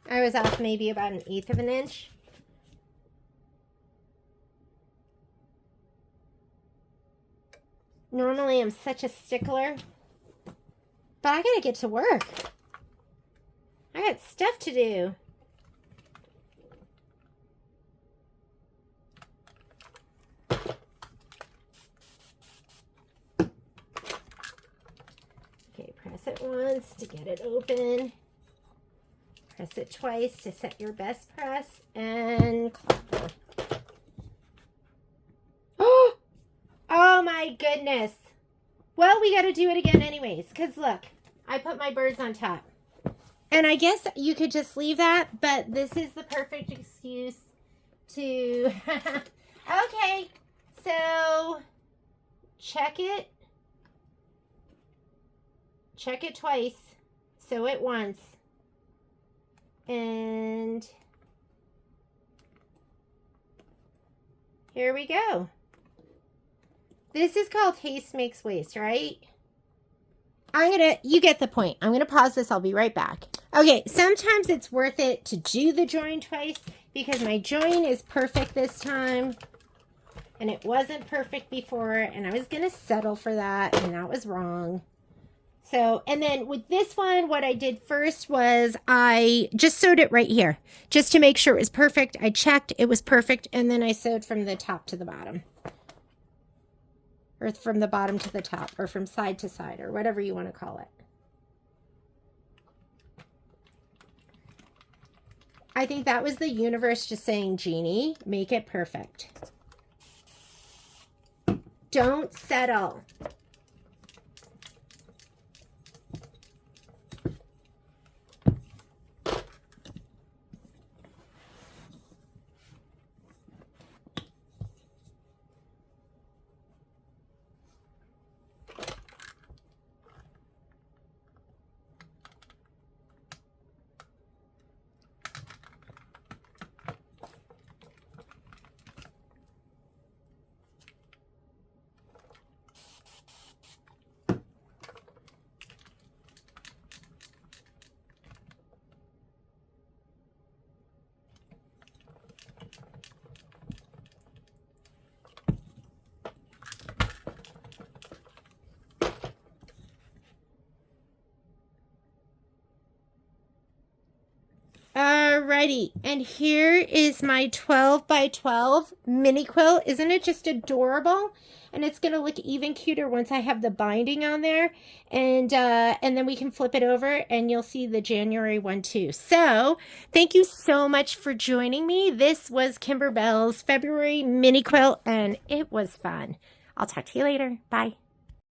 I was off maybe about 1/8 of an inch. Normally I'm such a stickler, but I gotta get to work. I got stuff to do. Okay, press it once to get it open. Press it twice to set your best press, and clapper. Oh my goodness. Well, we got to do it again anyways, because look, I put my birds on top. And I guess you could just leave that, but this is the perfect excuse to... Okay, so check it. Check it twice. Sew it once. And here we go. This is called haste makes waste, right? You get the point. I'm gonna pause this. I'll be right back. Okay, sometimes it's worth it to do the join twice because my join is perfect this time and it wasn't perfect before, and I was gonna settle for that, and that was wrong. So, and then with this one, what I did first was I just sewed it right here just to make sure it was perfect. I checked, it was perfect, and then I sewed from the top to the bottom. Or from the bottom to the top, or from side to side, or whatever you want to call it. I think that was the universe just saying, Jeannie, make it perfect. Don't settle. Alrighty, and here is my 12 by 12 mini quilt. Isn't it just adorable? And it's gonna look even cuter once I have the binding on there, and then we can flip it over, and you'll see the January one too. So thank you so much for joining me. This was Kimberbell's February mini quilt, and it was fun. I'll talk to you later. Bye.